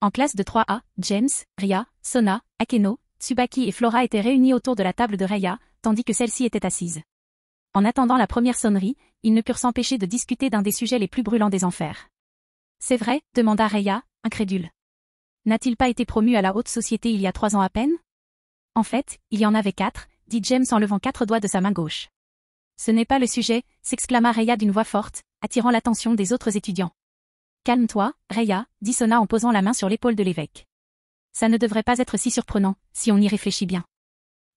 Speaker 2: En classe de 3A, James, Rya, Sona, Akeno, Tsubaki et Flora étaient réunis autour de la table de Raya, tandis que celle-ci était assise. En attendant la première sonnerie, ils ne purent s'empêcher de discuter d'un des sujets les plus brûlants des enfers. C'est vrai, demanda Raya, incrédule. N'a-t-il pas été promu à la haute société il y a 3 ans à peine? En fait, il y en avait 4, dit James en levant 4 doigts de sa main gauche. Ce n'est pas le sujet, s'exclama Raya d'une voix forte, attirant l'attention des autres étudiants. Calme-toi, Raya, dit Sona en posant la main sur l'épaule de l'évêque. Ça ne devrait pas être si surprenant, si on y réfléchit bien.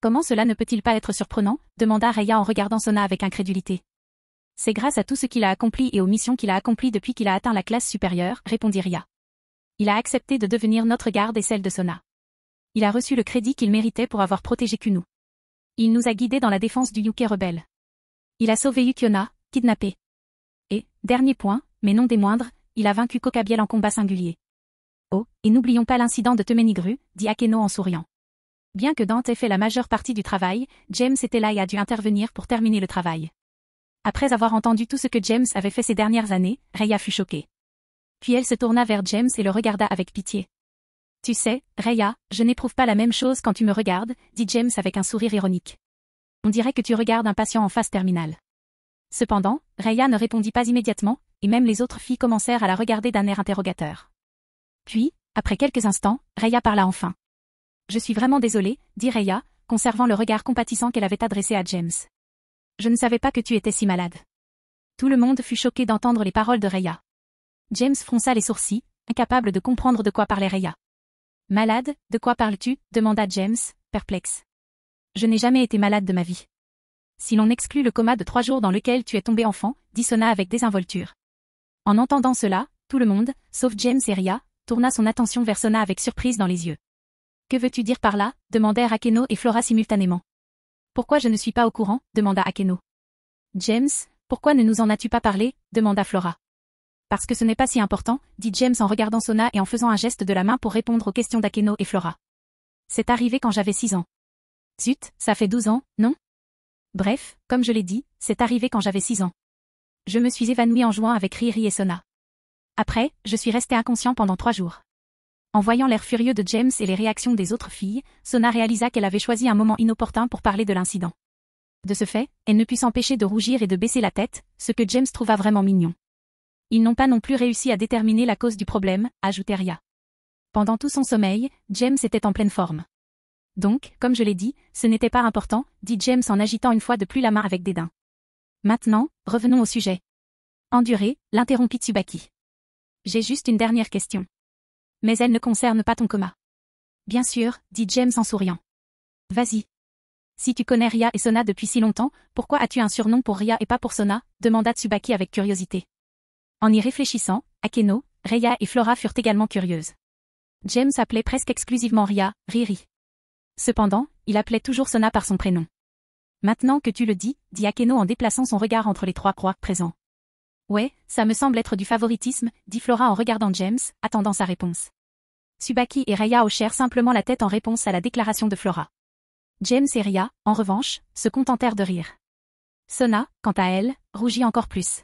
Speaker 2: Comment cela ne peut-il pas être surprenant? Demanda Raya en regardant Sona avec incrédulité. C'est grâce à tout ce qu'il a accompli et aux missions qu'il a accomplies depuis qu'il a atteint la classe supérieure, répondit Ria. Il a accepté de devenir notre garde et celle de Sona. Il a reçu le crédit qu'il méritait pour avoir protégé Kuno. Il nous a guidés dans la défense du Yuke rebelle. Il a sauvé Yukiona, kidnappé. Et, dernier point, mais non des moindres, il a vaincu Kokabiel en combat singulier. Oh, et n'oublions pas l'incident de Temenigru, dit Akeno en souriant. Bien que Dante ait fait la majeure partie du travail, James était là et a dû intervenir pour terminer le travail. Après avoir entendu tout ce que James avait fait ces dernières années, Rhea fut choquée. Puis elle se tourna vers James et le regarda avec pitié. Tu sais, Rhea, je n'éprouve pas la même chose quand tu me regardes, dit James avec un sourire ironique. On dirait que tu regardes un patient en phase terminale. Cependant, Rhea ne répondit pas immédiatement, et même les autres filles commencèrent à la regarder d'un air interrogateur. Puis, après quelques instants, Rhea parla enfin. Je suis vraiment désolée, dit Rhea, conservant le regard compatissant qu'elle avait adressé à James. Je ne savais pas que tu étais si malade. Tout le monde fut choqué d'entendre les paroles de Rhea. James fronça les sourcils, incapable de comprendre de quoi parlait Rhea. Malade, de quoi parles-tu demanda James, perplexe. Je n'ai jamais été malade de ma vie. Si l'on exclut le coma de 3 jours dans lequel tu es tombé enfant, dit Sona avec désinvolture. En entendant cela, tout le monde, sauf James et Rhea, tourna son attention vers Sona avec surprise dans les yeux. Que veux-tu dire par là demandèrent Akeno et Flora simultanément. Pourquoi je ne suis pas au courant demanda Akeno. James, pourquoi ne nous en as-tu pas parlé demanda Flora. Parce que ce n'est pas si important, dit James en regardant Sona et en faisant un geste de la main pour répondre aux questions d'Akeno et Flora. C'est arrivé quand j'avais 6 ans. Zut, ça fait 12 ans, non? Bref, comme je l'ai dit, c'est arrivé quand j'avais 6 ans. Je me suis évanouie en jouant avec Riri et Sona. Après, je suis restée inconscient pendant 3 jours. En voyant l'air furieux de James et les réactions des autres filles, Sona réalisa qu'elle avait choisi un moment inopportun pour parler de l'incident. De ce fait, elle ne put s'empêcher de rougir et de baisser la tête, ce que James trouva vraiment mignon. Ils n'ont pas non plus réussi à déterminer la cause du problème, ajoutait Ria. Pendant tout son sommeil, James était en pleine forme. Donc, comme je l'ai dit, ce n'était pas important, dit James en agitant une fois de plus la main avec dédain. Maintenant, revenons au sujet. Enduré, l'interrompit Tsubaki. J'ai juste une dernière question. Mais elle ne concerne pas ton coma. Bien sûr, dit James en souriant. Vas-y. Si tu connais Ria et Sona depuis si longtemps, pourquoi as-tu un surnom pour Ria et pas pour Sona demanda Tsubaki avec curiosité. En y réfléchissant, Akeno, Rhea et Flora furent également curieuses. James appelait presque exclusivement Ria, Riri. Cependant, il appelait toujours Sona par son prénom. Maintenant que tu le dis, dit Akeno en déplaçant son regard entre les 3 proies présents. Ouais, ça me semble être du favoritisme, dit Flora en regardant James, attendant sa réponse. Tsubaki et Rhea hochèrent simplement la tête en réponse à la déclaration de Flora. James et Ria, en revanche, se contentèrent de rire. Sona, quant à elle, rougit encore plus.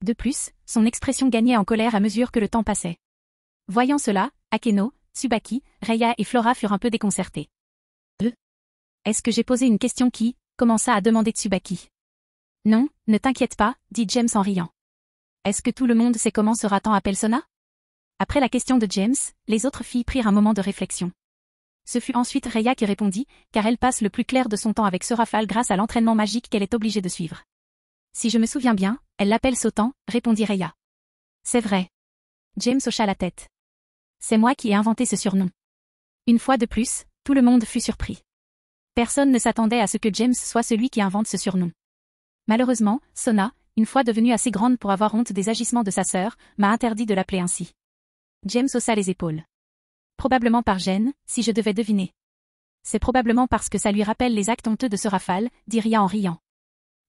Speaker 2: De plus, son expression gagnait en colère à mesure que le temps passait. Voyant cela, Akeno, Tsubaki, Rhea et Flora furent un peu déconcertés. Est-ce que j'ai posé une question qui commença à demander Tsubaki. Non, ne t'inquiète pas, dit James en riant. Est-ce que tout le monde sait comment ce raton appelle Sona? Après la question de James, les autres filles prirent un moment de réflexion. Ce fut ensuite Rhea qui répondit, car elle passe le plus clair de son temps avec ce rafale grâce à l'entraînement magique qu'elle est obligée de suivre. Si je me souviens bien, elle l'appelle Sautant, répondit Rhea. C'est vrai. James hocha la tête. C'est moi qui ai inventé ce surnom. Une fois de plus, tout le monde fut surpris. Personne ne s'attendait à ce que James soit celui qui invente ce surnom. Malheureusement, Sona, une fois devenue assez grande pour avoir honte des agissements de sa sœur, m'a interdit de l'appeler ainsi. James haussa les épaules. Probablement par gêne, si je devais deviner. C'est probablement parce que ça lui rappelle les actes honteux de ce rafale, dit Ria en riant.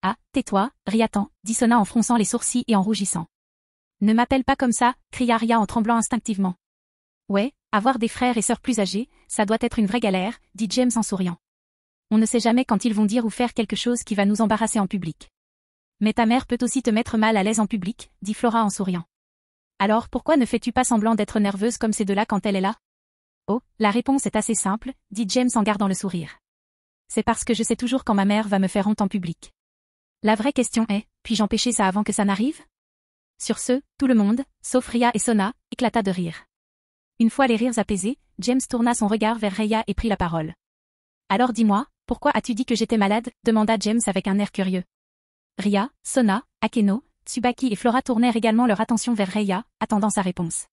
Speaker 2: Ah, tais-toi, Riatan, dit Sona en fronçant les sourcils et en rougissant. Ne m'appelle pas comme ça, cria Ria en tremblant instinctivement. Ouais, avoir des frères et sœurs plus âgés, ça doit être une vraie galère, dit James en souriant. On ne sait jamais quand ils vont dire ou faire quelque chose qui va nous embarrasser en public. Mais ta mère peut aussi te mettre mal à l'aise en public, dit Flora en souriant. Alors pourquoi ne fais-tu pas semblant d'être nerveuse comme ces deux-là quand elle est là? Oh, la réponse est assez simple, dit James en gardant le sourire. C'est parce que je sais toujours quand ma mère va me faire honte en public. La vraie question est, puis-je empêcher ça avant que ça n'arrive? Sur ce, tout le monde, sauf Ria et Sona, éclata de rire. Une fois les rires apaisés, James tourna son regard vers Rhea et prit la parole. Alors dis-moi, pourquoi as-tu dit que j'étais malade? Demanda James avec un air curieux. Ria, Sona, Akeno, Tsubaki et Flora tournèrent également leur attention vers Rhea, attendant sa réponse.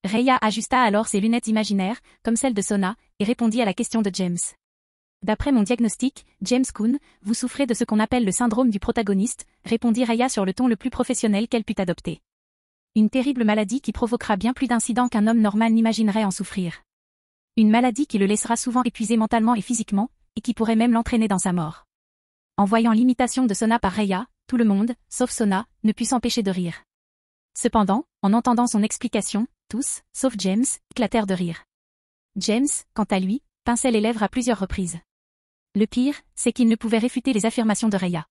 Speaker 2: Rhea ajusta alors ses lunettes imaginaires, comme celles de Sona, et répondit à la question de James. D'après mon diagnostic, James Coon, vous souffrez de ce qu'on appelle le syndrome du protagoniste, répondit Raya sur le ton le plus professionnel qu'elle put adopter. Une terrible maladie qui provoquera bien plus d'incidents qu'un homme normal n'imaginerait en souffrir. Une maladie qui le laissera souvent épuisé mentalement et physiquement, et qui pourrait même l'entraîner dans sa mort. En voyant l'imitation de Sona par Raya, tout le monde, sauf Sona, ne put s'empêcher de rire. Cependant, en entendant son explication, tous, sauf James, éclatèrent de rire. James, quant à lui, pinçait les lèvres à plusieurs reprises. Le pire, c'est qu'il ne pouvait réfuter les affirmations de Raya.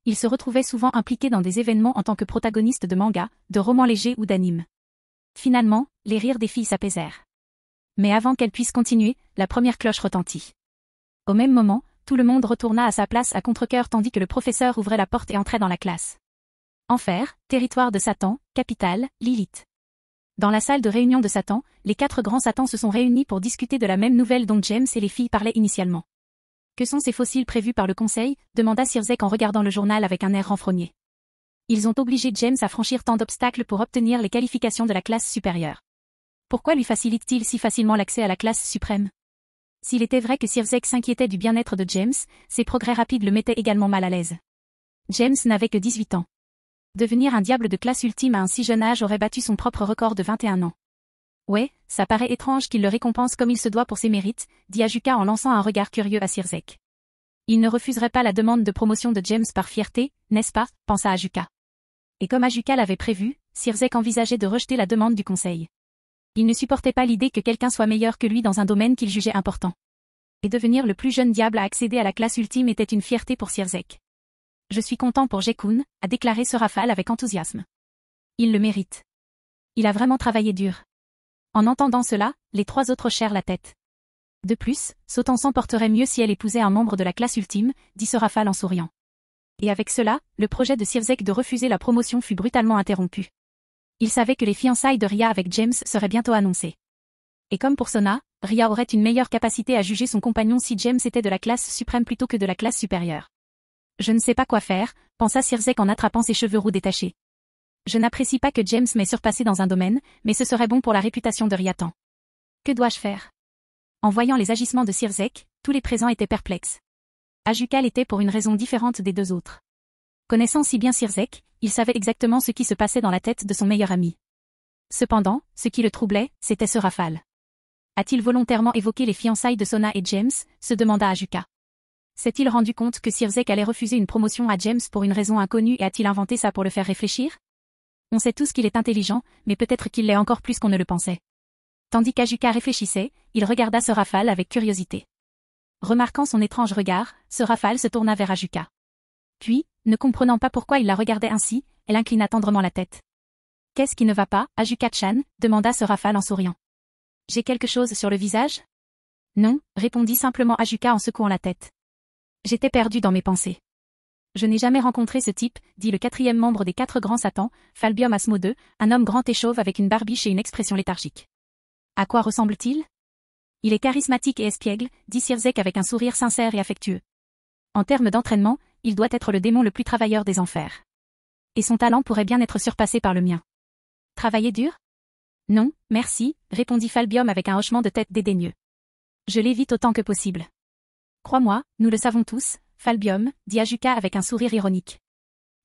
Speaker 2: Il se retrouvait souvent impliqué dans des événements en tant que protagoniste de manga, de romans légers ou d'animes. Finalement, les rires des filles s'apaisèrent. Mais avant qu'elle puisse continuer, la première cloche retentit. Au même moment, tout le monde retourna à sa place à contre-cœur tandis que le professeur ouvrait la porte et entrait dans la classe. Enfer, territoire de Satan, capitale, Lilith. Dans la salle de réunion de Satan, les 4 grands Satans se sont réunis pour discuter de la même nouvelle dont James et les filles parlaient initialement. Que sont ces fossiles prévus par le conseil, demanda Sirzek en regardant le journal avec un air renfrogné. Ils ont obligé James à franchir tant d'obstacles pour obtenir les qualifications de la classe supérieure. Pourquoi lui facilite-t-il si facilement l'accès à la classe suprême? S'il était vrai que Sirzek s'inquiétait du bien-être de James, ses progrès rapides le mettaient également mal à l'aise. James n'avait que 18 ans. Devenir un diable de classe ultime à un si jeune âge aurait battu son propre record de 21 ans. Ouais, ça paraît étrange qu'il le récompense comme il se doit pour ses mérites, dit Ajuka en lançant un regard curieux à Sirzek. Il ne refuserait pas la demande de promotion de James par fierté, n'est-ce pas, pensa Ajuka. Et comme Ajuka l'avait prévu, Sirzek envisageait de rejeter la demande du conseil. Il ne supportait pas l'idée que quelqu'un soit meilleur que lui dans un domaine qu'il jugeait important. Et devenir le plus jeune diable à accéder à la classe ultime était une fierté pour Sirzek. Je suis content pour Gekun, a déclaré Serafal avec enthousiasme. Il le mérite. Il a vraiment travaillé dur. En entendant cela, les 3 autres hochèrent la tête. De plus, Sautan s'emporterait mieux si elle épousait un membre de la classe ultime, dit Serafal en souriant. Et avec cela, le projet de Sirzek de refuser la promotion fut brutalement interrompu. Il savait que les fiançailles de Rhia avec James seraient bientôt annoncées. Et comme pour Sona, Rhia aurait une meilleure capacité à juger son compagnon si James était de la classe suprême plutôt que de la classe supérieure. Je ne sais pas quoi faire, pensa Sirzek en attrapant ses cheveux roux détachés. Je n'apprécie pas que James m'ait surpassé dans un domaine, mais ce serait bon pour la réputation de Rhiatan. Que dois-je faire? En voyant les agissements de Sirzek, tous les présents étaient perplexes. Ajuka l'était pour une raison différente des 2 autres. Connaissant si bien Sirzek, il savait exactement ce qui se passait dans la tête de son meilleur ami. Cependant, ce qui le troublait, c'était Serafal. A-t-il volontairement évoqué les fiançailles de Sona et James, se demanda Ajuka. S'est-il rendu compte que Sirzek allait refuser une promotion à James pour une raison inconnue et a-t-il inventé ça pour le faire réfléchir? On sait tous qu'il est intelligent, mais peut-être qu'il l'est encore plus qu'on ne le pensait. Tandis qu'Ajuka réfléchissait, il regarda Serafal avec curiosité. Remarquant son étrange regard, Serafal se tourna vers Ajuka. Puis, ne comprenant pas pourquoi il la regardait ainsi, elle inclina tendrement la tête. Qu'est-ce qui ne va pas, Ajuka-chan, demanda Serafal en souriant. J'ai quelque chose sur le visage? Non, répondit simplement Ajuka en secouant la tête. J'étais perdu dans mes pensées. Je n'ai jamais rencontré ce type, dit le 4e membre des 4 grands Satans, Falbium Asmo II, un homme grand et chauve avec une barbiche et une expression léthargique. À quoi ressemble-t-il? Il est charismatique et espiègle, dit Sirzek avec un sourire sincère et affectueux. En termes d'entraînement, il doit être le démon le plus travailleur des enfers. Et son talent pourrait bien être surpassé par le mien. Travailler dur? Non, merci, répondit Falbium avec un hochement de tête dédaigneux. Je l'évite autant que possible. Crois-moi, nous le savons tous, Falbium, dit Ajuka avec un sourire ironique.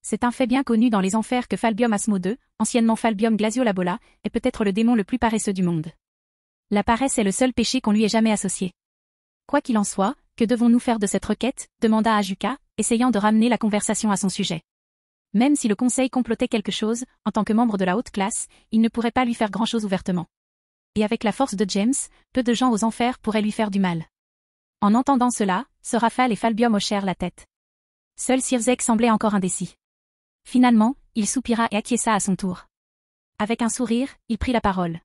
Speaker 2: C'est un fait bien connu dans les enfers que Falbium Asmo II, anciennement Falbium Glaciolabola, est peut-être le démon le plus paresseux du monde. La paresse est le seul péché qu'on lui ait jamais associé. Quoi qu'il en soit, que devons-nous faire de cette requête, demanda Ajuka, essayant de ramener la conversation à son sujet. Même si le conseil complotait quelque chose, en tant que membre de la haute classe, il ne pourrait pas lui faire grand-chose ouvertement. Et avec la force de James, peu de gens aux enfers pourraient lui faire du mal. En entendant cela, Serafal et Falbium hochèrent la tête. Seul Sirzek semblait encore indécis. Finalement, il soupira et acquiesça à son tour. Avec un sourire, il prit la parole.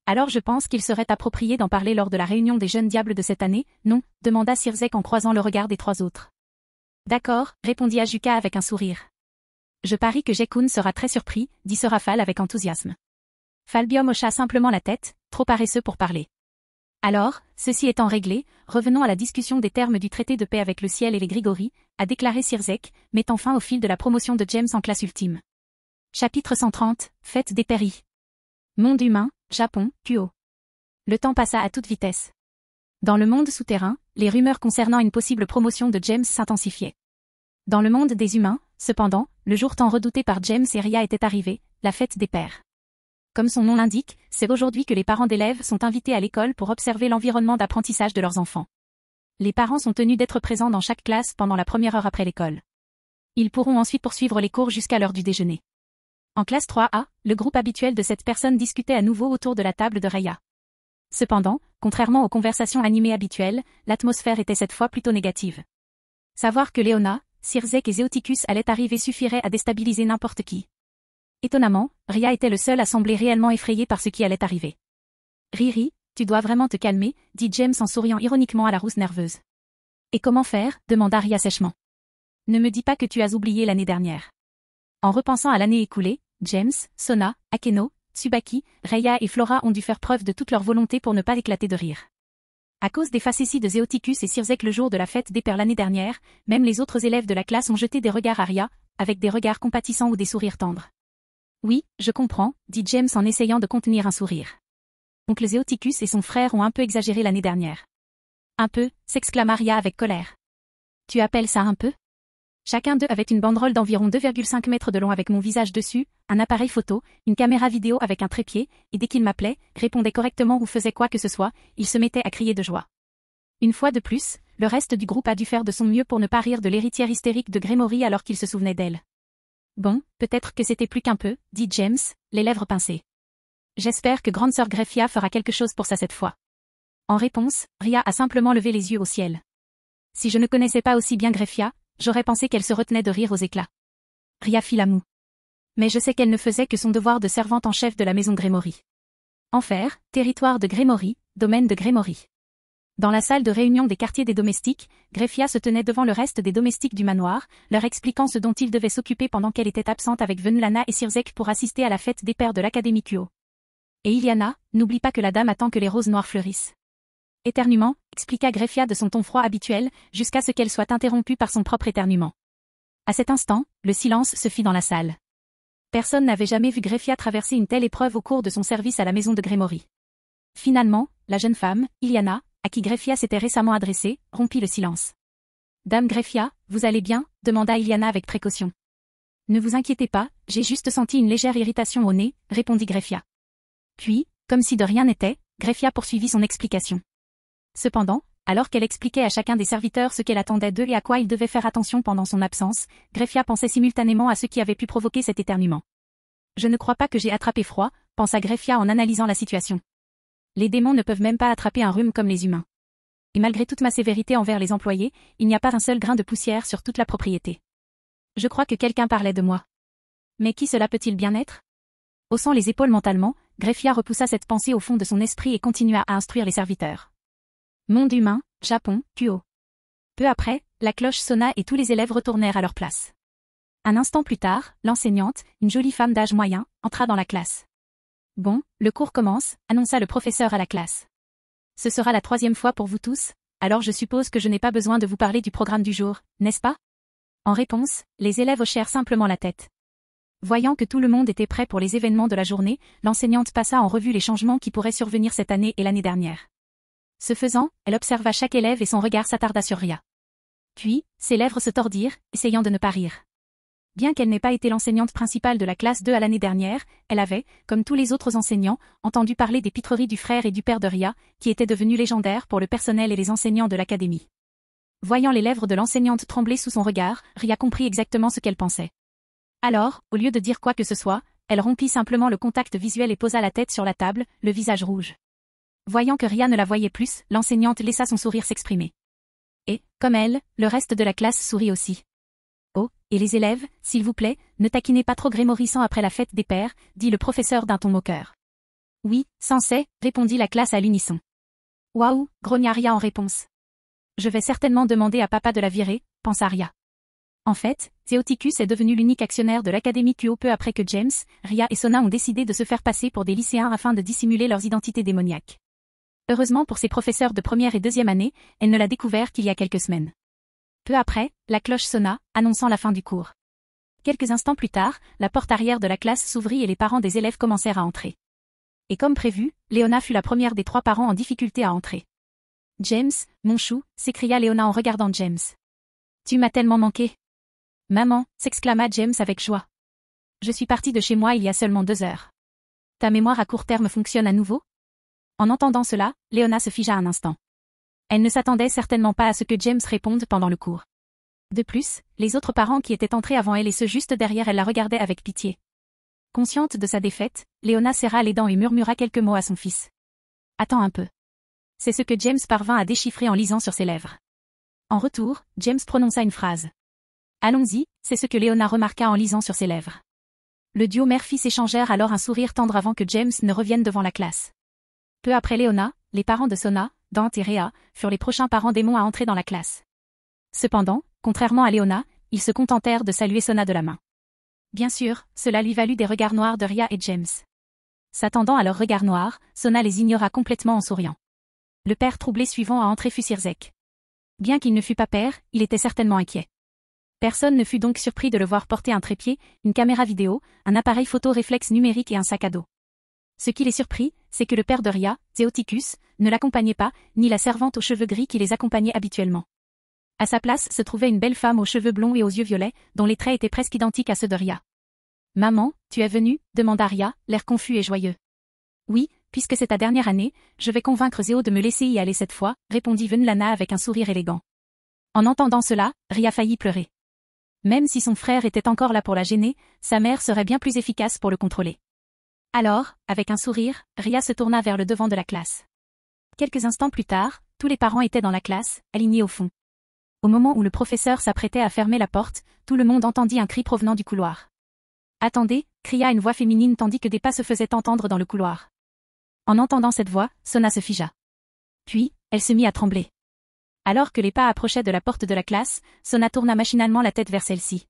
Speaker 2: Alors je pense qu'il serait approprié d'en parler lors de la réunion des jeunes diables de cette année, non, demanda Sirzek en croisant le regard des 3 autres. D'accord, répondit Ajuka avec un sourire. Je parie que Gekun sera très surpris, dit Serafal avec enthousiasme. Falbium hocha simplement la tête, trop paresseux pour parler. Alors, ceci étant réglé, revenons à la discussion des termes du traité de paix avec le ciel et les Grigori, a déclaré Sirzek, mettant fin au fil de la promotion de James en classe ultime. Chapitre 130, Fête des Péris. Monde humain, Japon, Kuo. Le temps passa à toute vitesse. Dans le monde souterrain, les rumeurs concernant une possible promotion de James s'intensifiaient. Dans le monde des humains, cependant, le jour tant redouté par James et Ria était arrivé, la fête des pères. Comme son nom l'indique, c'est aujourd'hui que les parents d'élèves sont invités à l'école pour observer l'environnement d'apprentissage de leurs enfants. Les parents sont tenus d'être présents dans chaque classe pendant la première heure après l'école. Ils pourront ensuite poursuivre les cours jusqu'à l'heure du déjeuner. En classe 3A, le groupe habituel de cette personne discutait à nouveau autour de la table de Ria. Cependant, contrairement aux conversations animées habituelles, l'atmosphère était cette fois plutôt négative. Savoir que Léona, Sirzek et Zéoticus allaient arriver suffirait à déstabiliser n'importe qui. Étonnamment, Ria était le seul à sembler réellement effrayé par ce qui allait arriver. Riri, tu dois vraiment te calmer, dit James en souriant ironiquement à la rousse nerveuse. Et comment faire demanda Ria sèchement. Ne me dis pas que tu as oublié l'année dernière. En repensant à l'année écoulée, James, Sona, Akeno, Tsubaki, Reia et Flora ont dû faire preuve de toute leur volonté pour ne pas éclater de rire. À cause des facéties de Zéoticus et Sirzek le jour de la fête des pères l'année dernière, même les autres élèves de la classe ont jeté des regards à Ria, avec des regards compatissants ou des sourires tendres. Oui, je comprends, dit James en essayant de contenir un sourire. Oncle Zéoticus et son frère ont un peu exagéré l'année dernière. Un peu, s'exclama Ria avec colère. Tu appelles ça un peu? Chacun d'eux avait une banderole d'environ 2,5 mètres de long avec mon visage dessus, un appareil photo, une caméra vidéo avec un trépied, et dès qu'il m'appelait, répondait correctement ou faisait quoi que ce soit, il se mettait à crier de joie. Une fois de plus, le reste du groupe a dû faire de son mieux pour ne pas rire de l'héritière hystérique de Gremory alors qu'il se souvenait d'elle. Bon, peut-être que c'était plus qu'un peu, dit James, les lèvres pincées. J'espère que grande sœur Greffia fera quelque chose pour ça cette fois. En réponse, Ria a simplement levé les yeux au ciel. Si je ne connaissais pas aussi bien Greffia, j'aurais pensé qu'elle se retenait de rire aux éclats. Ria fit la moue. Mais je sais qu'elle ne faisait que son devoir de servante en chef de la maison Gremory. Enfer, territoire de Gremory, domaine de Gremory. Dans la salle de réunion des quartiers des domestiques, Greffia se tenait devant le reste des domestiques du manoir, leur expliquant ce dont ils devaient s'occuper pendant qu'elle était absente avec Venlana et Sirzek pour assister à la fête des pères de l'Académie Kuo. Et Iliana, n'oublie pas que la dame attend que les roses noires fleurissent. Éternuement, expliqua Greffia de son ton froid habituel, jusqu'à ce qu'elle soit interrompue par son propre éternuement. À cet instant, le silence se fit dans la salle. Personne n'avait jamais vu Greffia traverser une telle épreuve au cours de son service à la maison de Gremory. Finalement, la jeune femme, Iliana, à qui Greffia s'était récemment adressée, rompit le silence. « Dame Greffia, vous allez bien ?» demanda Iliana avec précaution. « Ne vous inquiétez pas, j'ai juste senti une légère irritation au nez » répondit Greffia. Puis, comme si de rien n'était, Greffia poursuivit son explication. Cependant, alors qu'elle expliquait à chacun des serviteurs ce qu'elle attendait d'eux et à quoi ils devaient faire attention pendant son absence, Greffia pensait simultanément à ce qui avait pu provoquer cet éternuement. « Je ne crois pas que j'ai attrapé froid » pensa Greffia en analysant la situation. Les démons ne peuvent même pas attraper un rhume comme les humains. Et malgré toute ma sévérité envers les employés, il n'y a pas un seul grain de poussière sur toute la propriété. Je crois que quelqu'un parlait de moi. Mais qui cela peut-il bien être? Haussant les épaules mentalement, Greffia repoussa cette pensée au fond de son esprit et continua à instruire les serviteurs. Monde humain, Japon, Kuo. Peu après, la cloche sonna et tous les élèves retournèrent à leur place. Un instant plus tard, l'enseignante, une jolie femme d'âge moyen, entra dans la classe. Bon, le cours commence, annonça le professeur à la classe. Ce sera la 3e fois pour vous tous, alors je suppose que je n'ai pas besoin de vous parler du programme du jour, n'est-ce pas? En réponse, les élèves hochèrent simplement la tête. Voyant que tout le monde était prêt pour les événements de la journée, l'enseignante passa en revue les changements qui pourraient survenir cette année et l'année dernière. Ce faisant, elle observa chaque élève et son regard s'attarda sur Ria. Puis, ses lèvres se tordirent, essayant de ne pas rire. Bien qu'elle n'ait pas été l'enseignante principale de la classe 2 à l'année dernière, elle avait, comme tous les autres enseignants, entendu parler des pitreries du frère et du père de Ria, qui étaient devenus légendaires pour le personnel et les enseignants de l'académie. Voyant les lèvres de l'enseignante trembler sous son regard, Ria comprit exactement ce qu'elle pensait. Alors, au lieu de dire quoi que ce soit, elle rompit simplement le contact visuel et posa la tête sur la table, le visage rouge. Voyant que Ria ne la voyait plus, l'enseignante laissa son sourire s'exprimer. Et, comme elle, le reste de la classe sourit aussi. Oh, et les élèves, s'il vous plaît, ne taquinez pas trop Gremory après la fête des pères, dit le professeur d'un ton moqueur. Oui, censé, répondit la classe à l'unisson. Waouh, grogna Ria en réponse. Je vais certainement demander à papa de la virer, pensa Ria. En fait, Zéoticus est devenu l'unique actionnaire de l'Académie Kuo peu après que James, Ria et Sona ont décidé de se faire passer pour des lycéens afin de dissimuler leurs identités démoniaques. Heureusement pour ses professeurs de première et deuxième année, elle ne l'a découvert qu'il y a quelques semaines. Peu après, la cloche sonna, annonçant la fin du cours. Quelques instants plus tard, la porte arrière de la classe s'ouvrit et les parents des élèves commencèrent à entrer. Et comme prévu, Léona fut la première des 3 parents en difficulté à entrer. James, mon chou, s'écria Léona en regardant James. Tu m'as tellement manqué. Maman, s'exclama James avec joie. Je suis parti de chez moi il y a seulement 2 heures. Ta mémoire à court terme fonctionne à nouveau? En entendant cela, Léona se figea un instant. Elle ne s'attendait certainement pas à ce que James réponde pendant le cours. De plus, les autres parents qui étaient entrés avant elle et ceux juste derrière elle la regardaient avec pitié. Consciente de sa défaite, Léona serra les dents et murmura quelques mots à son fils. Attends un peu. C'est ce que James parvint à déchiffrer en lisant sur ses lèvres. En retour, James prononça une phrase. Allons-y, c'est ce que Léona remarqua en lisant sur ses lèvres. Le duo mère-fils échangèrent alors un sourire tendre avant que James ne revienne devant la classe. Peu après Léona, les parents de Sona, Dante et Rhea, furent les prochains parents d'Aemon à entrer dans la classe. Cependant, contrairement à Léona, ils se contentèrent de saluer Sona de la main. Bien sûr, cela lui valut des regards noirs de Rhea et James. S'attendant à leurs regards noirs, Sona les ignora complètement en souriant. Le père troublé suivant à entrer fut Sirzek. Bien qu'il ne fût pas père, il était certainement inquiet. Personne ne fut donc surpris de le voir porter un trépied, une caméra vidéo, un appareil photo réflexe numérique et un sac à dos. Ce qui les surprit, c'est que le père de Rhea, Zéoticus, ne l'accompagnait pas, ni la servante aux cheveux gris qui les accompagnait habituellement. À sa place se trouvait une belle femme aux cheveux blonds et aux yeux violets, dont les traits étaient presque identiques à ceux de Rhea. « Maman, tu es venue ?» demanda Rhea, l'air confus et joyeux. « Oui, puisque c'est ta dernière année, je vais convaincre Zéo de me laisser y aller cette fois, » répondit Venlana avec un sourire élégant. En entendant cela, Rhea faillit pleurer. Même si son frère était encore là pour la gêner, sa mère serait bien plus efficace pour le contrôler. Alors, avec un sourire, Rhea se tourna vers le devant de la classe. Quelques instants plus tard, tous les parents étaient dans la classe, alignés au fond. Au moment où le professeur s'apprêtait à fermer la porte, tout le monde entendit un cri provenant du couloir. « Attendez !» cria une voix féminine tandis que des pas se faisaient entendre dans le couloir. En entendant cette voix, Sona se figea. Puis, elle se mit à trembler. Alors que les pas approchaient de la porte de la classe, Sona tourna machinalement la tête vers celle-ci.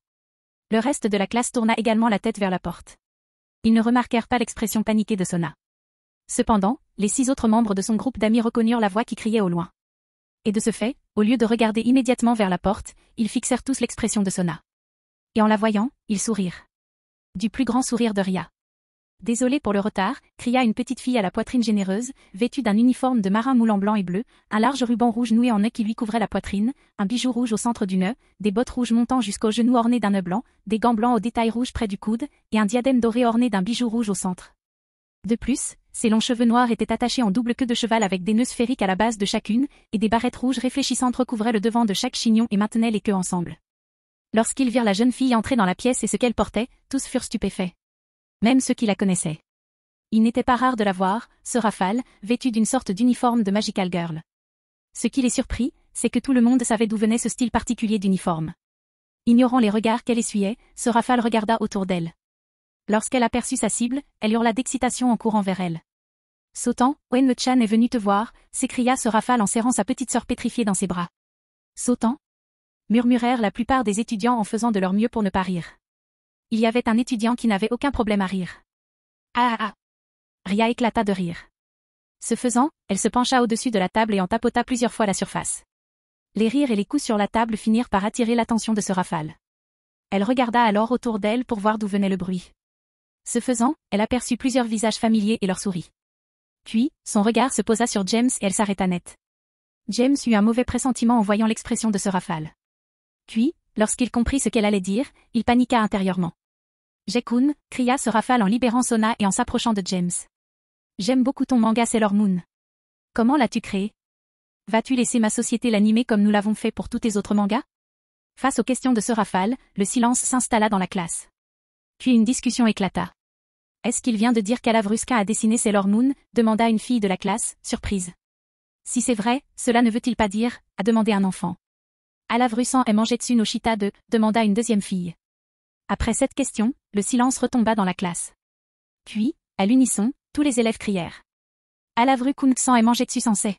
Speaker 2: Le reste de la classe tourna également la tête vers la porte. Ils ne remarquèrent pas l'expression paniquée de Sona. Cependant, les 6 autres membres de son groupe d'amis reconnurent la voix qui criait au loin. Et de ce fait, au lieu de regarder immédiatement vers la porte, ils fixèrent tous l'expression de Sona. Et en la voyant, ils sourirent. Du plus grand sourire de Rhea. Désolée pour le retard, cria une petite fille à la poitrine généreuse, vêtue d'un uniforme de marin moulant blanc et bleu, un large ruban rouge noué en nœud qui lui couvrait la poitrine, un bijou rouge au centre du nœud, des bottes rouges montant jusqu'au genou ornées d'un nœud blanc, des gants blancs aux détails rouges près du coude, et un diadème doré orné d'un bijou rouge au centre. De plus, ses longs cheveux noirs étaient attachés en double queue de cheval avec des nœuds sphériques à la base de chacune, et des barrettes rouges réfléchissantes recouvraient le devant de chaque chignon et maintenaient les queues ensemble. Lorsqu'ils virent la jeune fille entrer dans la pièce et ce qu'elle portait, tous furent stupéfaits. Même ceux qui la connaissaient. Il n'était pas rare de la voir, ce Rafale, vêtue d'une sorte d'uniforme de Magical Girl. Ce qui les surprit, c'est que tout le monde savait d'où venait ce style particulier d'uniforme. Ignorant les regards qu'elle essuyait, ce Rafale regarda autour d'elle. Lorsqu'elle aperçut sa cible, elle hurla d'excitation en courant vers elle. Sautant, Wen-le-chan est venu te voir, s'écria ce Rafale en serrant sa petite sœur pétrifiée dans ses bras. Sautant? Murmurèrent la plupart des étudiants en faisant de leur mieux pour ne pas rire. Il y avait un étudiant qui n'avait aucun problème à rire. Ah ah ah! Rhea éclata de rire. Ce faisant, elle se pencha au-dessus de la table et en tapota plusieurs fois la surface. Les rires et les coups sur la table finirent par attirer l'attention de ce Rafale. Elle regarda alors autour d'elle pour voir d'où venait le bruit. Ce faisant, elle aperçut plusieurs visages familiers et leur sourit. Puis, son regard se posa sur James et elle s'arrêta net. James eut un mauvais pressentiment en voyant l'expression de ce Rafale. Puis, lorsqu'il comprit ce qu'elle allait dire, il paniqua intérieurement. « Jae-kun » cria ce Rafale en libérant Sona et en s'approchant de James. « J'aime beaucoup ton manga Sailor Moon. Comment l'as-tu créé? Vas-tu laisser ma société l'animer comme nous l'avons fait pour tous tes autres mangas ?» Face aux questions de ce Rafale, le silence s'installa dans la classe. Puis une discussion éclata. « Est-ce qu'il vient de dire qu'Alavrusca a dessiné Sailor Moon ?» demanda une fille de la classe, surprise. « Si c'est vrai, cela ne veut-il pas dire ?» a demandé un enfant. « Alavrusan est Mangetsu no Shita de ?» demanda une deuxième fille. Après cette question, le silence retomba dans la classe. Puis, à l'unisson, tous les élèves crièrent. « Alavru Kunksan est Mangetsu Sensei. »